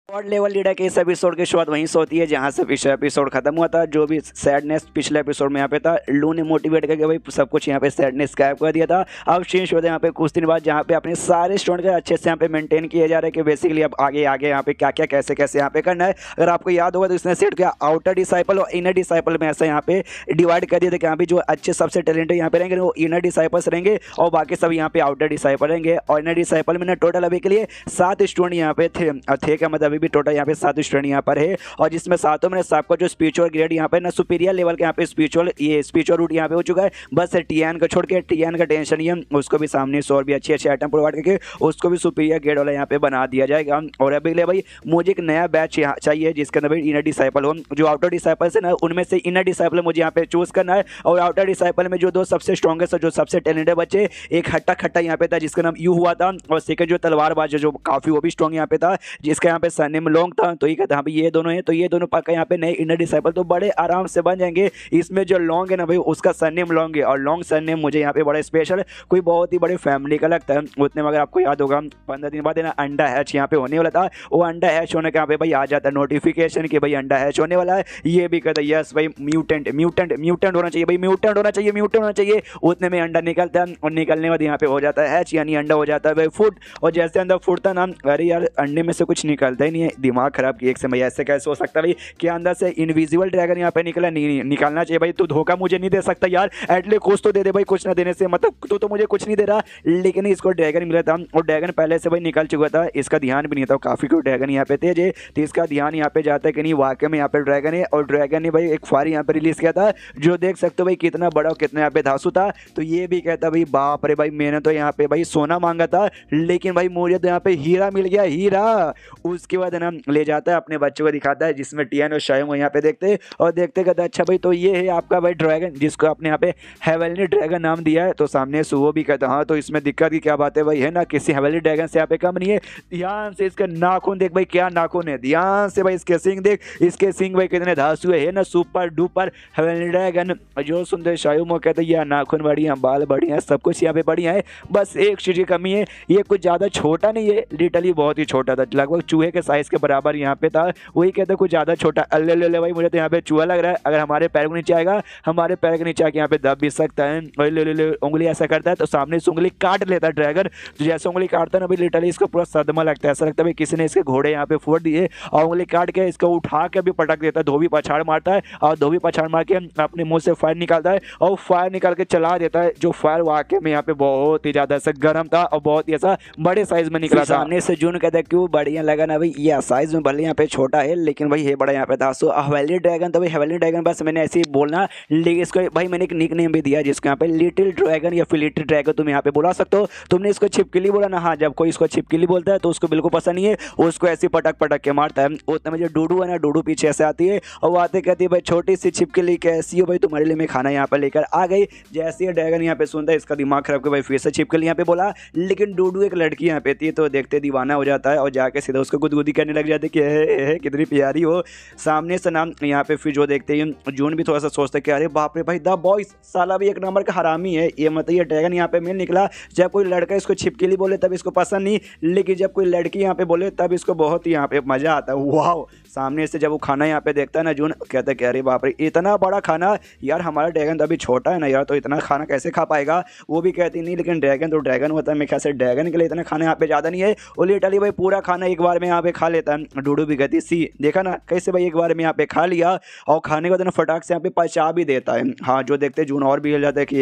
God level leader के इस एपिसोड की शुरुआत वहीं से होती है जहां से पिछला एपिसोड खत्म हुआ था। जो भी सैडनेस पिछले एपिसोड में यहाँ पे था, लू ने मोटिवेट करके भाई सब कुछ यहाँ पे सैडनेस गायब कर दिया था। अब चेंज होता है यहाँ पे कुछ दिन बाद, जहाँ पे अपने सारे स्टूडेंट का अच्छे से यहाँ पे मेंटेन किया जा रहा है कि बेसिकली अब आगे आगे यहाँ पे क्या क्या कैसे कैसे यहाँ पे करना है। अगर आपको याद होगा तो इसने सेट किया आउटर डिसाइपल और इनर डिसाइपल में ऐसा यहाँ पे डिवाइड कर दिया था कि यहाँ पे जो अच्छे सबसे टैलेंटेड यहाँ पे रहेंगे वो इनर डिसाइपल्स रहेंगे और बाकी सब यहाँ पे आउटर डिसाइपल रहेंगे। और इनर डिसाइपल में ना टोटल अभी के लिए 7 स्टूडेंट यहाँ पे थे का मतलब अभी भी टोटल यहाँ पे 7 स्टूडेंट यहाँ पर है, और जिसमें सातों में सबका जो स्पिरिचुअल ग्रेड यहाँ पे ना सुपीरियर लेवल के यहाँ पे स्पिरिचुअल रूट यहाँ पे हो चुका है। बस टियान को छोड़ के, टियान का टेंशन ही है, उसको भी सामने से और भी अच्छे अच्छे आइटम प्रोवाइड करके उसको भी सुपीरियर ग्रेड वाला यहाँ पे बना दिया जाएगा। और अभी के लिए भाई मुझे एक नया बैच यहाँ चाहिए जिसके अंदर भाई इनर डिसाइपल हो। जो आउटर डिसाइपल है ना उनमें से इनर डिसाइपल मुझे यहाँ पे चूज करना है, और आउटर डिसाइपल में जो 2 सबसे स्ट्रॉन्गेस्ट जो सबसे टैलेंटेड बच्चे, एक हट्टा खट्टा यहाँ पे था जिसका नाम यू हुआ था, और सेकंड जो तलवारबाज जो काफी वो भी स्ट्रॉन्ग यहाँ पे था जिसका यहाँ पे सरनेम लॉन्ग था। तो ये कहता हाँ ये दोनों हैं, तो ये दोनों पक्का यहाँ पे नए इनर डिसाइपल तो बड़े आराम से बन जाएंगे। इसमें जो लॉन्ग है ना भाई उसका सरनेम लॉन्ग है, और लॉन्ग सरनेम मुझे यहाँ पे बड़ा स्पेशल कोई बहुत ही बड़ी फैमिली का लगता है। उतने में अगर आपको याद होगा 15 दिन बाद ना अंडा हैच यहाँ पे होने वाला था, वो अंडा हैच होने के यहाँ पे भाई आ जाता है नोटिफिकेशन कि भाई अंडा हैच होने वाला है। ये भी कहता है यस भाई म्यूटेंट म्यूटेंट म्यूटेंट होना चाहिए भाई, म्यूटेंट होना चाहिए, म्यूटेंट होना चाहिए। उतने में अंडा निकलता है और निकलने बाद यहाँ पे हो जाता है हैच, यानी अंडा हो जाता है भाई फूड। और जैसे अंदर फूटता ना, अरे यार अंडे में से कुछ निकलता ही नहीं है, दिमाग खराब की एक समय, ऐसे कैसे हो सकता है भाई कि अंदर से इनविजिबल ड्रैगन यहाँ पे निकला? नहीं निकालना चाहिए भाई, तू धोखा मुझे नहीं दे सकता यार, एटलीस्ट कुछ तो दे दे भाई, कुछ ना देने से मतलब तू तो मुझे कुछ नहीं दे रहा। लेकिन इसको ड्रैगन मिला था और ड्रैगन पहले से भाई निकल चुका था, इसका ध्यान भी नहीं था, काफी कोई ड्रैगन यहाँ पे तेज है तो इसका ध्यान यहाँ पे जाता है कि नहीं वाकई में यहाँ पे ड्रैगन है। और ड्रैगन ने भाई एक फायर यहाँ पे रिलीज किया था जो देख सकते हो भाई कितना बड़ा और कितना यहाँ पे धांसू था। तो ये भी कहता भाई बाप रे भाई मैंने तो यहाँ पे भाई सोना मांगा था लेकिन भाई मुझे तो यहाँ पे हीरा मिल गया, हीरा। उसके बाद ना ले जाता है अपने बच्चों को दिखाता है जिसमें टियान और शायम यहाँ पे देखते और देखते कहते अच्छा भाई तो ये है आपका भाई ड्रैगन जिसको आपने यहाँ पे हेवनली ड्रैगन नाम दिया है। तो सामने से वो भी कहता हाँ तो इसमें दिक्कत की क्या बात है भाई, है ना, किसी हेवनली ड्रैगन से यहाँ पे कम नहीं है। ध्यान से इसका नाखून देख भाई, क्या नाखून है, ध्यान से भाई इसके सिंग देख, इसके सिंग भाई कितने धांसू है ना, सुपर डुपर हेवनली ड्रैगन। जो सुनते शायम वो कहते यार नाखून बढ़िया, बाल बढ़िया, सब कुछ यहाँ पे बढ़िया है, बस एक चीज की कमी है, ये कुछ ज्यादा छोटा नहीं है, लिटरली बहुत ही छोटा था, लगभग चूहे के साइज के बराबर यहाँ पे था। वही कहते कुछ ज्यादा छोटा, अल्ले ले भाई मुझे तो यहाँ पे चूहा लग रहा है, अगर हमारे पैर के नीचे आएगा, हमारे पैर के नीचे आके यहाँ पे दब भी सकता है। ले उंगली ऐसा करता है तो सामने से उंगली काट लेता है ड्रैगन। तो जैसे उंगली काटता है ना भाई लिटरली इसको पूरा सदमा लगता है, ऐसा लगता है भाई किसी ने इसके घोड़े यहाँ पे फोड़ दिए, और उंगली काट के इसको उठा के भी पटक देता है, धोबी पछाड़ मारता है और धोबी पछाड़ मार के अपने मुंह से फायर निकालता है और फायर निकाल के चला देता है। जो फायर वाकई में यहाँ पे बहुत ही ज्यादा ऐसा गर्म था और बहुत ही ऐसा बड़े साइज में निकला था। सामने से जून कहता है क्यों बढ़िया लगा ना भाई, ये साइज में भले यहाँ पे छोटा है लेकिन भाई ये बड़ा यहाँ पे था। सो हवेली ड्रैगन, तो भाई हवेली ड्रैगन बस मैंने ऐसे ही बोलना, लेकिन इसको भाई मैंने एक निक नेम भी दिया जिसको यहाँ पे लिटिल ड्रैगन या फिर लिटिल ड्रैगन तुम यहाँ पे बुला सकते हो। तुमने इसको छिपकली बोला ना, हाँ जब कोई इसको छिपकली बोलता है तो उसको बिल्कुल पसंद नहीं है, उसको ऐसी पटक पटक के मारता है। उतने में जो डूडू है ना, डूडू पीछे से आती है और वो आते कहती है भाई छोटी सी छिपकली कैसी हो भाई, तुम्हारे लिए मैं खाना यहाँ पर लेकर आ गई। जैसे ड्रैगन यहाँ पे सुनता है इसका दिमाग खराब के भाई फिर से छिपकली यहाँ पे बोला, लेकिन डूडू एक लड़की यहाँ पे थी तो देखते दीवाना हो जाता है और जाके सीधा उसको गुदगुदी करने लग जाते कि है कितनी प्यारी हो। सामने से नाम यहाँ पे फिर जो देखते हैं जून भी थोड़ा सा सोचता है कि अरे बाप रे भाई द बॉयज साला भी एक नंबर का हरामी है ये, मतलब ये ड्रैगन यहाँ पे मेल निकला। जब कोई लड़का इसको छिपकली बोले तब इसको पसंद नहीं, लेकिन जब कोई लड़की यहाँ पे बोले तब इसको बहुत ही यहाँ पे मजा आता है। वाह, सामने से जब वो खाना यहाँ पे देखता है ना जून कहता है कि अरे बाप रे इतना बड़ा खाना यार, हमारा ड्रैगन तो अभी छोटा है ना यार, तो इतना खाना कैसे खा पाएगा। वो भी कहती नहीं लेकिन ड्रैगन तो ड्रैगन होता है, मेरे ख्याल से ड्रैगन के लिए इतना खाना यहाँ पे ज़्यादा नहीं है। वो लिटरली भाई पूरा खाना एक बार में यहाँ पे खा लेता है। डूडू भी कहती सी देखा ना कैसे भाई एक बार में यहाँ पे खा लिया और खाने के बाद फटाक से यहाँ पे पचा भी देता है। हाँ जो देखते जून और भी हिल जाता है कि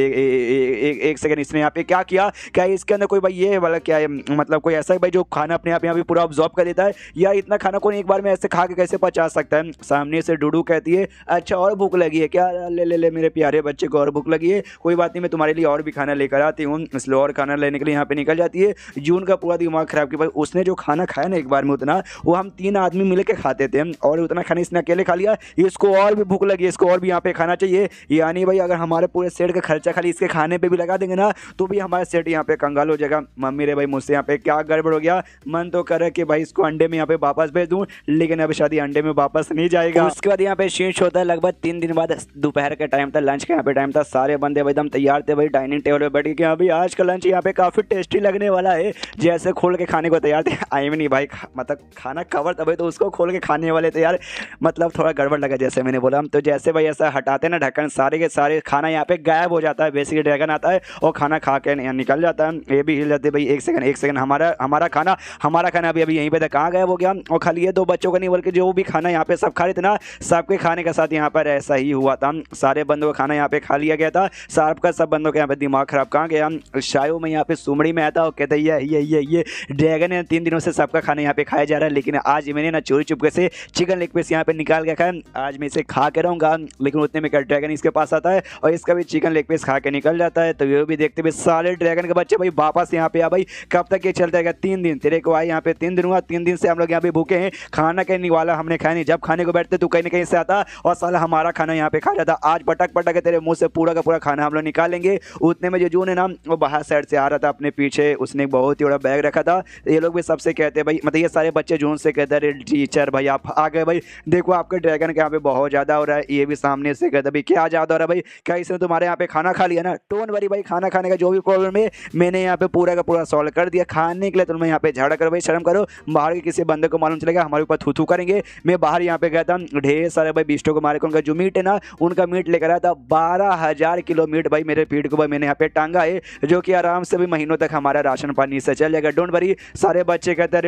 एक सेकंड इसने यहाँ पे क्या किया, क्या इसके अंदर कोई भाई ये वाला क्या है, मतलब कोई ऐसा भाई जो खाना अपने आप यहाँ पे पूरा ऑब्जॉर्व कर देता है, या इतना खाना कोई एक बार में ऐसे खा के कैसे पचा सकता है। सामने से डूडू कहती है अच्छा और भूख लगी है क्या, ले मेरे प्यारे बच्चे को और भूख लगी है, कोई बात नहीं मैं तुम्हारे लिए और भी खाना लेकर आती हूँ। इसलिए और खाना लेने के लिए यहाँ पे निकल जाती है। जून का पूरा दिमाग खराब कि भाई उसने जो खाना खाया ना एक बार में उतना, वो हम 3 आदमी मिल के खाते थे, और उतना खाना इसने अकेले खा लिया। इसको और भी भूख लगी, इसको और भी यहाँ पे खाना चाहिए। यानी भाई अगर हमारे पूरे सेट का खर्चा खाली इसके खाने पे भी लगा देंगे ना, तो भी हमारा सेट यहाँ पे कंगाल हो जाएगा। मम्मी रे भाई मुझसे यहाँ पे क्या गड़बड़ हो गया, मन तो करे कि भाई इसको अंडे में यहाँ पे वापस भेज दूं, लेकिन अब शादी अंडे में वापस नहीं जाएगा। उसके बाद यहाँ पे शीश होता है लगभग 3 दिन बाद, दोपहर का टाइम था, लंच का यहाँ पे टाइम था। सारे बंदे एकदम तैयार थे भाई डाइनिंग टेबल पे बैठ के, अभी आज का लंच यहाँ पे काफी टेस्टी लगने वाला है। जैसे खोल के खाने को तैयार थे, आई नहीं भाई मतलब खाना कवर था भाई, तो उसको खोल के खाने वाले थे यार, मतलब थोड़ा गड़बड़ लगा जैसे मैंने बोला। तो जैसे भाई ऐसा हटाते ना ढक्कन, सारे के सारे खाना यहाँ पे गायब हो जाता है। बेसिकली ड्रैगन आता है और खाना खा के निकल जाता है। ये भी हिल जाते भाई, एक सेकंड हमारा खाना अभी यहीं पे था, कहाँ गायब हो गया। और खाली ये 2 बच्चों का नहीं बल्कि जो भी खाना यहाँ पे सब खा रहे थे ना, सबके खाने के साथ यहाँ पर ऐसा ही हुआ था। सारे बंदों का खाना यहाँ पे खा लिया गया था, सब बंदों के यहाँ पे दिमाग खराब कहाँ गया। शायद मैं यहाँ पे सुमड़ी में आता और कहते ये ड्रैगन है 3 दिनों से सबका खाना यहाँ पे खाया जा रहा है, लेकिन आज मैंने ना चोरी चुपके से चिकन लेग पीस यहाँ पे निकाल के खाया। आज मैं इसे खा के रहूँगा, लेकिन उतने में क्या ड्रैगन इसके पास आता है और इसका भी चिकन लेग पीस खा के निकल जाता है। तो ये भी देखते हुए सारे ड्रैगन के बच्चे भाई वापस यहाँ पे आ भाई, कब तक ये चलता है? 3 दिन तेरे को आए यहाँ पे, 3 दिन हुआ, 3 दिन से हम लोग यहाँ पे भूखे हैं, खाना कहीं वाला हमने खाया नहीं। जब खाने को बैठते तू कहीं ना कहीं से आता और साला हमारा खाना यहाँ पे खा जाता। आज पटक के तेरे मुंह से पूरा का पूरा खाना हम लोग निकालेंगे। उतने में जो जून है ना, वो बाहर साइड से आ रहा था अपने पीछे, उसने बहुत ही बड़ा बैग रखा था। ये लोग भी सबसे कहते हैं भाई, मतलब ये सारे बच्चे जून से कहते हैं टीचर भाई आप आ गए भाई, देखो आपके ड्रैगन के यहाँ पे बहुत ज़्यादा हो रहा है। ये भी सामने से कहते भाई क्या ज़्यादा हो रहा है भाई, क्या इसने तुम्हारे यहाँ पे खाना खा लिया ना? डोंट वरी भाई, खाना खाने का जो भी प्रॉब्लम है मैंने यहाँ पे पूरा का पूरा सॉल्व कर दिया। खाने के लिए तुम्हें यहाँ पे झाड़ा करो भाई, शर्म करो। बाहर के किसी बंदे को मालूम चलेगा हमारे ऊपर थू करेंगे। मैं बाहर यहाँ पे गया था, ढेर सारे भाई बिस्टों को मारे, उनका जो मीट है ना, उनका मीट लेकर आया था। 12,000 किलो मीट भाई मेरे पीठ को भाई मैंने यहाँ पे टांगा है, जो कि आराम से भी महीनों तक हमारा राशन पानी से चल जाएगा। Don't worry. सारे बच्चे कहते हैं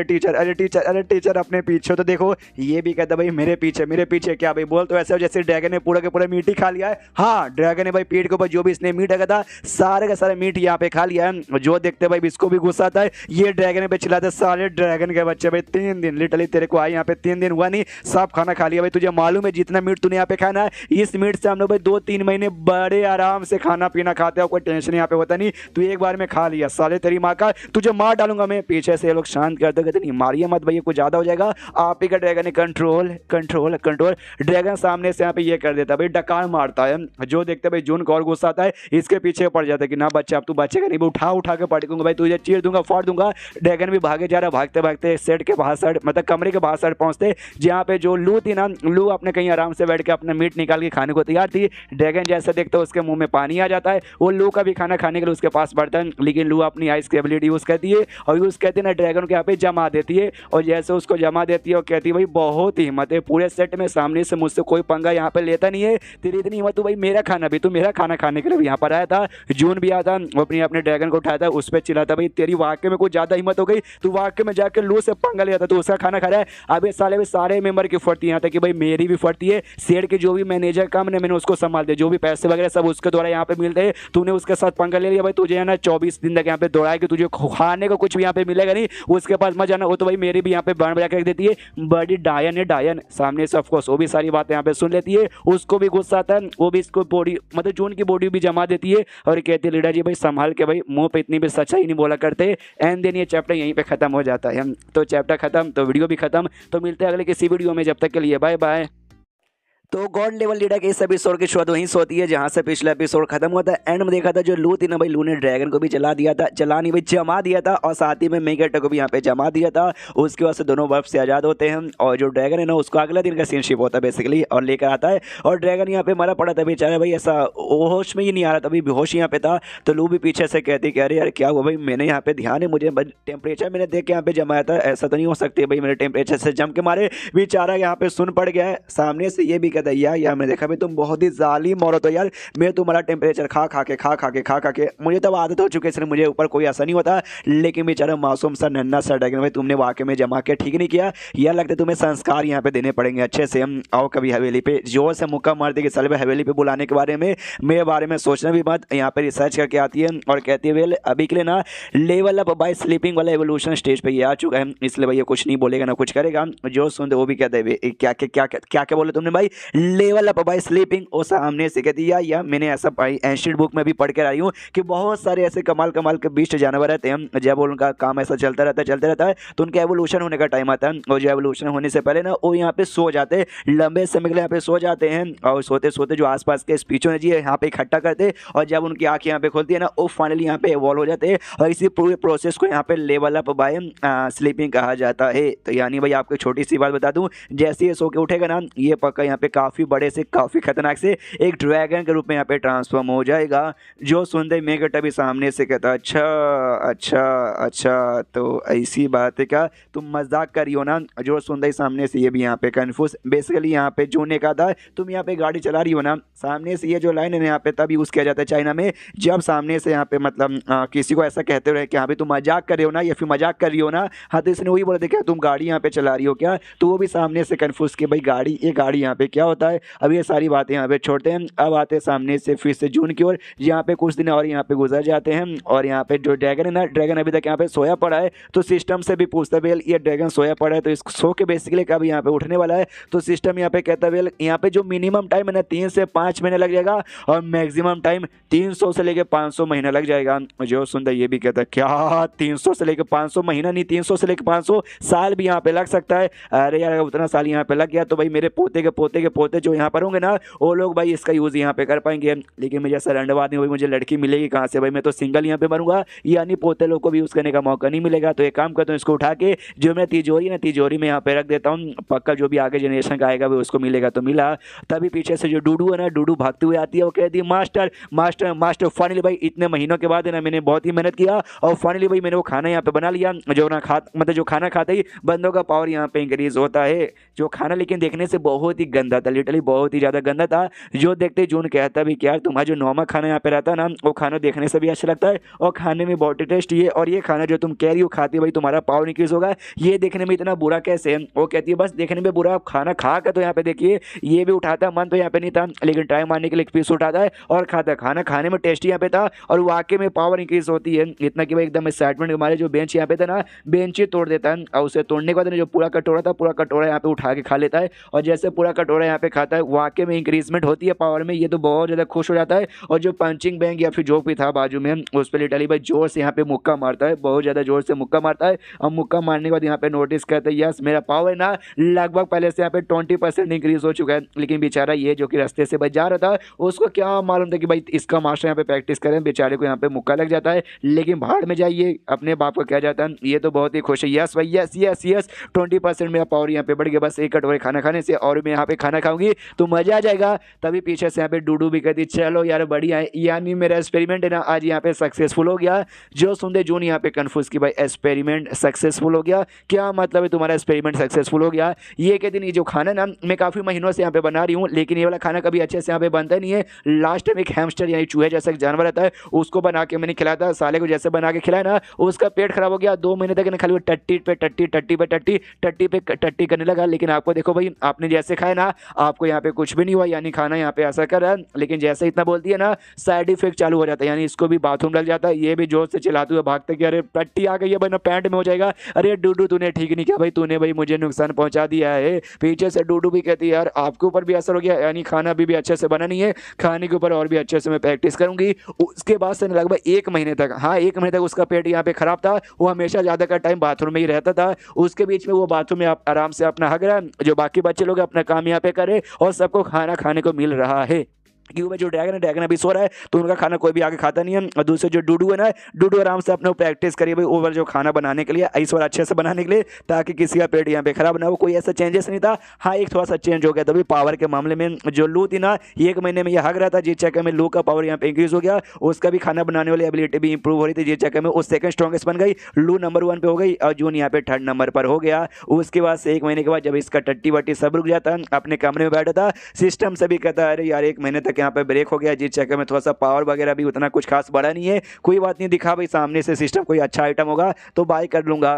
अरे टीचर अपने पीछे तो देखो। ये भी कहता भाई मेरे पीछे क्या भाई, बोल तो ऐसे हो जैसे ड्रैगन ने पूरा के पूरा मीट ही खा लिया है। हाँ, ड्रैगन ने भाई पीठ के ऊपर जो भी इसने मीट रखा था सारे का सारे मीट यहाँ पे खा लिया है। जो देखते भाई इसको भी गुस्सा आता है, ये ड्रैगन पे चिल्लाते सारे ड्रैगन के बच्चे भाई। 3 दिन लिटरली तेरे को आए यहाँ पे, 3 दिन हुआ नहीं, सब खाना खा लिया भाई। तुझे मालूम है जितना मीट तूने यहाँ पे खाना है, इस मीट से हम लोग भाई 2-3 महीने बड़े आराम से खाना पीना खाते हैं, कोई टेंशन यहाँ पे होता नहीं। तू एक बार में खा लिया, साले तेरी माँ का तुझे मार डालूंगा मैं। पीछे से लोग शांत करते कहते नहीं मारिए मत भैया, कुछ ज्यादा हो जाएगा। आप ही का ड्रैगन है, कंट्रोल। ड्रैगन सामने से यहाँ पे ये कर देता भाई, डकार मारता है। जो देखते भाई जून को और गुस्सा आता है, इसके पीछे पड़ जाता है कि ना बच्चा अब तू बचेगा नहीं, उठा के पटकूंगा भाई, तुझे चीर दूंगा, फाड़ दूंगा। ड्रैगन भी भागे जा रहा, भागते सेट के बाहर साइड मतलब कमरे के बाहर साइड पहुंचते, जहाँ पे जो लू थी ना, लू अपने कहीं आराम से बैठ के अपना मीट निकाल के खाने को तैयार थी। ड्रैगन जैसे देखते उसके मुंह में पानी आ जाता है, वो लू का भी खाना खाने के लिए उसके पास बढ़ता है, लेकिन लू अपनी आइस की एबिलिटी यूज करती है और यूज कहती है ना ड्रैगन के यहाँ पे जमा देती है। और जैसे उसको जमा देती है और कहती है भाई बहुत हिम्मत है, पूरे सेट में सामने से मुझसे कोई पंगा यहाँ पे लेता नहीं है, तेरी इतनी हिम्मत, तू भाई मेरा खाना भी, तू मेरा खाना खाने के लिए भी यहाँ पर आया था। जून भी आता, वो अपने ड्रैगन को उठाया था, उस पर चिल्लाता भाई तेरी वाकई में कुछ ज्यादा हिम्मत हो गई, तू वाकई में जाकर लू से पंगा लिया था, तो उसका खाना खा रहा है। अब इस साले में सारे मेंबर की फटती यहाँ तक कि भाई मेरी भी फटती है। शेर के जो भी मैनेजर काम ने मैंने उसको संभाल दिया, जो भी पैसे वगैरह सब उसके द्वारा यहाँ पे मिलते हैं, तूने उसके साथ पंगा ले लिया भाई, तुझे है ना 24 दिन तक यहाँ पे दौड़ाए कि तुझे खाने को कुछ भी यहाँ पे मिलेगा नहीं, उसके पास मत जाना। वो तो भाई मेरी भी यहाँ पे बाण बजा कर रख देती है, बड़ी डायन है डायन। सामने से ऑफकोर्स वो भी सारी बातें यहाँ पे सुन लेती है, उसको भी गुस्सा आता है, वो भी इसको बॉडी मतलब जून की बॉडी भी जमा देती है और कहती है लीडा जी भाई संभाल के भाई, मुंह पे इतनी भी सच्चाई नहीं बोला करते। एंड देन ये चैप्टर यहीं पे खत्म हो जाता है। तो चैप्टर खत्म तो वीडियो भी खत्म। तो मिलते हैं अगले किसी वीडियो में, जब तक के लिए बाय बाय। तो गॉड लेवल लीडर के इस एपिसोड की शुरुआत वहीं से होती है जहां से पिछला एपिसोड खत्म हुआ था। एंड में देखा था जो लू थी ना भाई, लू ने ड्रैगन को भी जमा दिया था और साथ ही में मेगेटो को भी यहाँ पे जमा दिया था। उसके बाद से दोनों बर्फ से आज़ाद होते हैं और जो ड्रैगन है ना उसको अगला दिन का सीनशिप होता है बेसिकली, और लेकर आता है। और ड्रैगन यहाँ पे मरा पड़ा था बेचारा भाई, ऐसा होश में ही नहीं आ रहा था, अभी बेहोश यहाँ पे था। तो लू भी पीछे से कहती कि अरे यार क्या हुआ भाई, मैंने यहाँ पे ध्यान है, मुझे टेम्परेचर मैंने देख के यहाँ पे जमाया था, ऐसा तो नहीं हो सकती भाई मेरे टेम्परेचर से जम के मारे। बेचारा यहाँ पे सुन पड़ गया है, सामने से ये भी कहता है यार मैंने देखा भाई तुम बहुत ही जालिम औरत हो यार, मैं तुम्हारा टेम्परेचर खा खा के मुझे तब आदत हो चुकी है, इसलिए मुझे ऊपर कोई असर नहीं होता। लेकिन बेचारा मासूम सा नन्ना सा ड्रैगन भाई तुमने वाकई में जमा के ठीक नहीं किया, यह लगता है तुम्हें संस्कार यहाँ पे देने पड़ेंगे अच्छे से। हम आओ कभी हवेली पे, जोर से मुक्का मार दे कि साले भाई हवेली पे बुलाने के बारे में मेरे बारे में सोचना भी मत। यहाँ पे रिसर्च करके आती है और कहती है वेल अभी के लिए ना लेवल अप बाय स्लीपिंग वाला एवोल्यूशन स्टेज पे ये आ चुका है, इसलिए भाई ये कुछ नहीं बोलेगा ना कुछ करेगा। जो सुनते वो भी कहते हैं क्या क्या क्या क्या क्या बोले तुमने भाई, लेवल अप बाय स्लीपिंग। और सामने से कहती है या मैंने ऐसा एंशिएंट बुक में भी पढ़ कर आई हूँ कि बहुत सारे ऐसे कमाल कमाल के बीस्ट जानवर रहते हैं, जब उनका काम ऐसा चलता रहता है तो उनका एवोल्यूशन होने का टाइम आता है, और जो एवोल्यूशन होने से पहले ना वो यहाँ पे सो जाते हैं, लंबे समय के लिए यहाँ पे सो जाते हैं, और सोते सोते जो आसपास के स्पीचो ने जी यहाँ पे इकट्ठा करते हैं, और जब उनकी आँख यहाँ पे खोलती है ना वो फाइनली यहाँ पे इवॉल्व हो जाते हैं, और इसी पूरे प्रोसेस को यहाँ पे लेवल अप बाय स्लीपिंग कहा जाता है। तो यानी भाई आपको छोटी सी बात बता दूं, जैसे ये सो के उठेगा ना ये पक्का यहाँ पे काफ़ी बड़े से काफ़ी खतरनाक से एक ड्रैगन के रूप में यहाँ पे ट्रांसफॉर्म हो जाएगा। जो सुनते मेघट अभी सामने से कहता अच्छा अच्छा अच्छा तो ऐसी बात है क्या, तुम मजाक करियो ना। जो सुनते सामने से ये भी यहाँ पे कन्फ्यूज, बेसिकली यहाँ पे जो ने कहा था तुम यहाँ पे गाड़ी चला रही हो ना, सामने से ये जो लाइन है यहाँ पे तब यूज़ किया जाता है चाइना में, जब सामने से यहाँ पे मतलब किसी को ऐसा कहते रहे कि हाँ भाई तुम मजाक कर रहे हो ना या फिर मजाक कर रही हो ना, हाँ तो इसने वही बोला था क्या तुम गाड़ी यहाँ पे चला रही हो क्या, तो वो भी सामने से कन्फ्यूज कि भाई गाड़ी ये गाड़ी यहाँ पे क्या होता है। अब ये सारी बातें यहाँ पे छोड़ते हैं, अब आते हैं सामने से फिर से जून की ओर। यहाँ पे कुछ दिन और यहाँ पे गुजर जाते हैं, और यहाँ पे जो ड्रैगन है ना, ड्रैगन अभी तक यहाँ पे सोया पड़ा है, तो सिस्टम से भी पूछता है ये ड्रैगन सोया पड़ा है तो इस सो के बेसिकली कब यहाँ पे उठने वाला है, तो सिस्टम यहाँ पे कहता है यहाँ पे जो मिनिमम टाइम है ना 3 से 5 महीने लग जाएगा, और मैक्सिमम टाइम 300 से लेकर 500 महीना लग जाएगा। जो सुनता ये भी कहता है क्या 300 से लेकर 500 महीना नहीं, 300 से लेकर 500 साल भी यहाँ पे लग सकता है। अरे यार अगर उतना साल यहाँ पे लग गया तो भाई मेरे पोते के पोते के पोते जो यहाँ पर होंगे ना वो लोग भाई इसका यूज़ यहाँ पे कर पाएंगे, लेकिन मुझे ऐसा रंडवा नहीं, मुझे लड़की मिलेगी कहाँ से भाई, मैं तो सिंगल यहाँ पे मरूंगा, यानी पोते लोग को भी यूज़ करने का मौका नहीं मिलेगा। तो एक काम करता हूँ इसको उठा के जो मैं तिजोरी ना तिजोरी में यहाँ पे रख देता हूँ, पक्का जो भी आगे जनरेशन का आएगा वो उसको मिलेगा तो मिला। तभी पीछे से जो डूडू है ना, डूडू भागते हुए आती है, वो कहती है मास्टर मास्टर मास्टर फाइनली भाई इतने महीनों के बाद है ना मैंने बहुत ही मेहनत किया और फाइनली भाई मैंने वो खाना यहाँ पे बना लिया, जो ना खा मतलब जो खाना खाते ही बंदों का पावर यहाँ पे इंक्रीज होता है। जो खाना लेकिन देखने से बहुत ही गंदा था, लिटरली बहुत ही ज़्यादा गंदा था। जो देखते जून कहता भी क्या तुम्हारा जो नॉर्मल खाना यहाँ पे रहता है ना वो खाना देखने से भी अच्छा लगता है और खाने में बहुत टेस्टी है, और ये खाना जो तुम कह रही हो खाती भाई तुम्हारा पावर इंक्रीज होगा, ये देखने में इतना बुरा कैसे है। वो कहती है बस देखने में बुरा, खाना खा कर तो यहाँ पे देखिए ये भी उठाता, मन तो यहाँ पे नहीं था लेकिन ट्राई मारने के लिए एक पीस उठाता है और खाता है। खाना खाने में टेस्टी यहाँ पे था और वाकई में पावर इंक्रीज होती है, इतना कि भाई एकदम एक्साइटमेंट हमारे जो बेंच यहाँ पे था ना बेंच ही तोड़ देता है, और उसे तोड़ने के बाद जो पूरा कटोरा था पूरा कटोरा यहाँ पे उठा के खा लेता है, और जैसे पूरा कटोरा यहाँ पे खाता है वाकई में इंक्रीजमेंट होती है पावर में, ये तो बहुत ज़्यादा खुश हो जाता है। और जो पंचिंग बैग या फिर जो भी था बाजू में उस पर लिटरली भाई जोर से यहाँ पे मुक्का मारता है, बहुत ज़्यादा जोर से मुक्का मारता है, और मुक्का मारने के बाद यहाँ पे नोटिस करते हैं यस मेरा पावर ना लगभग पहले से यहाँ पे 20% इंक्रीज हो चुका है। लेकिन बेचारा ये जो कि रास्ते से बच जा रहा था उसको क्या मालूम था कि भाई इसका मास्टर यहाँ पे प्रैक्टिस करें, बेचारे को यहाँ पे मुक्का लग जाता है। लेकिन भाड़ में जाइए अपने बाप को क्या जाता है, ये तो बहुत ही खुश है, यस भाई यस यस यस 20% मेरा पावर यहाँ पे बढ़ गया, बस एक कटोरे खाना खाने से और मैं यहाँ पे खाना खाऊंगी तो मजा आ जाएगा। तभी पीछे से यहाँ पे डूडू भी कहती चलो यार बढ़िया है, यानी मेरा एक्सपेरिमेंट है ना आज यहाँ पे सक्सेसफुल हो गया। जो सुनते जून यहाँ पे कंफ्यूज की भाई एक्सपेरिमेंट सक्सेसफुल हो गया, क्या मतलब है तुम्हारा एक्सपेरिमेंट सक्सेसफुल हो गया। ये कहते नहीं जो खाना ना मैं काफ़ी महीनों से यहाँ पे बना रही हूँ लेकिन ये वाला खाना कभी अच्छे से यहाँ पे बनता नहीं है। लास्ट टाइम एक हैमस्टर यानी चूहे जैसा एक जानवर रहता है उसको बना के मैंने खिलाया था, साले को जैसे बना के खिलाया ना उसका पेट खराब हो गया, 2 महीने तक खाली वो टट्टी पे टट्टी टट्टी पे टट्टी टट्टी पे टट्टी करने लगा। लेकिन आपको देखो भाई आपने जैसे खाया ना आपको यहाँ पे कुछ भी नहीं हुआ, यानी खाना यहाँ पे ऐसा कर रहा है, लेकिन जैसे इतना बोलती है ना साइड इफेक्ट चालू हो जाता है, यानी इसको भी बाथरूम लग जाता है, ये भी जोर से चिल्लाते हुए भागते कि अरे टट्टी आ गई है भाई पैंट में हो जाएगा, अरे डूडू तूने ठीक नहीं किया भाई, तूने भाई मुझे नुकसान पहुंचा दिया है। पीछे से डूडू भी कहती है यार आपके ऊपर भी असर हो गया, यानी खाना भी अच्छे से बना नहीं है, खाने के ऊपर और भी अच्छे से मैं प्रैक्टिस करूंगी। उसके बाद से लगभग 1 महीने तक, हाँ 1 महीने तक उसका पेट यहाँ पे खराब था, वो हमेशा ज़्यादा का टाइम बाथरूम में ही रहता था। उसके बीच में वो बाथरूम में आराम से अपना हग रहा है, जो बाकी बच्चे लोग अपना काम यहाँ पे करे और सबको खाना खाने को मिल रहा है। क्यों भाई जो ड्रैगन अभी सो रहा है तो उनका खाना कोई भी आगे खाता नहीं है। और दूसरे जो डूडू है ना, डूडू आराम से अपने प्रैक्टिस करिए भाई ओवर जो खाना बनाने के लिए इस बार अच्छे से बनाने के लिए, ताकि किसी का पेट यहाँ पे खराब ना हो। कोई ऐसा चेंजेस नहीं था, हाँ एक थोड़ा सा चेंज हो गया था भाई पावर के मामले में। जो लू थी ना 1 महीने में यह हग रहा था, जिस चक्कर में लू का पावर यहाँ पे इंक्रीज हो गया, उसका भी खाना बनाने वाली एबिलिटी भी इंप्रूव हो रही थी, जिस चक्कर में वो सेकंड स्ट्रॉन्गेस्ट बन गई, लू नंबर 1 पे हो गई और जून यहाँ पे 3rd नंबर पर हो गया। उसके बाद से 1 महीने के बाद जब इसका टट्टी वट्टी सब रुक जाता अपने कमरे में बैठा था, सिस्टम से भी कहता अरे यार 1 महीने तक यहाँ पे ब्रेक हो गया, जिस चक्कर में थोड़ा सा पावर वगैरह भी उतना कुछ खास बढ़ा नहीं है। कोई बात नहीं, दिखा भाई सामने से सिस्टम कोई अच्छा आइटम होगा तो बाय कर लूंगा।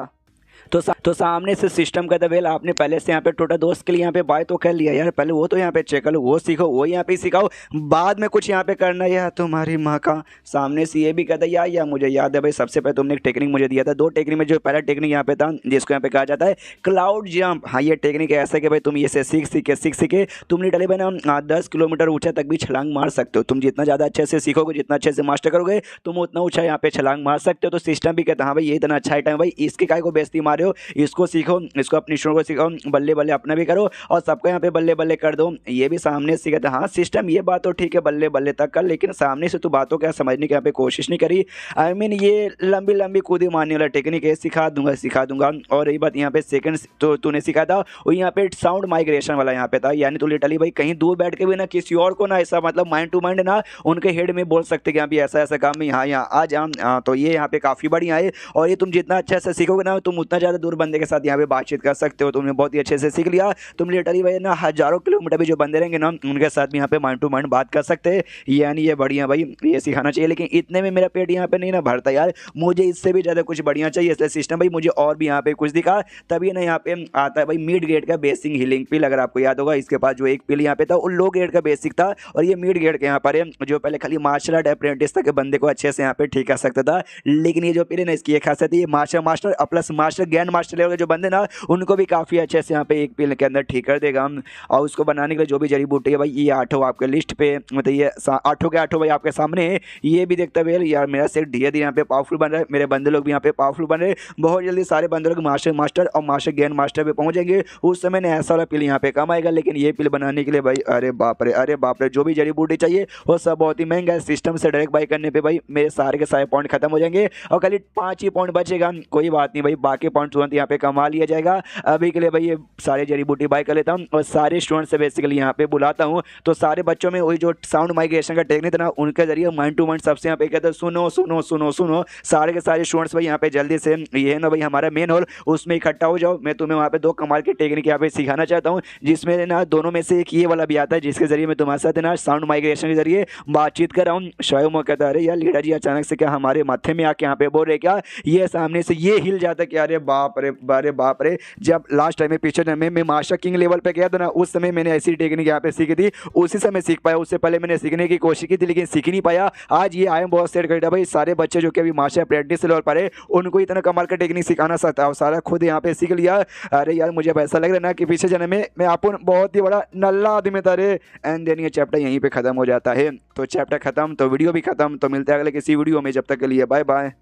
तो सामने से सिस्टम का दबेल आपने पहले से यहाँ पे टोटा दोस्त के लिए यहाँ पे बाय तो कर लिया यार, पहले वो तो यहाँ पे चेक कर लो, वो सीखो, वो यहाँ पे सिखाओ, बाद में कुछ यहाँ पे करना यार तुम्हारी माँ का। सामने से ये भी कहता है यार मुझे याद है भाई, सबसे पहले तुमने एक टेक्निक मुझे दिया था, 2 टेक्निक में जो पहला टेक्निक यहाँ पे था जिसको यहाँ पे कहा जाता है क्लाउड जंप। हाँ ये टेक्निक ऐसा कि भाई तुम ये से सीख सीखे तुम लिटरली भाई ना 10 किलोमीटर ऊंचा तक भी छलांग मार सकते हो। तुम जितना ज़्यादा अच्छे से सीखोगे, जितना अच्छे से मास्टर करोगे, तुम उतना ऊंचा यहाँ पे छलांग मार सकते हो। तो सिस्टम भी कहता है हाँ भाई ये इतना अच्छा आइटम है भाई, इसके काय को बेइज्जती मारे हो, इसको सीखो, इसको अपनी स्टोर को सीखो, बल्ले बल्ले अपना भी करो और सबको यहाँ पे बल्ले बल्ले कर दो। ये भी सामने से कहता है हाँ सिस्टम ये बात तो ठीक है बल्ले बल्ले तक कर, लेकिन सामने से तू बातों क्या समझने की यहाँ पे कोशिश नहीं करी। आई मीन ये लंबी लंबी कूदी मारने वाला टेक्निक है, सिखा दूंगा। और यही बात यहाँ पे सेकंड तो तूने सीखा था वो यहाँ पे साउंड माइग्रेशन वाला यहाँ पे था, यानी तो लिटरली भाई कहीं दूर बैठ के भी ना किसी और को ना ऐसा मतलब माइंड टू माइंड ना उनके हेड में बोल सकते कि यहाँ भी ऐसा ऐसा काम है, यहाँ आ जा। तो ये यहाँ पे काफ़ी बढ़िया है और ये तुम जितना अच्छा से सीखोगे ना तुम उतना ज़्यादा दूर बंदे के साथ यहाँ पे बातचीत कर सकते हो। तुमने बहुत ही अच्छे से सीख लिया, तुम लिटरली भाई ना हज़ारों किलोमीटर भी जो बंदे रहेंगे ना उनके साथ भी यहाँ पे माइंड टू माइंड बात कर सकते हैं, यानी ये बढ़िया भाई, ये सिखाना चाहिए। लेकिन इतने में मेरा पेट यहाँ पे नहीं ना भरता यार, मुझे इससे भी ज़्यादा कुछ बढ़िया चाहिए। इसलिए सिस्टम भाई मुझे और भी यहाँ पे कुछ दिखा, तभी ना यहाँ पे आता है भाई मिड ग्रेड का बेसिक हीलिंग पिल। अगर आपको याद होगा इसके पास जो एक पिल यहाँ पे था वो लो ग्रेड का बेसिक था और ये मिड ग्रेड के यहाँ पर है, जो पहले खाली मार्शल आर्ट अप्रेंटिस तक के बंदे को अच्छे से यहाँ पे ठीक कर सकता था। लेकिन ये जो पिल है ना इसकी एक खासियत है, ये master plus master grand master level के जो बंदे ना उनको भी काफ़ी अच्छे से यहाँ पे एक पिल के अंदर ठीक कर देगा। और उसको बनाने के लिए जो भी जड़ी बूटी है भाई ये 8 आपके लिस्ट पे, मतलब ये 8 के 8 भाई आपके सामने है। ये भी देखते हुए यार मेरा सेट धीरे धीरे यहाँ पे पावरफुल बन रहा है, मेरे बंदे लोग भी यहाँ पे पावरफुल बन रहे हैं। बहुत जल्दी सारे बंदे लोग मास्टर और मास्टर ग्रैंड मास्टर पे पहुंच जाएंगे, उस समय ने ऐसा वाला पिल यहाँ पे कम आएगा। लेकिन ये पिल बनाने के लिए भाई अरे बाप रे जो भी जड़ी बूटी चाहिए वो सब बहुत ही महंगा है। सिस्टम से डायरेक्ट बाई करने पे भाई मेरे सारे के सारे पॉइंट खत्म हो जाएंगे और खाली 5 ही पॉइंट बचेगा। कोई बात नहीं भाई, बाकी पॉइंट तुरंत यहाँ पे कमा लिया जाएगा। अभी के लिए भाई ये सारे जड़ी बूटी बाई कर लेता हूँ और सारे स्टूडेंट से बेसिकली यहाँ पे बुलाता हूँ। तो सारे बच्चों में वही जो साउंड माइग्रेशन का टेक्निक था ना उनके जरिए माइंड टू माइंड सबसे यहाँ पे कहते हैं सुनो सुनो सुनो सुनो। सारे के सारे स्टूडेंट्स भाई यहाँ पे जल्दी से ये है ना भाई हमारा मेन हॉल उसमें इकट्ठा हो जाओ। मैं तुम्हें वहाँ पे 2 कमाल की टेक्निक यहाँ पे सिखाना चाहता हूँ, जिसमें ना दोनों में से एक ये वाला भी आता है जिसके जरिए मैं तुम्हारे साथ ना साउंड माइग्रेशन के जरिए बातचीत कर रहा हूँ। शायद मैं कहता अरे यार लीडर जी अचानक से क्या हमारे माथे में आके यहाँ पे बोल रहे क्या, ये सामने से ये हिल जाता है कि अरे बाप रे। जब लास्ट टाइम में पिछले टाइम में मैं मास्टर किंग लेवल पे गया था ना उस समय मैंने ऐसी टेक्निक यहाँ पे सीखी थी, उसी समय सीख पाया। उससे पहले मैंने सीखने की कोशिश की थी लेकिन सीख नहीं पाया। आज ये आई एम बहुत सेट कर दिया भाई, सारे बच्चे जो कि अभी मास्टर अप्रेंटिस लेवल पर है उनको इतना कमाल का टेक्निक सिखाना सकता है, सारा खुद यहाँ पे सीख लिया। अरे यार मुझे ऐसा लग रहा है ना कि पिछले जन्म में मैं अपन बहुत ही बड़ा नल्ला आदमी था रे। एंड देन ये चैप्टर यहीं पे खत्म हो जाता है। तो चैप्टर खत्म तो वीडियो भी खत्म। तो मिलते हैं अगले किसी वीडियो में, जब तक के लिए बाय बाय।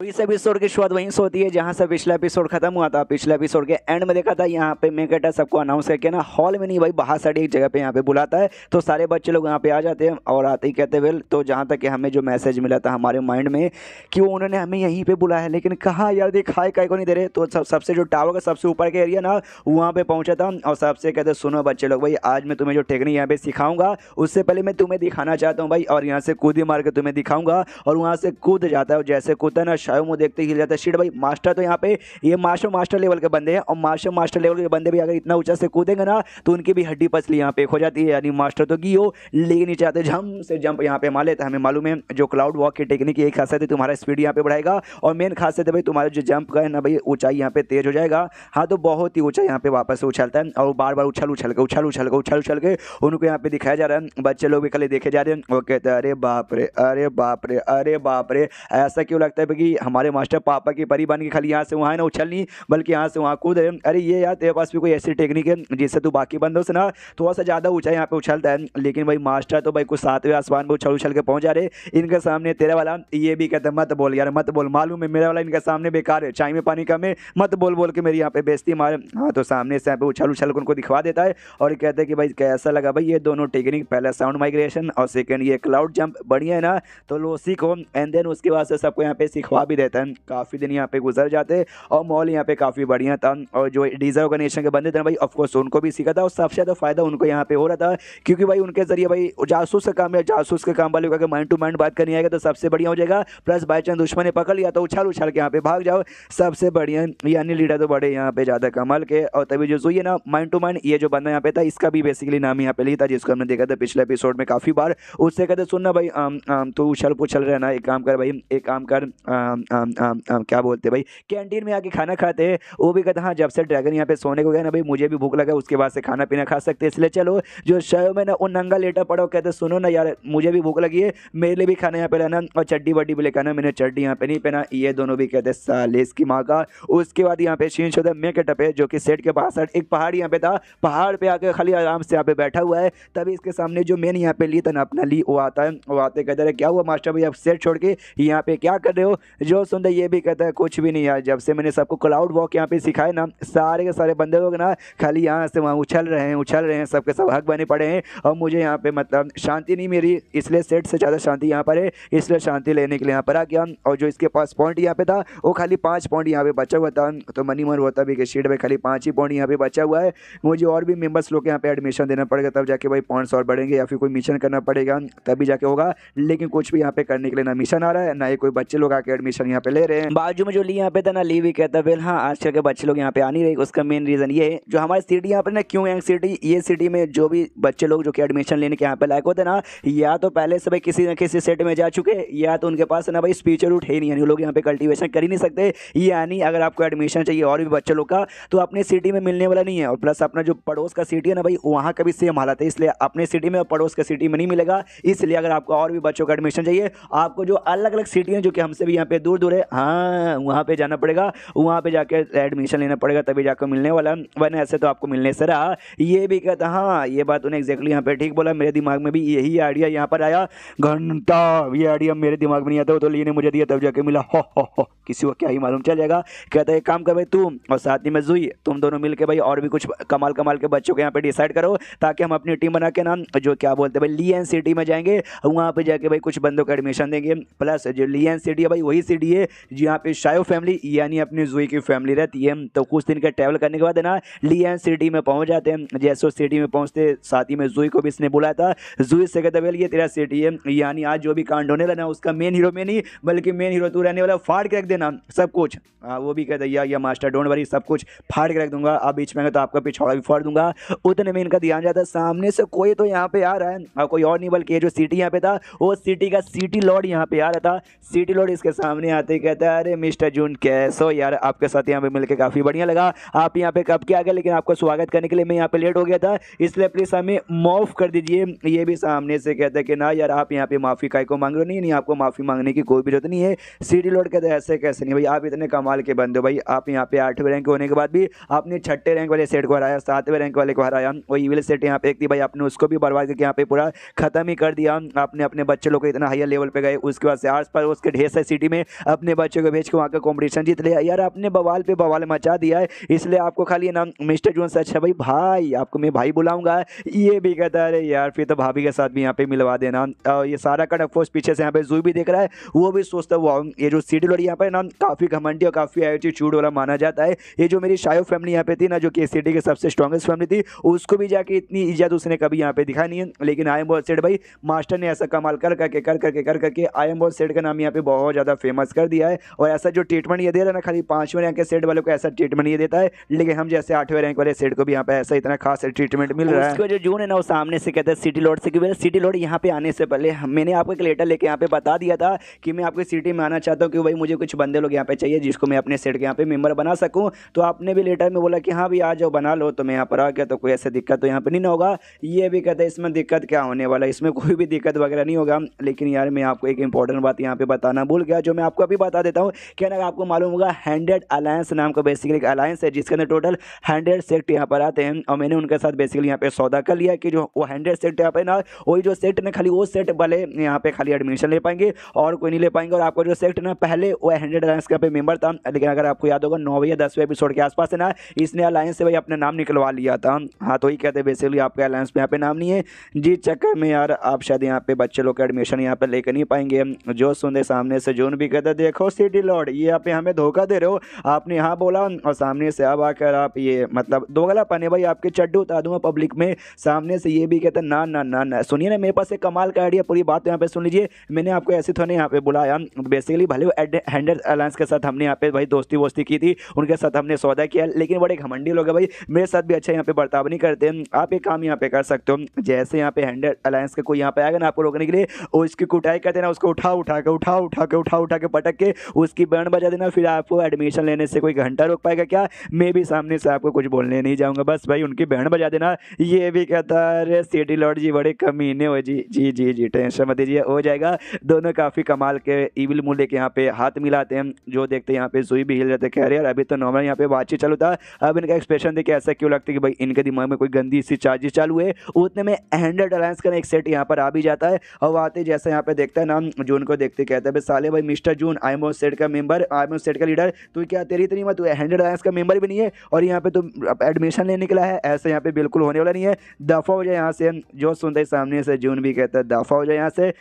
तो इस एपिसोड की शुरुआत वहीं से होती है जहां से पिछला एपिसोड खत्म हुआ था। पिछले एपिसोड के एंड में देखा था यहाँ पे मैं कहता सबको अनाउंस करके ना हॉल में नहीं भाई बाहर साइड एक जगह पे यहाँ पे बुलाता है। तो सारे बच्चे लोग यहाँ पे आ जाते हैं और आते ही कहते वेल। तो जहाँ तक कि हमें जो मैसेज मिला था हमारे माइंड में कि वो उन्होंने हमें यहीं पर बुलाया है, लेकिन कहाँ यार दिखाए काय को नहीं दे रहे। तो सबसे जो टावर का सबसे ऊपर का एरिया ना वहाँ पर पहुँचा था और सबसे कहते सुनो बच्चे लोग भाई आज मैं तुम्हें जो टेक्निक यहाँ पे सिखाऊंगा उससे पहले मैं तुम्हें दिखाना चाहता हूँ भाई, और यहाँ से कूदी मार के तुम्हें दिखाऊंगा। और वहाँ से कूद जाता है, जैसे कूदता है ना शायद वो देखते ही शिट भाई मास्टर तो यहाँ पे ये मास्टर लेवल के बंदे हैं और मास्टर लेवल के बंदे भी अगर इतना ऊंचा से कूदेंगे ना तो उनकी भी हड्डी पसली यहाँ पे खो जाती है। यानी मास्टर तो की हो लेकिन नहीं चाहते झम से जंप यहाँ पे मार लेते। हमें मालूम है जो क्लाउड वॉक की टेक्निक की एक खासियत है तुम्हारा स्पीड यहाँ पे बढ़ाएगा और मेन खासियत है भाई तुम्हारा जो जंप का है ना भाई ऊंचाई यहाँ पे तेज हो जाएगा। हाँ तो बहुत ही ऊंचा यहाँ पे वापस से उछलता है और बार बार उछल के उनको यहाँ पे दिखाया जा रहा है। बच्चे लोग भी खाली देखे जा रहे हैं, वो कहते हैं अरे बाप रे ऐसा क्यों लगता है कि हमारे मास्टर पापा की परी बन के खाली यहाँ से वहाँ है ना उछल नहीं बल्कि यहाँ से वहाँ कूद रहे। अरे ये यार तेरे पास भी कोई ऐसी टेक्निक है जिससे तू बाकी बंदों से ना थोड़ा सा ज़्यादा ऊंचा यहाँ पे उछलता है। लेकिन भाई मास्टर तो भाई कुछ 7वें आसमान में उछल के पहुँच जा रहे। इनके सामने तेरा वाला ये भी कहते मत बोल यार मत बोल, मालूम है मेरा वाला इनके सामने बेकार है, चाय में पानी कम है, मत बोल के मेरी यहाँ पे बेइज्जती मारे। हाँ तो सामने से यहाँ पे उछल के उनको दिखवा देता है और कहते हैं कि भाई कैसा लगा भाई ये दोनों टेक्निक, पहला साउंड माइग्रेशन और सेकेंड ये क्लाउड जंप, बढ़िया है ना। तो लो सीखो। एंड देन उसके बाद से सबको यहाँ पे सिखवा भी देता है। काफ़ी दिन यहाँ पे गुजर जाते और मॉल यहाँ पे काफ़ी बढ़िया था। और जो डीजर ऑर्गेनाइजेशन के बंदे थे भाई ऑफकोर्स उनको भी सीखा था और सबसे ज़्यादा फायदा उनको यहाँ पे हो रहा था क्योंकि भाई उनके जरिए भाई जासूस का काम है, जासूस के काम वाले को अगर माइंड टू माइंड बात करनी आएगा तो सबसे बढ़िया हो जाएगा। प्लस बाई चांस दुश्मन ने पकड़ लिया तो उछाल के यहाँ पे भाग जाओ, सबसे बढ़िया। यानी लीडर तो बड़े यहाँ पे ज़्यादा कमाल के। और तभी जो सुइए ना माइंड टू माइंड ये जो बंदा यहाँ पे था इसका भी बेसिकली नाम यहाँ पे लिया था जिसको हमने देखा था पिछले एपिसोड में काफ़ी बार। उससे कहते सुनना भाई तो उछल पुछल रहना, एक काम कर भाई एक काम कर क्या बोलते हैं भाई, कैंटीन में आके खाना खाते हैं। वो भी कहता हाँ जब से ड्रैगन यहाँ पे सोने को गया ना भाई मुझे भी भूख लगा, उसके बाद से खाना पीना खा सकते हैं, इसलिए चलो। जो शव में ना वो नंगा लेटा पड़ा, कहते सुनो ना यार मुझे भी भूख लगी है, मेरे लिए भी खाना यहाँ पे लाना और चड्डी वड्डी भी लेकर आना, मैंने चड्डी यहाँ पे नहीं पहना। ये दोनों भी कहते साले इसकी माँ का। उसके बाद यहाँ पे सीन होता है मेकअप है, जो कि सेट के बाहर एक पहाड़ यहाँ पे था, पहाड़ पे आके खाली आराम से यहाँ पे बैठा हुआ है। तभी इसके सामने जो मेन यहाँ पे ली था ना अपना ली, वो आता है, वो आते कहते हैं क्या हुआ मास्टर भाई आप सेट छोड़ के यहाँ पे क्या कर रहे हो। जो सुनते ये भी कहता है कुछ भी नहीं यार, जब से मैंने सबको क्लाउड वॉक यहाँ पे सिखाया ना, सारे के सारे बंदे लोग ना खाली यहाँ से वहाँ उछल रहे हैं, सबके सब हक बने पड़े हैं और मुझे यहाँ पे मतलब शांति नहीं मिली, इसलिए सेट से ज़्यादा शांति यहाँ पर है, इसलिए शांति लेने के लिए यहाँ पर आ गया। और जो इसके पास पॉइंट यहाँ पे था वो खाली 5 पॉइंट यहाँ पे बचा हुआ था, तो मनी मन होता भी कि शीट में खाली 5 ही पॉइंट यहाँ पे बचा हुआ है। मुझे और भी मेंबर्स लोग यहाँ पे एडमिशन देना पड़ेगा, तब जाके भाई पॉइंट्स और बढ़ेंगे, या फिर कोई मिशन करना पड़ेगा तभी जाके होगा। लेकिन कुछ भी यहाँ पे करने के लिए ना मिशन आ रहा है, ना ही कोई बच्चे लोग आके एडमिशन यहाँ पे ले रहे हैं। बाजू में जो ली यहाँ पे था ना, ली भी कहता फिर हाँ आजकल के बच्चे लोग यहाँ पे आ नहीं रहे। उसका मेन रीजन ये है जो हमारी सिटी यहाँ पे ना क्यों यंग सिटी, ये सिटी में जो भी बच्चे लोग जो कि एडमिशन लेने के यहाँ पे लायक होते ना, या तो पहले से भाई किसी न किसी सेट में जा चुके, या तो उनके पास ना भाई स्पीच रूट है नहीं, यानी लोग यहाँ पे कल्टीवेशन कर ही नहीं सकते। यानी अगर आपको एडमिशन चाहिए और भी बच्चे लोग का, तो अपने सिटी में मिलने वाला नहीं है। और प्लस अपना जो पड़ोस का सिटी है ना भाई, वहाँ का भी सेम हालत है, इसलिए अपने सिटी में और पड़ोस का सिटी में नहीं मिलेगा। इसलिए अगर आपको और भी बच्चों का एडमिशन चाहिए, आपको जो अलग अलग सिटी हैं जो कि हमसे भी यहाँ पे दूर दूर है, हाँ वहाँ पे जाना पड़ेगा, वहाँ पे जाके एडमिशन लेना पड़ेगा, तभी जाकर मिलने वाला, वरना ऐसे तो आपको मिलने से रहा। ये भी कहता हाँ ये बात उन्हें एग्जैक्टली यहाँ पे ठीक बोला, मेरे दिमाग में भी यही आइडिया यहाँ पर आया, घंटा ये आइडिया मेरे दिमाग में नहीं आता, तो ली ने मुझे दिया तब जाके मिला। हो किसी को क्या ही मालूम चल जाएगा। कहता है एक काम कर भाई तू और साथ ही में जुई, तुम दोनों मिलके भाई और भी कुछ कमाल कमाल के बच्चों के यहाँ पे डिसाइड करो, ताकि हम अपनी टीम बना के ना जो क्या बोलते हैं भाई लियन सिटी में जाएंगे, वहाँ पे जाके भाई कुछ बंदों को एडमिशन देंगे। प्लस जो लियन सिटी है भाई वही सिटी है जहाँ पे शायो फैमिली यानी अपनी जुई की फैमिली रहती है। तो कुछ दिन का ट्रैवल करने के बाद है ना लियन सिटी में पहुँच जाते हैं। जैसे उस सिटी में पहुँचते साथ ही में जुई को भी इसने बुलाया था। जुई से कहता है ये तेरा सिटी है, यानी आज जो भी कांड होने लगा उसका मेन हीरो में नहीं बल्कि मेन हीरो तू रहने वाला, फाड़ के रख देना सब कुछ। वो भी कहता है या मास्टर डोंट वरी, सब कुछ फाड़ के रख दूंगा, आप बीच में तो आपका पिछौड़ा भी फाड़ दूंगा। उतने में इनका ध्यान जाता है सामने से कोई तो यहाँ पे आ रहा है, और कोई और नहीं बल्कि ये जो सिटी यहाँ पे था वो सिटी का सिटी लॉर्ड यहाँ पे आ रहा था। सिटी लॉर्ड इसके सामने आते ही कहता है अरे मिस्टर जून कैसे हो यार, आपके साथ यहाँ पे मिलकर काफ़ी बढ़िया लगा, आप यहाँ पे कब के आ गए, लेकिन आपको स्वागत करने के लिए मैं यहाँ पे लेट हो गया था, इसलिए प्लीज़ हमें माफ़ कर दीजिए। ये भी सामने से कहता है कि ना यार आप यहाँ पे माफ़ी काय को मांग रहे हो, नहीं आपको माफ़ी मांगने की कोई भी जरूरत नहीं है। सिटी लॉर्ड कहते हैं ऐसे कैसे नहीं भाई, आप इतने कमाल के बंदे हो भाई, आप यहाँ पे 8वें रैंक होने के बाद भी आपने 6ठे रैंक वाले सेट को हराया, 7वें रैंक वाले को हराया, वो इविल सेट यहाँ पे एक थी भाई, आपने उसको भी बर्बाद करके यहाँ पे पूरा खत्म ही कर दिया। आपने अपने बच्चे लोग को इतना हायर लेवल पे गए, उसके बाद से आस पास उसके ढेर सारी सिटी में अपने बच्चों को भेज के वहाँ का कॉम्पिटिशन जीत लिया यार, आपने बवाल पे बवाल मचा दिया है। इसलिए आपको खाली नाम मिस्टर जून से अच्छा भाई आपको मैं भाई बुलाऊंगा। ये भी कहता है अरे यार फिर तो भाभी के साथ भी यहाँ पे मिलवा देना। ये सारा का फोर्स पीछे से यहाँ पे जू भी देख रहा है, वो भी सोचता है ये जो सिटी लॉर्ड यहाँ पे ना काफ़ी घमंडी और काफ़ी एटीट्यूड वाला माना जाता है। ये जो मेरी शायो फैमिली यहाँ पे थी ना, जो कि सिटी की सबसे स्ट्रॉन्गेस्ट फैमिली थी, उसको भी जाके इतनी इज्जत उसने कभी यहाँ पे दिखा नहीं है। लेकिन आई एम बॉस सेट भाई मास्टर ने ऐसा कमाल कर करके आई एम बॉस सेट का नाम यहाँ पे बहुत ज़्यादा फेमस कर दिया है। और ऐसा जो ट्रीटमेंट ये दे रहा है ना, खाली 5वें रैंक के सेट वालों को ऐसा ट्रीटमेंट ये देता है, लेकिन हम जैसे 8वें रैंक वाले सेट को भी यहाँ पे ऐसा इतना खास ट्रीटमेंट मिल रहा है। उसको जो जून है ना वो सामने से कहता है सिटी लॉर्ड से कि सिटी लॉर्ड यहाँ पे आने से पहले मैंने आपको एक लेटर लेके यहाँ पे बता दिया था कि मैं आपकी सिटी में आना चाहता हूँ कि भाई मुझे कुछ बंदे लोग यहाँ पे चाहिए जिसको मैं अपने सेट के यहाँ पे मेंबर बना सकूँ। तो आपने भी लेटर में बोला कि हाँ भी आ जाओ बना लो, तो मैं यहाँ पर आ गया, तो कोई ऐसा दिक्कत तो यहाँ पे नहीं होगा। ये भी कहता है इसमें दिक्कत क्या होने वाला है, इसमें कोई भी दिक्कत वगैरह नहीं होगा। लेकिन यार मैं आपको एक इंपॉर्टेंट बात यहाँ पे बताना भूल गया, जो मैं आपको अभी बता देता हूँ। क्या ना आपको मालूम होगा 100 अलायंस नाम का बेसिकली एक अलायंस है जिसके अंदर टोटल 100 सेक्ट यहाँ पर आते हैं। और मैंने उनके साथ बेसिकली यहाँ पे सौदा कर लिया कि जो वो 100 सेक्ट यहाँ पे ना, वही जो सेक्ट ना खाली वो सेक्ट वाले यहाँ पे खाली एडमिशन ले पाएंगे और कोई नहीं ले पाएंगे। और आपको जो सेक्ट ना पहले वो 100 अलायंस का पे मेंबर था, लेकिन अगर आपको याद होगा 9वें या 10वें एपिसोड के आसपास है ना, इसने अलायंस से भाई अपना नाम निकलवा लिया था। हाँ तो ही कहते बेसिकली आपके अलायंस में यहाँ पे नाम नहीं है, जिस चक्कर में यार आप शायद यहाँ पे बच्चे लोग का एडमिशन यहाँ पे लेकर नहीं पाएंगे। जो सुनते सामने से जून भी कहते देखो सिटी लॉर्ड ये यहाँ पे हमें धोखा दे रहे हो, आपने यहाँ बोला और सामने से अब आकर आप ये मतलब दोगला पने भाई आपके चड्डू उतार दूंगा पब्लिक में। सामने से ये भी कहते ना ना ना ना सुनिए ना, मेरे पास एक कमाल का आइडिया, पूरी बात यहाँ पे सुन लीजिए। मैंने आपको ऐसे थोड़े यहाँ पे बुलाया, बेसिकली भले 100 अलायंस के साथ हमने यहाँ पे भाई दोस्ती वोस्ती की थी, उनके साथ हमने सौदा किया, लेकिन बड़े घमंडी लोग हैं भाई, मेरे साथ भी अच्छा यहाँ पे बर्ताव नहीं करते। आप एक काम यहाँ पे कर सकते हो, जैसे यहाँ पे 100 अलायंस के कोई यहाँ पे आएगा ना आपको रोकने के लिए, और इसकी कुटाई करते ना उसको उठा जाके पटक के उसकी बैंड बजा देना, फिर आपको एडमिशन लेने से कोई घंटा रोक पाएगा क्या? मैं भी सामने से आपको कुछ बोलने नहीं जाऊँगा, बस भाई उनकी बैंड बजा देना। ये भी कहता है अरे सिटी लॉर्ड जी बड़े कमीने हो जी। जी जी जी टेंशन मत लीजिए, हो जाएगा। दोनों काफ़ी कमाल के इविल मुंह लेके यहाँ पे हाथ मिलाते हैं, जो देखते हैं यहाँ पे सुई भी हिल जाते हैं। कह रहे यार अभी तो नॉर्मल यहाँ पे बातचीत चालू था, अब इनका एक्सप्रेशन देखिए ऐसा क्यों लगता है कि भाई इनके दिमाग में कोई गंदी सी चार्जेस चालू है। उतने में हैंडेड अलायंस का एक सेट यहाँ पर आ भी जाता है, और आते जैसे यहाँ पे देखता है ना जून को देखते कहता है भाई साले भाई mister June I am set का मेंबर, आई एम सेट का लीडर, तू क्या तेरी इतनी मत, तू हैंडेड अलायंस का मेंबर भी नहीं है और यहाँ पे तुम एडमिशन लेने निकला है, ऐसे यहाँ पे बिल्कुल होने वाला नहीं है, दफा हो जाए यहाँ से। जो सुनते सामने से जून भी कहता है दफा हो जाए यहाँ से,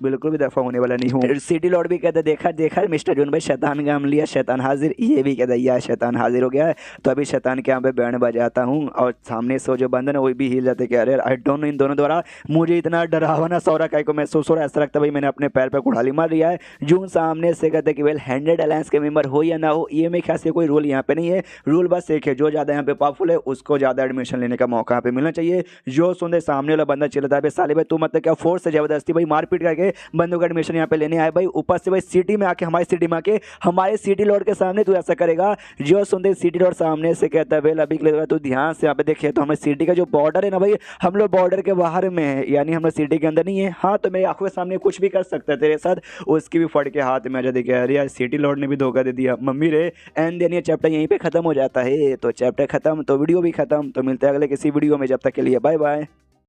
बिल्कुल भी दफा होने वाला नहीं हूँ। सिटी लॉर्ड भी कहता है देखा देखा मिस्टर जून भाई शैतान काम लिया, शैतान हाजिर। ये भी कहता है यार शैतान हाजिर हो गया है, तो अभी शैतान के यहाँ पे बैंड बजाता हूँ। और सामने से जो बंदन है वो भी हिल जाते कि अरे आई डोंट नो इन दोनों द्वारा मुझे इतना डरावना सौरा काय को महसूस हो रहा है, ऐसा लगता है भाई मैंने अपने पैर पर कुड़ाली मार दिया है। जून सामने से कहते कि वेल हैंडेड अलायंस के मेंबर हो या ना हो, ये मेरे ख्याल से कोई रूल यहाँ पे नहीं है। रूल बस एक है, जो ज़्यादा यहाँ पे पावरफुल है उसको ज़्यादा एडमिशन लेने का मौका यहाँ पे मिलना चाहिए। जो सुनते सामने वाला बंदा चिल्लाता है साले भाई तू मतलब क्या फोर्स से जबरदस्ती भाई मारपीट करके बंदों का एडमिशन यहाँ पे लेने आए भाई, ऊपर से भाई सिटी में आके हमारी सिटी में आके हमारे सिटी लॉर्ड के सामने तू ऐसा करेगा। जो सुनते सिटी लॉर्ड सामने से कहता है वेल अभी के लिए तू ध्यान से यहाँ पे देखिए, तो हमारे सिटी का जो बॉर्डर है ना भाई, हम लोग बॉर्डर के बाहर में है, यानी हम लोग सिटी के अंदर नहीं है। हाँ तो मेरी आंखों के सामने कुछ भी कर सकता है तेरे साथ, उसकी भी फट के हाथ में आ जाती है। अरे यार सिटी लॉर्ड ने भी धोखा दे दिया मम्मी रे। एंड देन ये चैप्टर यहीं पे खत्म हो जाता है। तो चैप्टर खत्म तो वीडियो भी खत्म, तो मिलते हैं अगले किसी वीडियो में, जब तक के लिए बाय बाय।